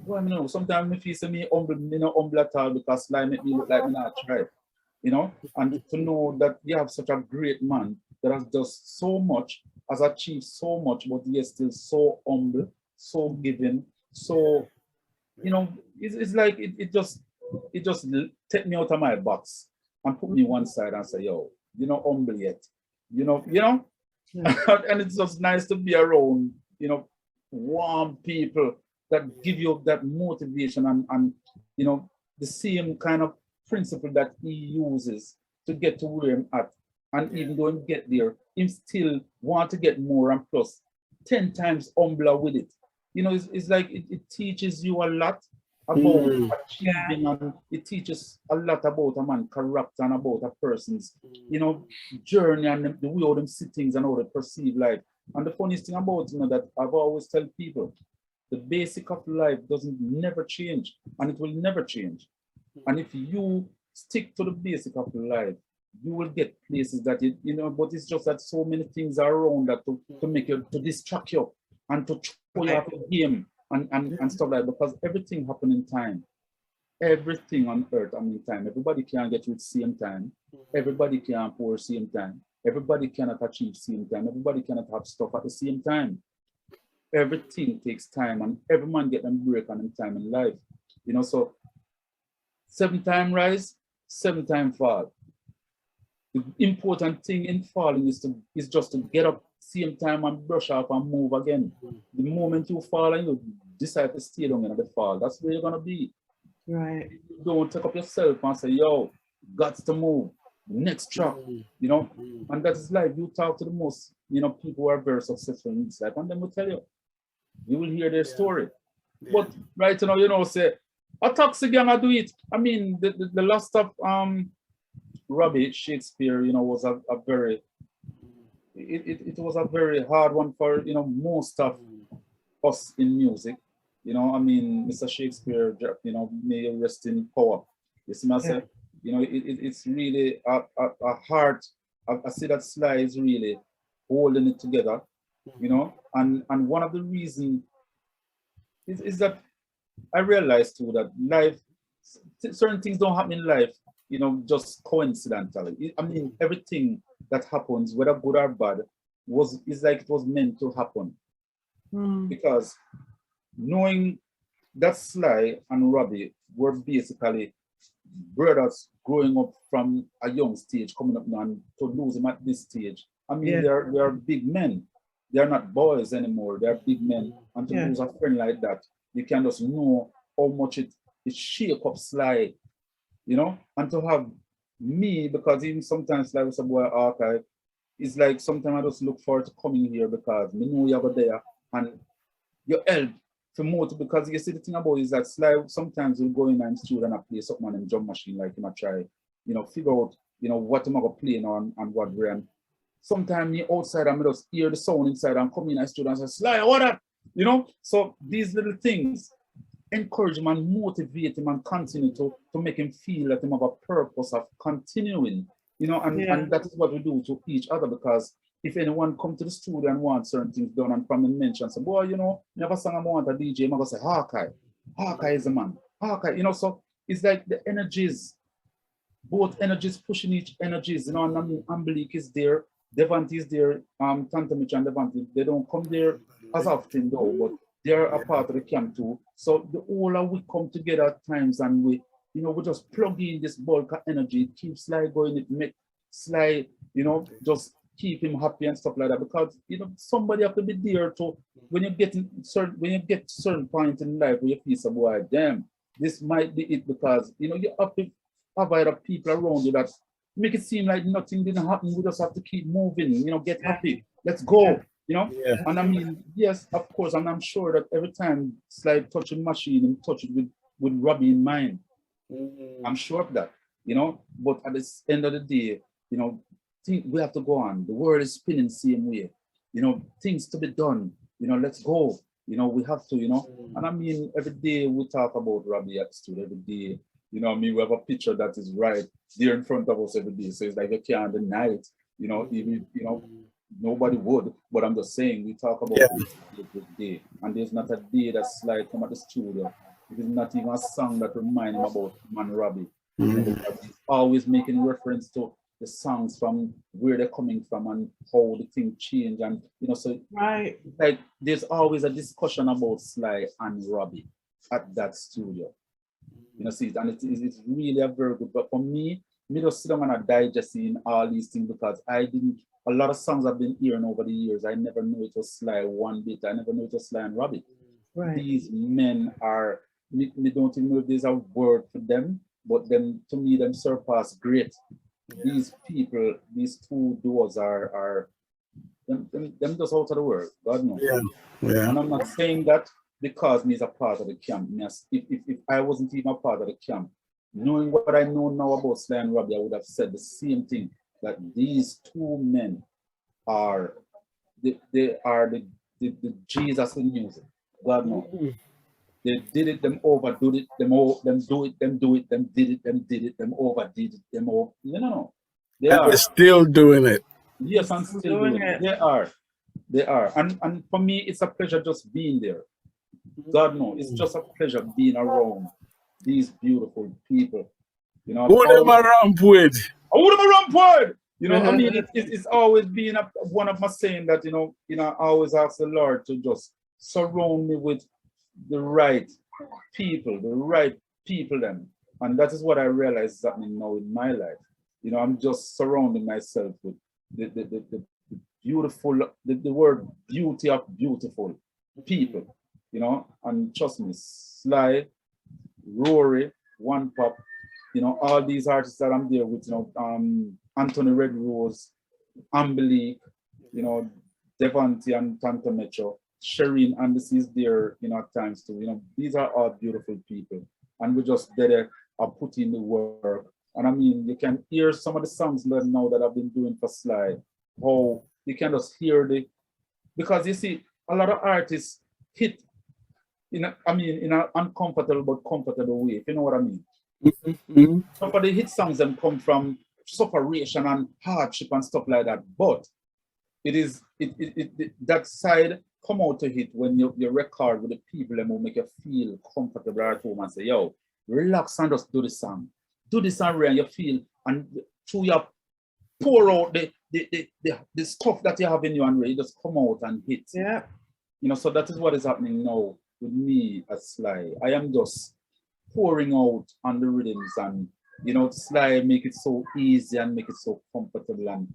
well, you know, sometimes me feel me humble, me not humble at all, because Sly make me look like me not try, you know. And to know that you have such a great man that has done so much, has achieved so much, but he is still so humble, so giving, so, you know, it's like it just take me out of my box and put me one side and say, yo, you're not humble yet, you know. And it's just nice to be around, you know, warm people that give you that motivation and you know, the same kind of principle that he uses to get to where I'm at. And even though he get there, he still want to get more, and plus 10 times humbler with it. You know, it's like it teaches you a lot about achieving, and it teaches a lot about a man's character and about a person's, you know, journey and the way how them see things and how they perceive life. And the funniest thing about it, you know, that I've always tell people, the basic of life doesn't never change, and it will never change. And if you stick to the basic of life, you will get places that you know, but it's just that so many things are around that to make you, to distract you and to throw you out of the game and stuff like that, because everything happens in time. Everything on earth, I mean, time. Everybody can't get you at the same time. Everybody can't pour same time. Everybody cannot achieve same time. Everybody cannot have stuff at the same time. Everything takes time, and every man get them break on them time in life. You know, so 7-time rise, 7-time fall. The important thing in falling is just to get up same time and brush off and move again. The moment you fall and you decide to stay down in the fall, that's where you're gonna be. Right. Don't take up yourself and say, yo, got to move. Next track, you know. And that is life. You talk to the most, you know, people who are very successful in this life, and then will tell you. You will hear their story. But right now, you know, say a taxi gang I do it. I mean, the last of Robbie Shakespeare, you know, was a very it was a very hard one for, you know, most of us in music. You know, I mean, Mr. Shakespeare, you know, may rest in power. You see myself? You know, it's really a hard, I see that Sly is really holding it together, you know, and one of the reasons is that I realized too that life, certain things don't happen in life, you know, just coincidentally. I mean, everything that happens, whether good or bad, is like it was meant to happen. Because knowing that Sly and Robbie were basically brothers growing up from a young stage, coming up now, and to lose them at this stage. I mean, they are big men. They are not boys anymore. They are big men. And to lose a friend like that, you can just know how much it shake up Sly, you know? And to have me, because even sometimes like a boy Hawkeye, it's like sometimes I just look forward to coming here because me know you're there and you help for more, because you see the thing about it is that Sly sometimes will go in and studio and I play something on the drum machine, like him I try, you know, figure out, you know, what am I gonna play now and what brand. Sometimes me outside and I just hear the sound inside and come in and studio and say, Sly, what up? You know, so these little things encourage him and motivate him and continue to make him feel that he have a purpose of continuing, you know, and that is what we do to each other, because if anyone come to the studio and want certain things done and from the mention, say, boy, you know, never sang I want a DJ, I'm gonna say, Hawkeye. Hawkeye is the man. Hawkeye, you know, so it's like the energies, both energies pushing each energies, you know, and I mean, Ambalik is there, Devante is there, Tanta Mitch and Devante, they don't come there as often though, but they're a part of the camp too. So the whole of we come together at times and we, you know, we just plug in this bulk of energy, it keeps Sly going, it makes Sly you know, just keep him happy and stuff like that. Because you know, somebody have to be there to when you get certain point in life where you feel some boy, damn, this might be it, because you know you have to have other people around you that make it seem like nothing didn't happen. We just have to keep moving, you know, get happy. Let's go. You know, and I mean, yes, of course, and I'm sure that every time it's like touching machine and touch it with Robbie in mind. I'm sure of that, you know. But at the end of the day, you know, we have to go on. The world is spinning the same way, you know. Things to be done, you know. Let's go, you know. We have to, you know. And I mean, every day we talk about Robbie at the studio. Every day, you know, I mean, we have a picture that is right there in front of us every day. So it's like you can't deny it, you know. Even you know. Nobody would, but I'm just saying we talk about this day, and there's not a day that's like come at the studio. It is not even a song that reminds him about Man Robbie. He's always making reference to the songs from where they're coming from and how the thing change, and you know, so like there's always a discussion about Sly and Robbie at that studio. You know, see, and it's really a very good. But for me just sit down and I digesting all these things, because a lot of songs I've been hearing over the years, I never knew it was Sly one bit. I never knew it was Sly and Robbie. These men are, me don't even know if there's a word for them, but them, to me, them surpass great. These people, these two duos are them just out of the world. God knows. And I'm not saying that because me is a part of the camp. If I wasn't even a part of the camp, knowing what I know now about Sly and Robbie, I would have said the same thing, that these two men are the Jesus in music. God knows. They did it, them overdid it, them do it, them did it, them overdid it, them all. No. They're still doing it. Yes, I'm still doing it. They are. And for me, it's a pleasure just being there. God knows, it's just a pleasure being around these beautiful people. You know, who them a ramp with? You know, I mean, it's always been one of my saying that, you know, I always ask the Lord to just surround me with the right people then. And that is what I realize is happening now in my life. You know, I'm just surrounding myself with the beautiful, the word beauty of beautiful people, you know, and trust me, Sly, Rory, One Pop, you know, all these artists that I'm there with, you know, Anthony Red Rose, Ambly, you know, Devontae and Tanta Metro, Shireen Anderson is there, you know, at times too. You know, these are all beautiful people, and we just there are putting in the work. And I mean, you can hear some of the songs now that I've been doing for Sly. How you can just hear because you see, a lot of artists hit in an uncomfortable but comfortable way, if you know what I mean. Some of the hit songs them come from separation and hardship and stuff like that, but that side come out to hit when you record with the people that will make you feel comfortable at home and say, yo, relax and just do the song. Do this song and you feel, and through your pour out the stuff that you have in you and you just come out and hit. Yeah. You know, so that is what is happening now with me as Sly. I am just pouring out on the rhythms, and you know, Sly make it so easy and make it so comfortable and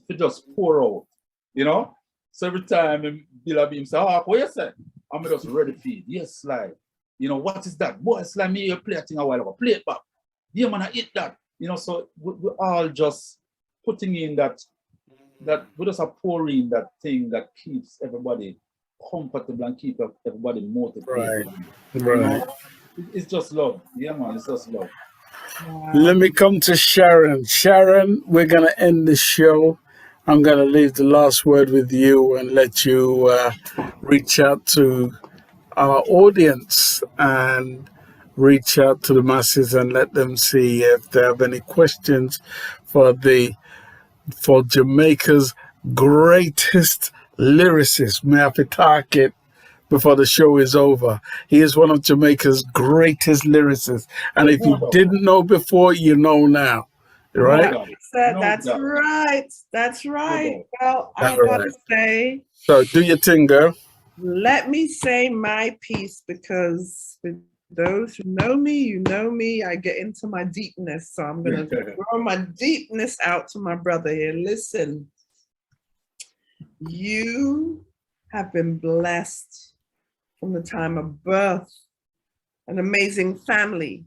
to just pour out, you know. So every time Bill Beam say, "Oh, what you say?" I'm just ready for it. Yes, Sly. You know, what is that? Boy, Sly, me you play a thing a while ago. Play it back. Yeah, man, I hit that. You know, so we're all just putting in that we just are pouring that thing that keeps everybody comfortable and keep everybody motivated. Right. You know, it's just love. Yeah, man, it's just love. Let me come to Sharon. Sharon, we're going to end the show. I'm going to leave the last word with you and let you reach out to our audience and reach out to the masses and let them see if they have any questions for Jamaica's greatest lyricist. May I have to talk it before the show is over. He is one of Jamaica's greatest lyricists. And if you didn't know before, you know now. Right? That's right. That's right. Well, I gotta say. So do your thing, girl. Let me say my piece, because with those who know me, you know me, I get into my deepness. So I'm going to throw my deepness out to my brother here. Listen, you have been blessed from the time of birth, an amazing family,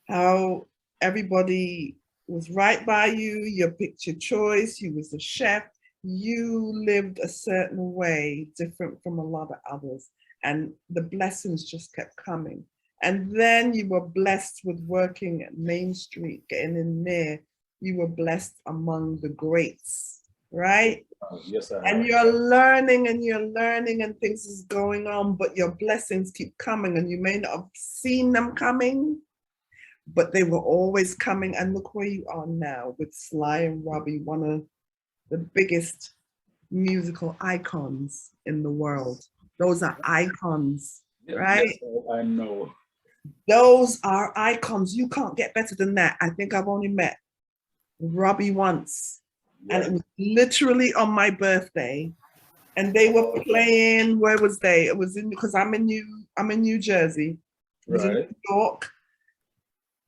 how everybody was right by you, you picked your choice, you was a chef, you lived a certain way, different from a lot of others. And the blessings just kept coming. And then you were blessed with working at Main Street, getting in there. You were blessed among the greats, right? Yes, I have. And you're learning and things is going on, but your blessings keep coming and you may not have seen them coming, but they were always coming. And look where you are now with Sly and Robbie, one of the biggest musical icons in the world. Those are icons, right? Yes, I know. Those are icons. You can't get better than that. I think I've only met Robbie once, and it was literally on my birthday. And they were playing. Where was they? It was in, because I'm in New Jersey. It was in New York,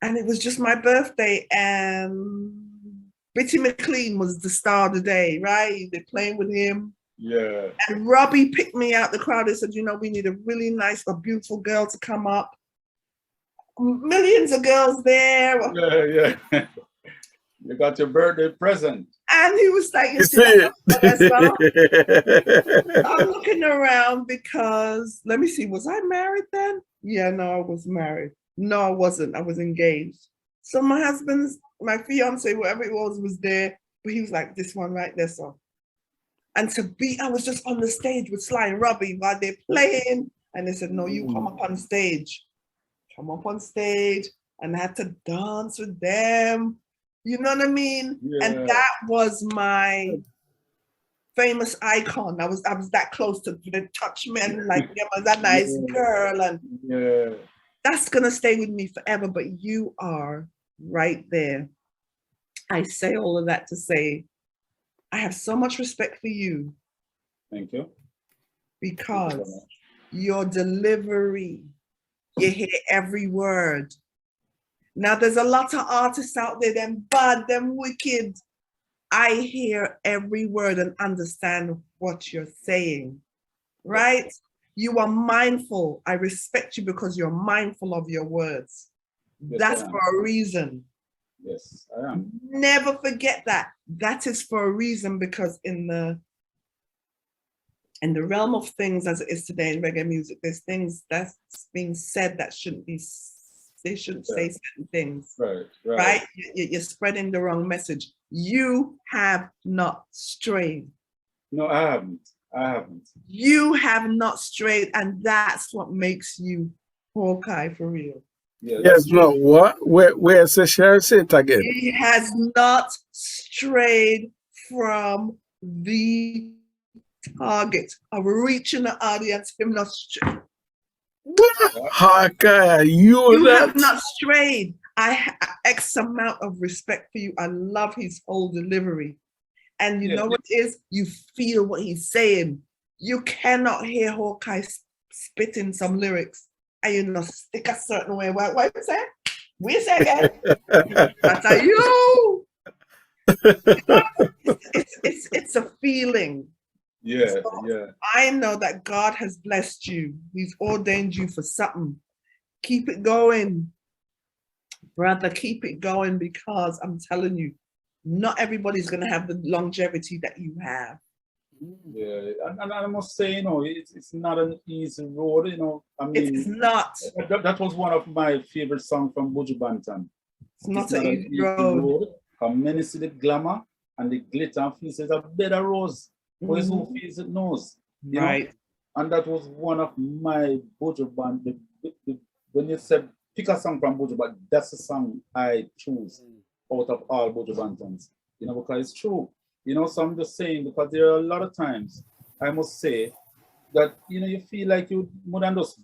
and it was just my birthday. And Bitty McLean was the star of the day, right? They're playing with him. Yeah. And Robbie picked me out the crowd. They said, you know, we need a really nice, a beautiful girl to come up. Millions of girls there. Yeah. You got your birthday present. And he was like, you see I'm looking around because, let me see, was I married then? Yeah, no, I was married. No, I wasn't. I was engaged. So my fiance, whoever it was there, but he was like, this one right there, so. And I was just on the stage with Sly and Robbie while they're playing. And they said, no, you come up on stage. Come up on stage. And I had to dance with them. You know what I mean? Yeah. And that was my famous icon. I was that close to the touch men, like, yeah, was that nice girl. And that's gonna stay with me forever, but you are right there. I say all of that to say, I have so much respect for you. Thank you. Because your delivery, you hear every word. Now there's a lot of artists out there, them bad, them wicked. I hear every word and understand what you're saying, right? You are mindful. I respect you because you're mindful of your words. Yes, that's for a reason. Yes, I am. Never forget that. That is for a reason, because in the realm of things as it is today in reggae music, there's things that's being said that shouldn't be. They shouldn't say certain things. Right? You're spreading the wrong message. You have not strayed. No, I haven't. You have not strayed, and that's what makes you Hawkeye for real. Yes, no, what? Where's the share? Say it again. He has not strayed from the target of reaching the audience. Him not strayed. Hawkeye, you have not strayed. I have X amount of respect for you. I love his whole delivery. And you know what it is? You feel what he's saying. You cannot hear Hawkeye spitting some lyrics and you know stick a certain way. What you say? We say again. That's a you. It's a feeling. So I know that God has blessed you. He's ordained you for something. Keep it going. Brother, keep it going, because I'm telling you, not everybody's going to have the longevity that you have. Yeah, and I must say, you know, it's not an easy road, you know. I mean, it's not. That was one of my favorite songs from Buju Banton. It's not an easy road. Many see the glamour and the glitter and feels it's a better rose. But it's who feels it knows. Right. Know? And that was one of my Buju Banton. When you said pick a song from Buju Banton, that's the song I choose out of all Buju Bantons. You know, because it's true. You know, so I'm just saying, because there are a lot of times, I must say, that, you know, you feel like you more than just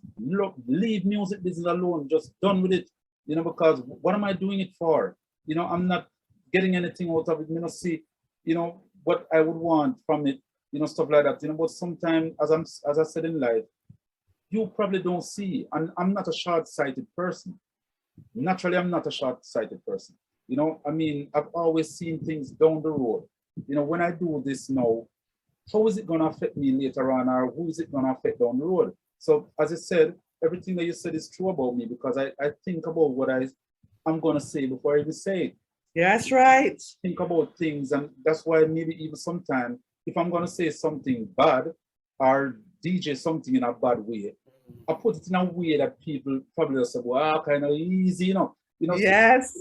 leave music business alone, just done with it, you know, because what am I doing it for? You know, I'm not getting anything out of it, you know, see, you know, what I would want from it, you know, stuff like that, you know, but sometimes, as I said in life, you probably don't see. And I'm not a short-sighted person. Naturally, I'm not a short-sighted person. You know, I mean, I've always seen things down the road. You know, when I do this now, how is it going to affect me later on, or who is it going to affect down the road? So, as I said, everything that you said is true about me, because I think about what I'm going to say before I even say it. Yeah, that's right. Think about things, and that's why maybe even sometimes, if I'm going to say something bad or DJ something in a bad way, I put it in a way that people probably say, well, kind of easy, you know. Yes.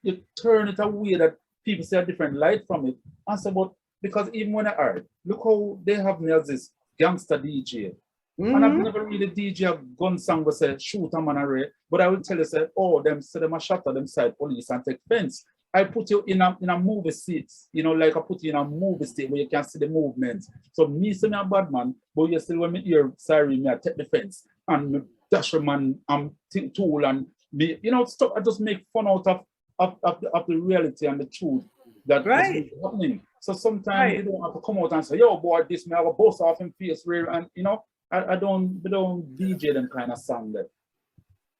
You turn it a way that people see a different light from it. And so, but because even when I heard, look how they have me as this gangster DJ. And I've never really DJ a gun song but say shoot a man array. But I will tell you, say, oh, them say them a shot at them side police and take fence. I put you in a movie seat, you know, like I put you in a movie state where you can see the movement. So me say me a bad man, but you still when me hear sorry, me I take the fence and me dash a man tool and me, you know, stop. I just make fun out of the reality and the truth that is happening. So sometimes you don't have to come out and say, yo boy, this me have a boss off in face real, and you know, I don't DJ them kind of song that,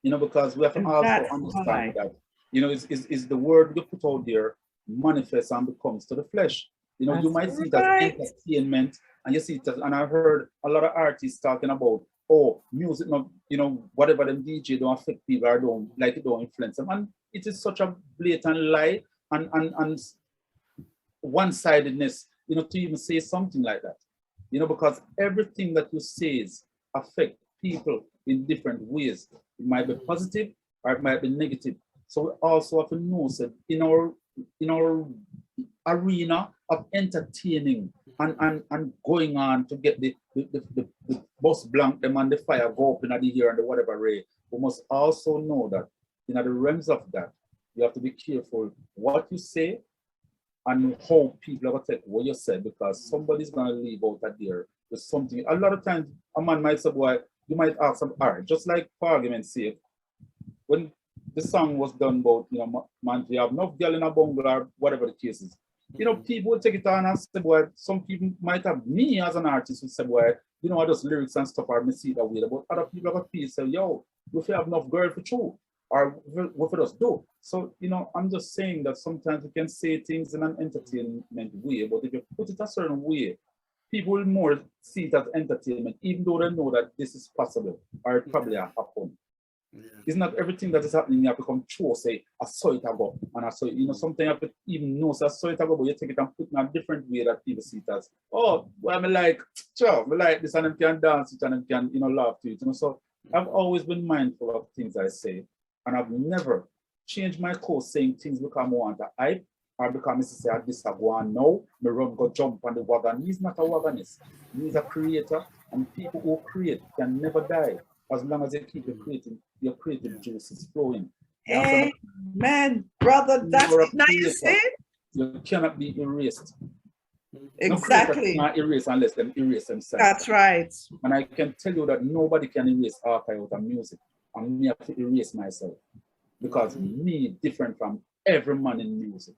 you know, because we have to also understand that, you know, is the word you put out there manifests and becomes to the flesh. You know, you might see it as entertainment, and you see it as, and I heard a lot of artists talking about, oh, music, no, you know, whatever them DJ don't affect people or don't like it, don't influence them. And it is such a blatant lie and one-sidedness, you know, to even say something like that. You know, because everything that you say affect people in different ways. It might be positive or it might be negative. So we also have to know that in our arena of entertaining and going on to get the bus blank them and the fire go up in the air and the whatever ray, we must also know that in the realms of that, you have to be careful what you say and how people are going to take what you said, because somebody's going to leave out there with something. A lot of times, a man might say, boy, you might ask some art, just like for argument's sake, when the song was done about, you know, man, you have enough girl in a bungalow or whatever the case is. You know, people will take it on and say, boy, some people might have me as an artist who say, boy, you know, I just lyrics and stuff are see that way. But other people are going to feel, say, yo, if you have enough girl for true, or what for us do. So, you know, I'm just saying that sometimes we can say things in an entertainment way, but if you put it a certain way, people will more see it as entertainment, even though they know that this is possible or it probably happen. Yeah. It's not everything that is happening you have to come true, say, I saw it ago, and I saw it, you know, sometimes you have to even know, so I saw it ago, but you take it and put it in a different way that people see it as, oh, well, I like, sure, I like this, and them can dance it, and them can, you know, laugh to it, you know, so I've always been mindful of things I say. And I've never changed my course saying things because I want to hype or because I say this I go on now, me run go jump on the wagon. He's not a wagonist. He's a creator, and people who create can never die as long as they keep your creative juices flowing. Amen, brother. That's nice. You cannot be erased. Exactly. No cannot erase unless them erase themselves. That's right. And I can tell you that nobody can erase Hawkeye out of music. And me have to erase myself because me different from every man in music.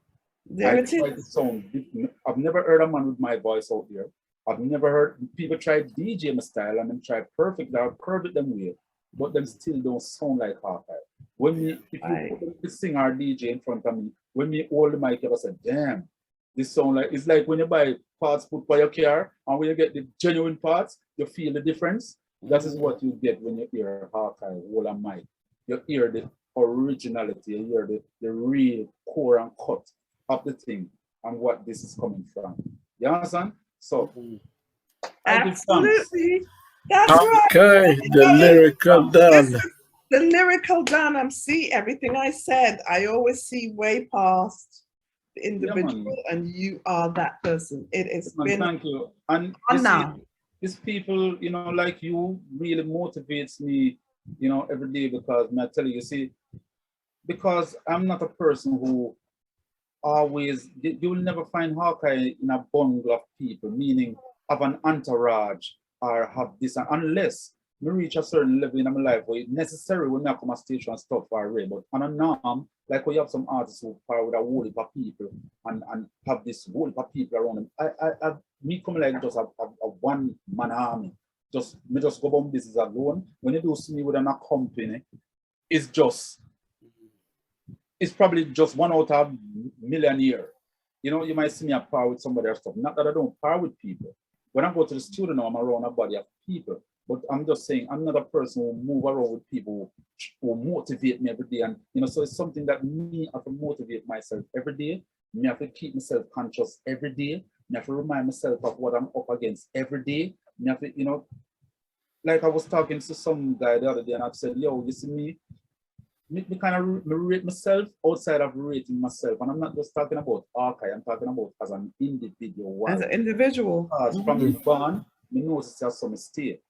I try to sound different. I've never heard a man with my voice out there. I've never heard people try DJ my style and then try perfect or perfect them way, but them still don't sound like Hawkeye. When me, if you put the singer or DJ in front of me, when me hold the mic, I say, damn, this sound like, it's like when you buy parts put for your car and when you get the genuine parts, you feel the difference. That is what you get when you hear Hawkeye, hold a mic. You hear the originality, you hear the real core and cut of the thing and what this is coming from. You understand? So, absolutely. That's right. Okay, the lyrical done. The lyrical done. I'm see everything I said. I always see way past the individual, and you are that person. It has been. Thank you. And these people, you know, like you, really motivates me, you know, every day because I tell you, see, because I'm not a person who always, you will never find Hawkeye in a bundle of people, meaning have an entourage or have this, unless we reach a certain level in my life where it's necessary when I come on stage and stuff for a way. But on a norm, like we have some artists who power with a whole heap of people and have this whole heap of people around them. Me come like just a one-man army. just go about business alone. When you do see me with a company, it's probably just 1 out of a million year. You know, you might see me at par with somebody else. Not that I don't par with people. When I go to the studio now, I'm around a body of people. But I'm just saying, I'm not a person who move around with people who motivate me every day. And, you know, so it's something that me, I have to motivate myself every day. Me have to keep myself conscious every day. Me have to remind myself of what I'm up against every day. Me have to, you know, like I was talking to some guy the other day and I said, yo, you see me kind of rate myself outside of rating myself. And I'm not just talking about Hawkeye, I'm talking about as an individual. As an individual. From the born, me know it's just some mistake.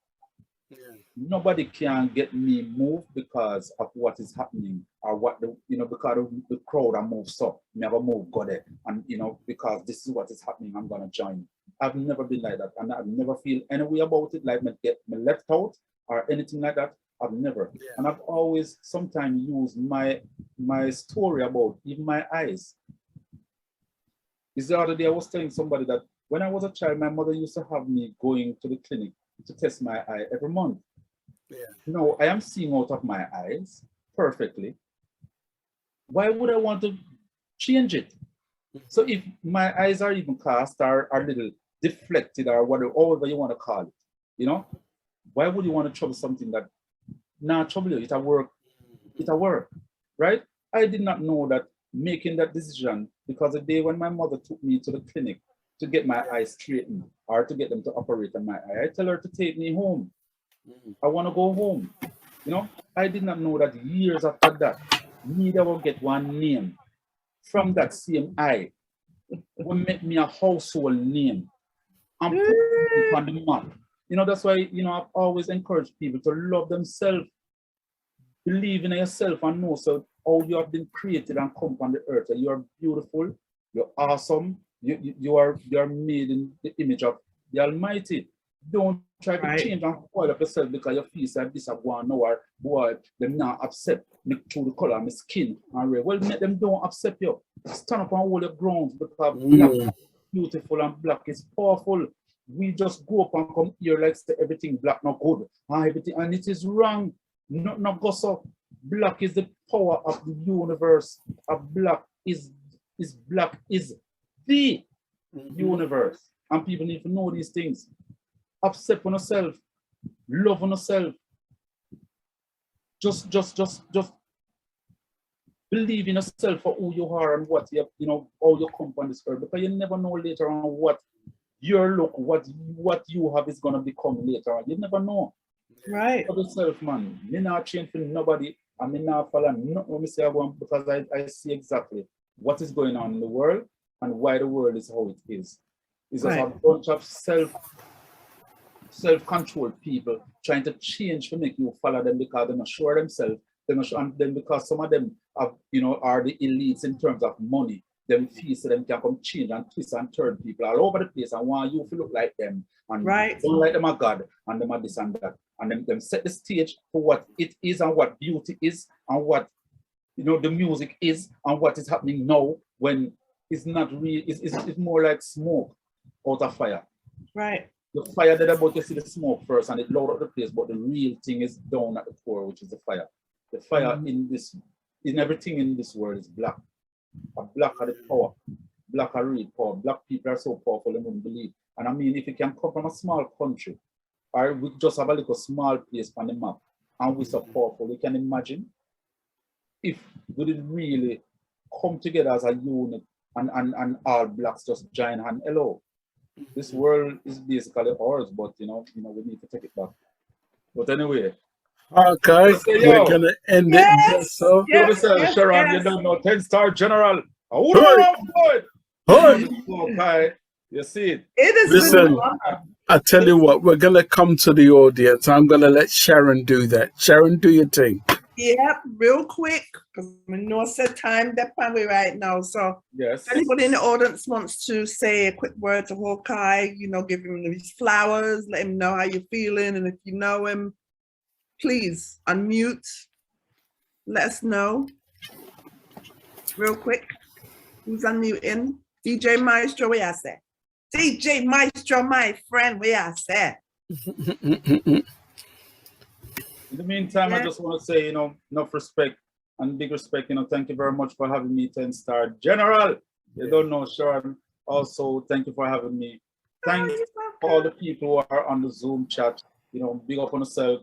Yeah. Nobody can get me moved because of what is happening or what the, you know, because of the crowd I move so never move got it, and you know, because this is what is happening, I'm gonna join. I've never been like that, and I've never feel any way about it, like me get me left out or anything like that. I've never, and I've always sometimes used my story about even my eyes. Is the other day I was telling somebody that when I was a child, my mother used to have me going to the clinic to test my eye every month. Yeah. No, I am seeing out of my eyes perfectly. Why would I want to change it? So if my eyes are even cast or a little deflected or whatever, however you want to call it, you know, why would you want to trouble something that not trouble you? It'll work, right? I did not know that making that decision, because the day when my mother took me to the clinic to get my eyes straightened or to get them to operate on my eye, I tell her to take me home. I want to go home. You know, I did not know that years after that, neither will get one name from that same eye will make me a household name and put it on the map. You know, that's why, you know, I've always encouraged people to love themselves, believe in yourself, and know so how you have been created and come on the earth. You are beautiful, you're awesome, you are made in the image of the Almighty. Don't try to change and spoil up yourself because your face like this are going nowhere. Boy, them not accept me through the color of my skin and red. Well, make them don't accept you. Stand up and hold your grounds because black is beautiful and black is powerful. We just go up and come here like say everything black not good and everything, and it is wrong. Not go so. Black is the power of the universe. Black is the universe, and people need to know these things. Accept on yourself, love on yourself. Just believe in yourself for who you are and what you know, how you come on this earth, because you never know later on what your look, what you have is gonna become later on. You never know. Right. For yourself, man. Me not change for nobody. I mean not follow nothing when me say I want, because I see exactly what is going on in the world and why the world is how it is. It's just a bunch of self-controlled people trying to change to make you follow them because they're not sure themselves. They're not sure, and then because some of them have, you know, are the elites in terms of money. Them fees them can come change and twist and turn people all over the place and want you to look like them and don't like them a God and them a this and that. And them set the stage for what it is and what beauty is and what, you know, the music is and what is happening now when it's not real. It's more like smoke out of fire. Right. The fire that about you see the smoke first and it load up the place, but the real thing is down at the core, which is the fire. The fire in everything in this world is black. Black are the power. Black are real power. Black people are so powerful they wouldn't believe. And I mean, if you can come from a small country, or we just have a little small place on the map, and we're so powerful, you can imagine if we didn't really come together as a unit and all blacks just join hand. Hello. This world is basically ours, but you know, we need to take it back. But anyway. Okay, we're gonna end it. So Sharon, you don't know 10-star general. Okay, you see it. It is. Listen, I tell you what, we're gonna come to the audience. I'm gonna let Sharon do that. Sharon, do your thing. Yeah, real quick, because we know set time that way right now. So yes, if anybody in the audience wants to say a quick word to Hawkeye, you know, give him these flowers, let him know how you're feeling, and if you know him, please unmute. Let us know. Real quick. Who's unmuting? DJ Maestro, where I say? DJ Maestro, my friend, where I say? In the meantime, I just want to say, enough respect and big respect. Thank you very much for having me, 10-star General. You don't know, Sharon. Also, thank you for having me. Thanks for all the people who are on the Zoom chat. Big up on yourself.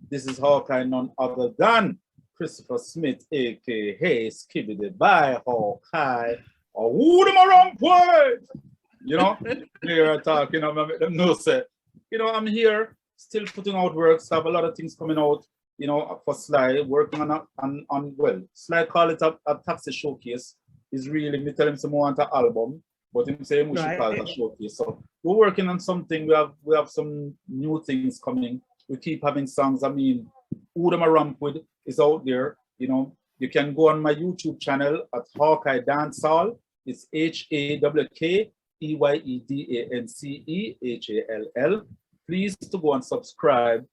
This is Hawkeye, none other than Christopher Smith, aka Skibbity by Hawkeye, or who them around boy. Here I talk, I make them know say, I'm here still putting out works, have a lot of things coming out, for Sly, working on Sly call it a taxi showcase. Is really me tell him some want an album, but him say we should call it a showcase. So we're working on something. We have some new things coming. We keep having songs. I mean, who them a ramp with is out there. You can go on my YouTube channel at Hawkeye Dancehall. It's HAWKEYEDANCEHALL. Please to go and subscribe.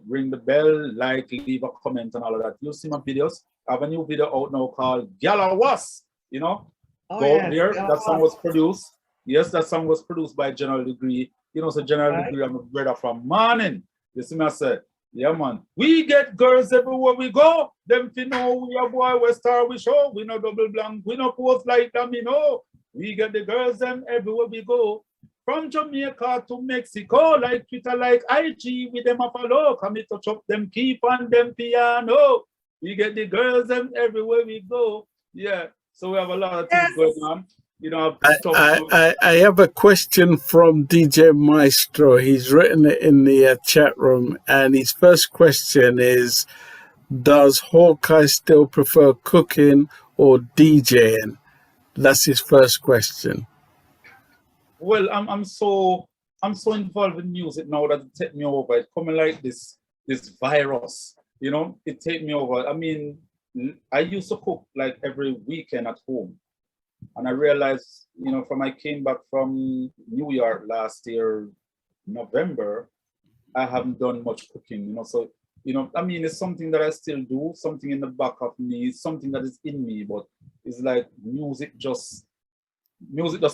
Ring the bell, like, leave a comment, and all of that. You'll see my videos. I have a new video out now called Gala Was. Go there. That song was produced. Yes, that song was produced by General Degree. So General Degree, I'm a brother from morning. You see me, I said, yeah, man. We get girls everywhere we go. Them fi know we a boy, we star, we show. We no double blank, we no post like them, We get the girls them everywhere we go. From Jamaica to Mexico, like Twitter, like IG, with them a follow. Come to touch up them, keep on them piano. We get the girls them everywhere we go. Yeah. So we have a lot of things going on. I have a question from DJ Maestro. He's written it in the chat room, and his first question is, does Hawkeye still prefer cooking or DJing? That's his first question. Well, I'm so involved in music now that it take me over. It's coming like this virus, it take me over. I mean, I used to cook like every weekend at home. And I realized, from I came back from New York last year, November, I haven't done much cooking, So, I mean, it's something that I still do, something in the back of me, something that is in me, but it's like music just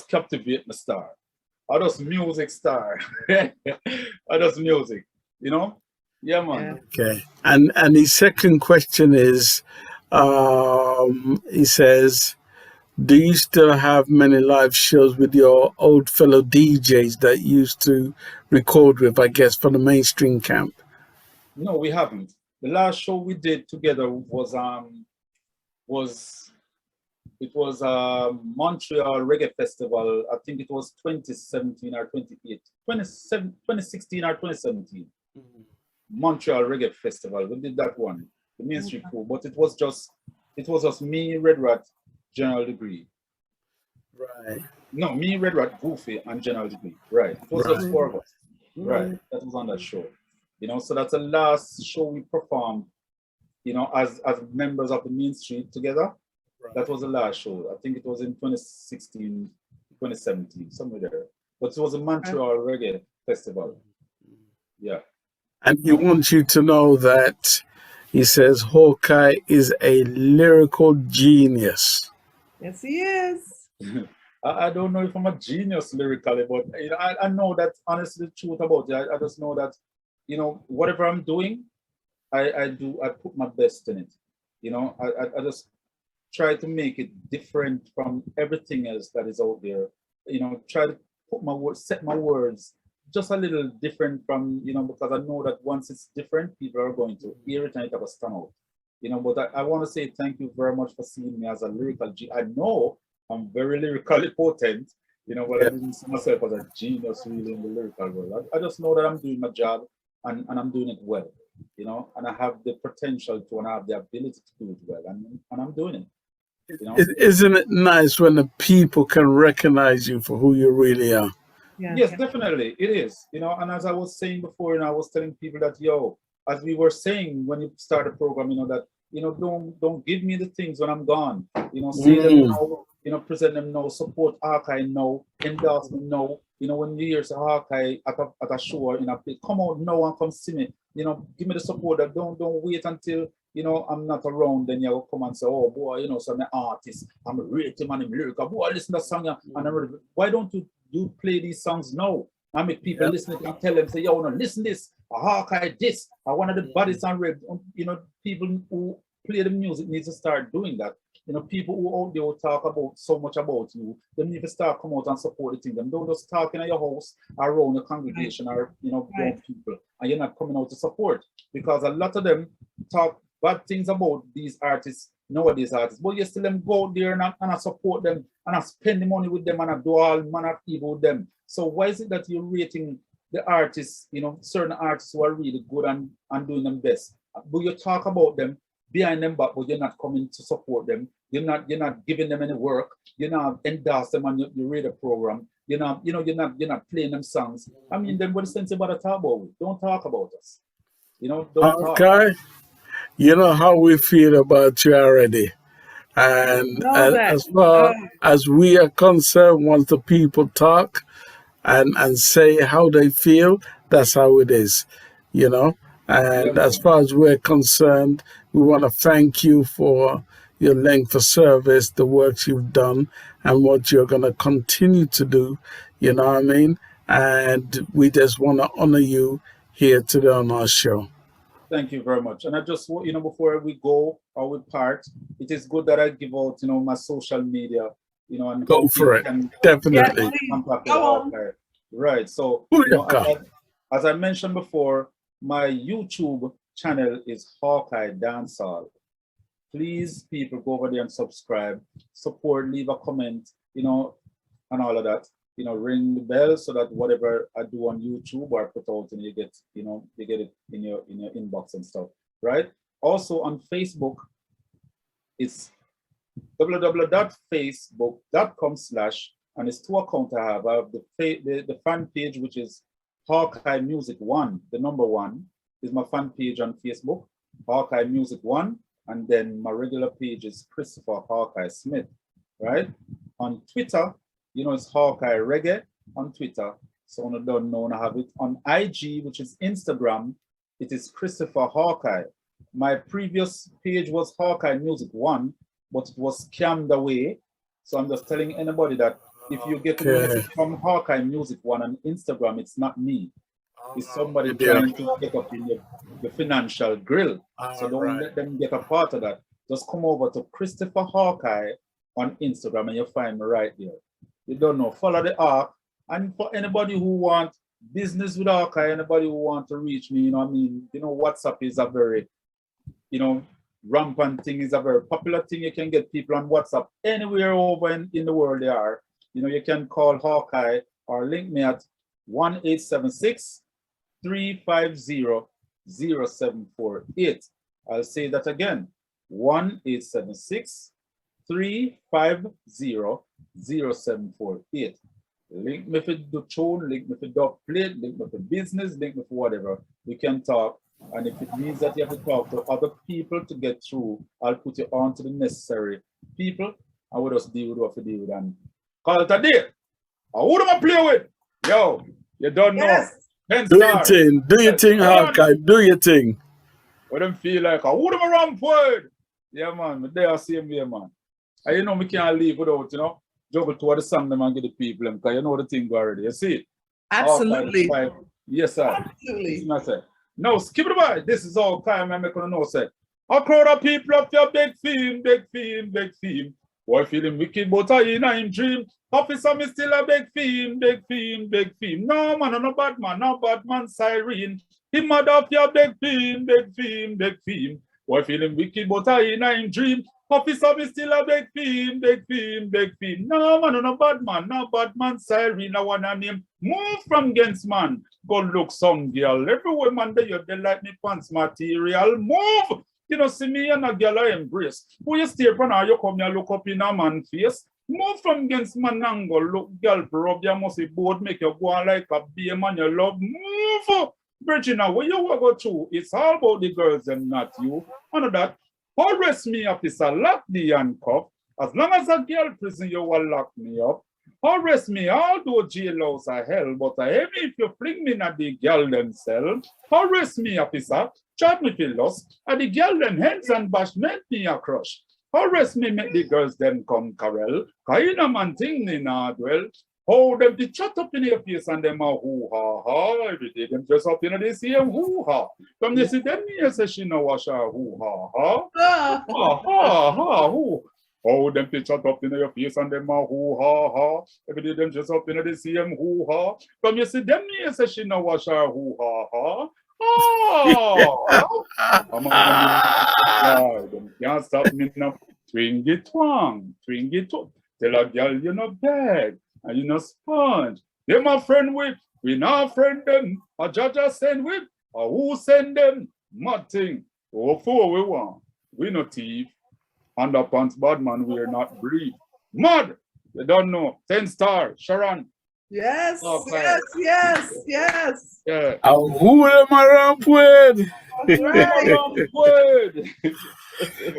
captivate my star. I just music star. I just music, Yeah, man. Okay. And his second question is, he says, do you still have many live shows with your old fellow DJs that you used to record with, I guess, for the mainstream camp? No, we haven't. The last show we did together was Montreal Reggae Festival. I think it was 2017 or 2016 or 2017. Montreal Reggae Festival. We did that one, the mainstream crew, but it was just me, Red Rat, General Degree. Right. No, me, Red Rat, Goofy, and General Degree. Right. It was just 4 of us. Right. That was on that show. So that's the last show we performed, as members of the Mean Street together. Right. That was the last show. I think it was in 2016, 2017, somewhere there. But it was a Montreal Reggae Festival. Yeah. And he wants you to know that he says Hawkeye is a lyrical genius. Yes, he is. I don't know if I'm a genius lyrically, but I know that honestly the truth about it. I just know that, whatever I'm doing, I put my best in it. I just try to make it different from everything else that is out there. Try to put my words, set my words just a little different from, because I know that once it's different, people are going to hear it and it will stand out. But I want to say thank you very much for seeing me as a lyrical genius. I know I'm very lyrically potent, but I didn't see myself as a genius really in the lyrical world. I just know that I'm doing my job and I'm doing it well, and I have the potential to and I have the ability to do it well, and I'm doing it. Isn't it nice when the people can recognize you for who you really are? Yeah. Yes, definitely. It is. And as I was saying before, I was telling people that, as we were saying when you start a program, that, don't give me the things when I'm gone. Say them now, present them now, support Hawkeye now, endorse me now. When you hear Hawkeye at a show or in a place, come out now and come see me. Give me the support. That don't wait until I'm not around, then you'll come and say, oh boy, so I'm an artist, I'm a rate man, I'm lyrical, boy, listen to that song, and why don't you play these songs now? I make people listen to it and tell them, say, yo, no, listen this, a Hawkeye this, I one of the bodies and red. You know, people who play the music need to start doing that. You know, people who out there will talk about so much about you, they need to start come out and support the thing. Them don't just talk in your house, around your congregation, or you know, people, and you're not coming out to support, because a lot of them talk bad things about these artists, nowadays artists, but you still them go out there and I support them and I spend the money with them and I do all manner of evil with them. So why is it that you're rating the artists, you know, certain artists who are really good and doing them best, but you talk about them behind them back, but you're not coming to support them. You're not giving them any work. You're not endorse them on your radio program. You're not playing them songs. I mean, then what is sense about to talk about? Don't talk about us. You know, don't talk. You know how we feel about you already. And as far as we are concerned, once the people talk and say how they feel, that's how it is, you know. And as far as we're concerned, we want to thank you for your length of service, the work you've done, and what you're going to continue to do, you know what I mean? And we just want to honor you here today on our show. Thank you very much. And I just, you know, before we go or we part, it is good that I give out, you know, my social media, you know, and go for it. Definitely. Right. So, you know, as I mentioned before, my YouTube channel is Hawkeye Dancehall. Please, people, go over there and subscribe, support, leave a comment, you know, and all of that. You know, ring the bell so that whatever I do on YouTube or I put out, and you get, you know, you get it in your inbox and stuff, right? Also on Facebook, it's www.facebook.com/ and it's 2 accounts I have. I have the fan page, which is Hawkeye Music 1, the number 1 is my fan page on Facebook, Hawkeye Music 1, and then my regular page is Christopher Hawkeye Smith, right? On Twitter, you know, it's Hawkeye Reggae on Twitter. So I don't know, I have it on IG, which is Instagram. It is Christopher Hawkeye. My previous page was Hawkeye Music 1, but it was scammed away. So I'm just telling anybody that if you get a message from Hawkeye Music 1 on Instagram, it's not me. It's somebody trying to get up in the financial grill. So don't let them get a part of that. Just come over to Christopher Hawkeye on Instagram and you'll find me right there. You don't know, follow the arc. And for anybody who wants business with Hawkeye, anybody who wants to reach me, you know what I mean? You know, WhatsApp is a very, you know, rampant thing, is a very popular thing. You can get people on WhatsApp anywhere over in the world they are. You know, you can call Hawkeye or link me at 1-876-350-0748. I'll say that again, 1-876-350-0748. Link me for the tune, link me for dub plate, link me for business, link me for whatever. We can talk. And if it means that you have to talk to other people to get through, I'll put you on to the necessary people. I will just deal with what to deal with and call it a day. Who do I play with? Yo, you don't know. Do your thing, Hawkeye, do your thing. What them feel like, who do I run forward? Yeah, man, they are same way, man. And you know, we can't leave without, you know, juggle toward the song them and get the people, because you know the thing already. You see? Absolutely. Yes, sir. Absolutely. No, skip it by. This is all time I'm making a know, say. A crowd of people up your big theme, big theme, big theme. Boy, feeling wicked, but I in a dream. Officer, me still a big theme, big theme, big theme. No, man, no bad man, siren. Him mad off your big theme, big theme, big theme. Boy, feeling wicked, but I in a dream. Officer, me still a big theme, big theme, big theme. No, man, no bad man, siren. I wanna name. Move from against man. Go look some girl. Everywhere, man, they like me pants material. Move. You know, see me and a girl I embrace. When you stay upon her, you come here, look up in a man's face. Move from against man and go look, girl, rub your musty board, make you go on like a beer man you love. Move! Virginia, where you will go to, it's all about the girls and not you. Under that, arrest me up is a lock the handcuff. As long as a girl prison, you will lock me up. Arrest me, although jailhouse are hell, but I hear me if you fling me at the girl themselves. Arrest me, officer, chat me for lost, and the girl them hands and bash make me a crush. Arrest me, make the girls them come carel, cause you know man thing me nah dwell. How them to chat up in your face and them a hoo-ha-ha. Every day them dress up in the same hoo-ha. Come you see them here say she no wash her hoo-ha-ha. Ha-ha-ha, hoo. How them to chat up in your face and them a hoo-ha-ha. Every day them dress up in the same hoo-ha. Come you see them here say she no wash her hoo-ha-ha. Them can't stop me now. Twingy twang, twingy twang. Tell a girl you no beg and you no sponge. They my friend with, we not friend them. A judge send with, or who send them? Mad thing. Oh, for we want. We no thief. Underpants bad man, we are not breed. Mad. You don't know. 10 star. Sharon. Yes, yes. Yeah. Who am I ramp with? Right.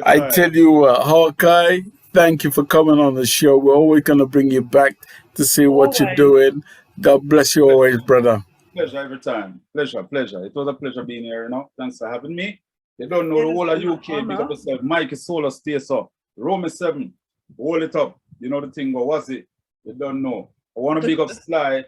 I tell you what, Hawkeye, thank you for coming on the show. We're always going to bring you back to see what you're doing. God bless you always, brother. Pleasure every time. Pleasure. It was a pleasure being here, Thanks for having me. You don't know the whole of UK. Big up yourself. Mike is Solar, stay up. Rome 7, hold it up. You know the thing, but what's it? You don't know. I want to big up Sly,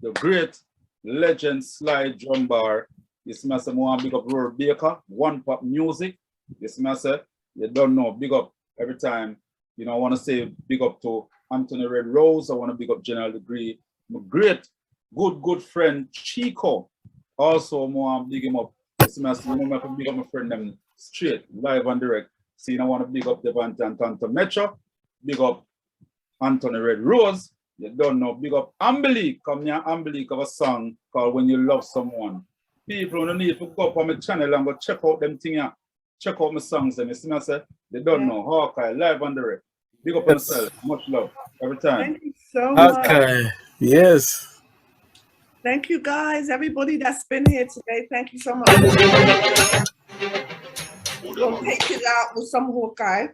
the great legend Sly drum bar. Yes, I want to big up Rory Baker, One Pop Music. Yes, I you don't know. Big up every time. I want to say big up to Anthony Red Rose. I want to big up General Degree. My great, good friend Chico. Also, I want to big him up. Yes, I want to big up my friend them straight, live and direct. See, I want to big up Devante and Tonto Metro. Big up Anthony Red Rose. You don't know. Big up Ambelique. Come here, Ambelique of a song called When You Love Someone. People don't need to go up on my channel and go check out them thing here. Check out my songs and you see me say, they don't know. Hawkeye, live on direct. Big up yourself. Much love. Every time. Thank you so much. Okay. Yes. Thank you guys, everybody that's been here today. Thank you so much. We'll take it out with some Hawkeye.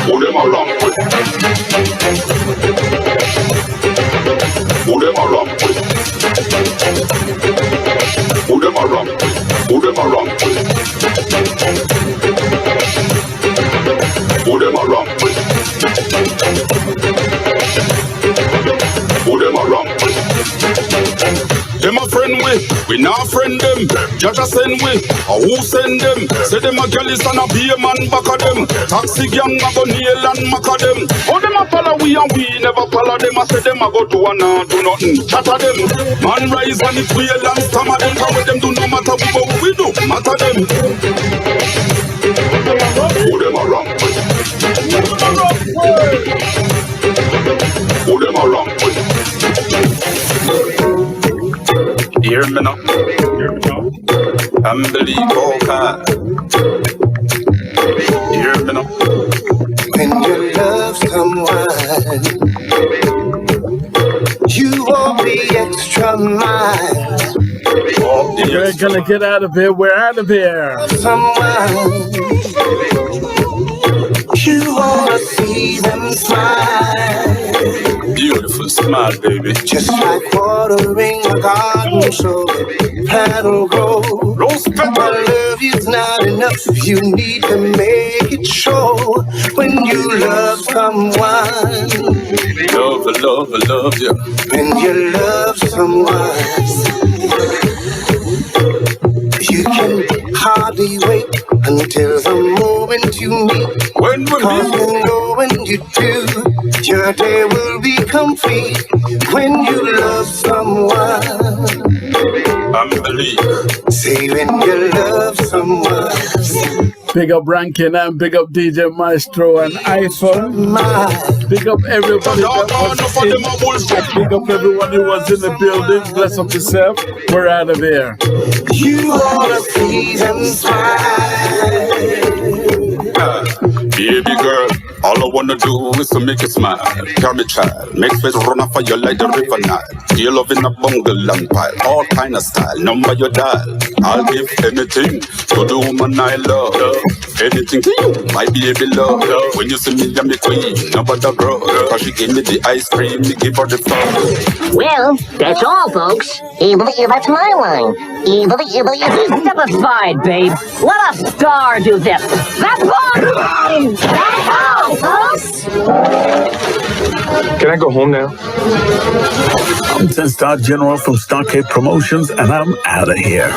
Who them around with? Who them around with? Who them around with? Who them around with? Who them around with? Who them around with? Them a friend we not friend them. Judge a send we, who send them? Say them a girl is and a be a man back of them. Taxi gang a go nail and mack of them. Oh them a follow we and we never follow them. I say them a go to and do nothing. Chatter them. Man rise and it wheel and stammer them. Cause with them do no matter what we do. Matter them. Who them around with? Who them around with? Hear me now. Unbelieve Hawkeye. Hear me now. When you love someone, you won't be extra mile. We're gonna get out of here. We're out of here. Someone, you wanna see them smile. Beautiful smile, baby. Just like watering a garden, so that'll grow. Rose My love is not enough. You need to make it show. When you love someone, love you. when you love someone, you can hardly wait until the moment you meet. When we Cause you know when you do, your day will be complete. When you love someone, unbelieve. say when you love someone. Big up Rankin and big up DJ Maestro and iPhone. Big up everybody that was in. Big up everyone who was in the building. Bless up yourself. We're out of here. You wanna see them smile. Baby girl, all I wanna do is to make you smile. Carry child, make face run off of you like the river Nile. You love in a bungle and pile, all kind of style. Number your dial, I'll give anything to the woman I love. Anything to you, my baby love. When you see me, I'm the queen, nobody girl. Cause she gave me the ice cream, me give her the fun. Well, that's all, folks. That's my line. Step aside, babe. Let a star do this. That's all, folks. Can I go home now? I'm 10-Star General from Stockade Promotions, and I'm out of here.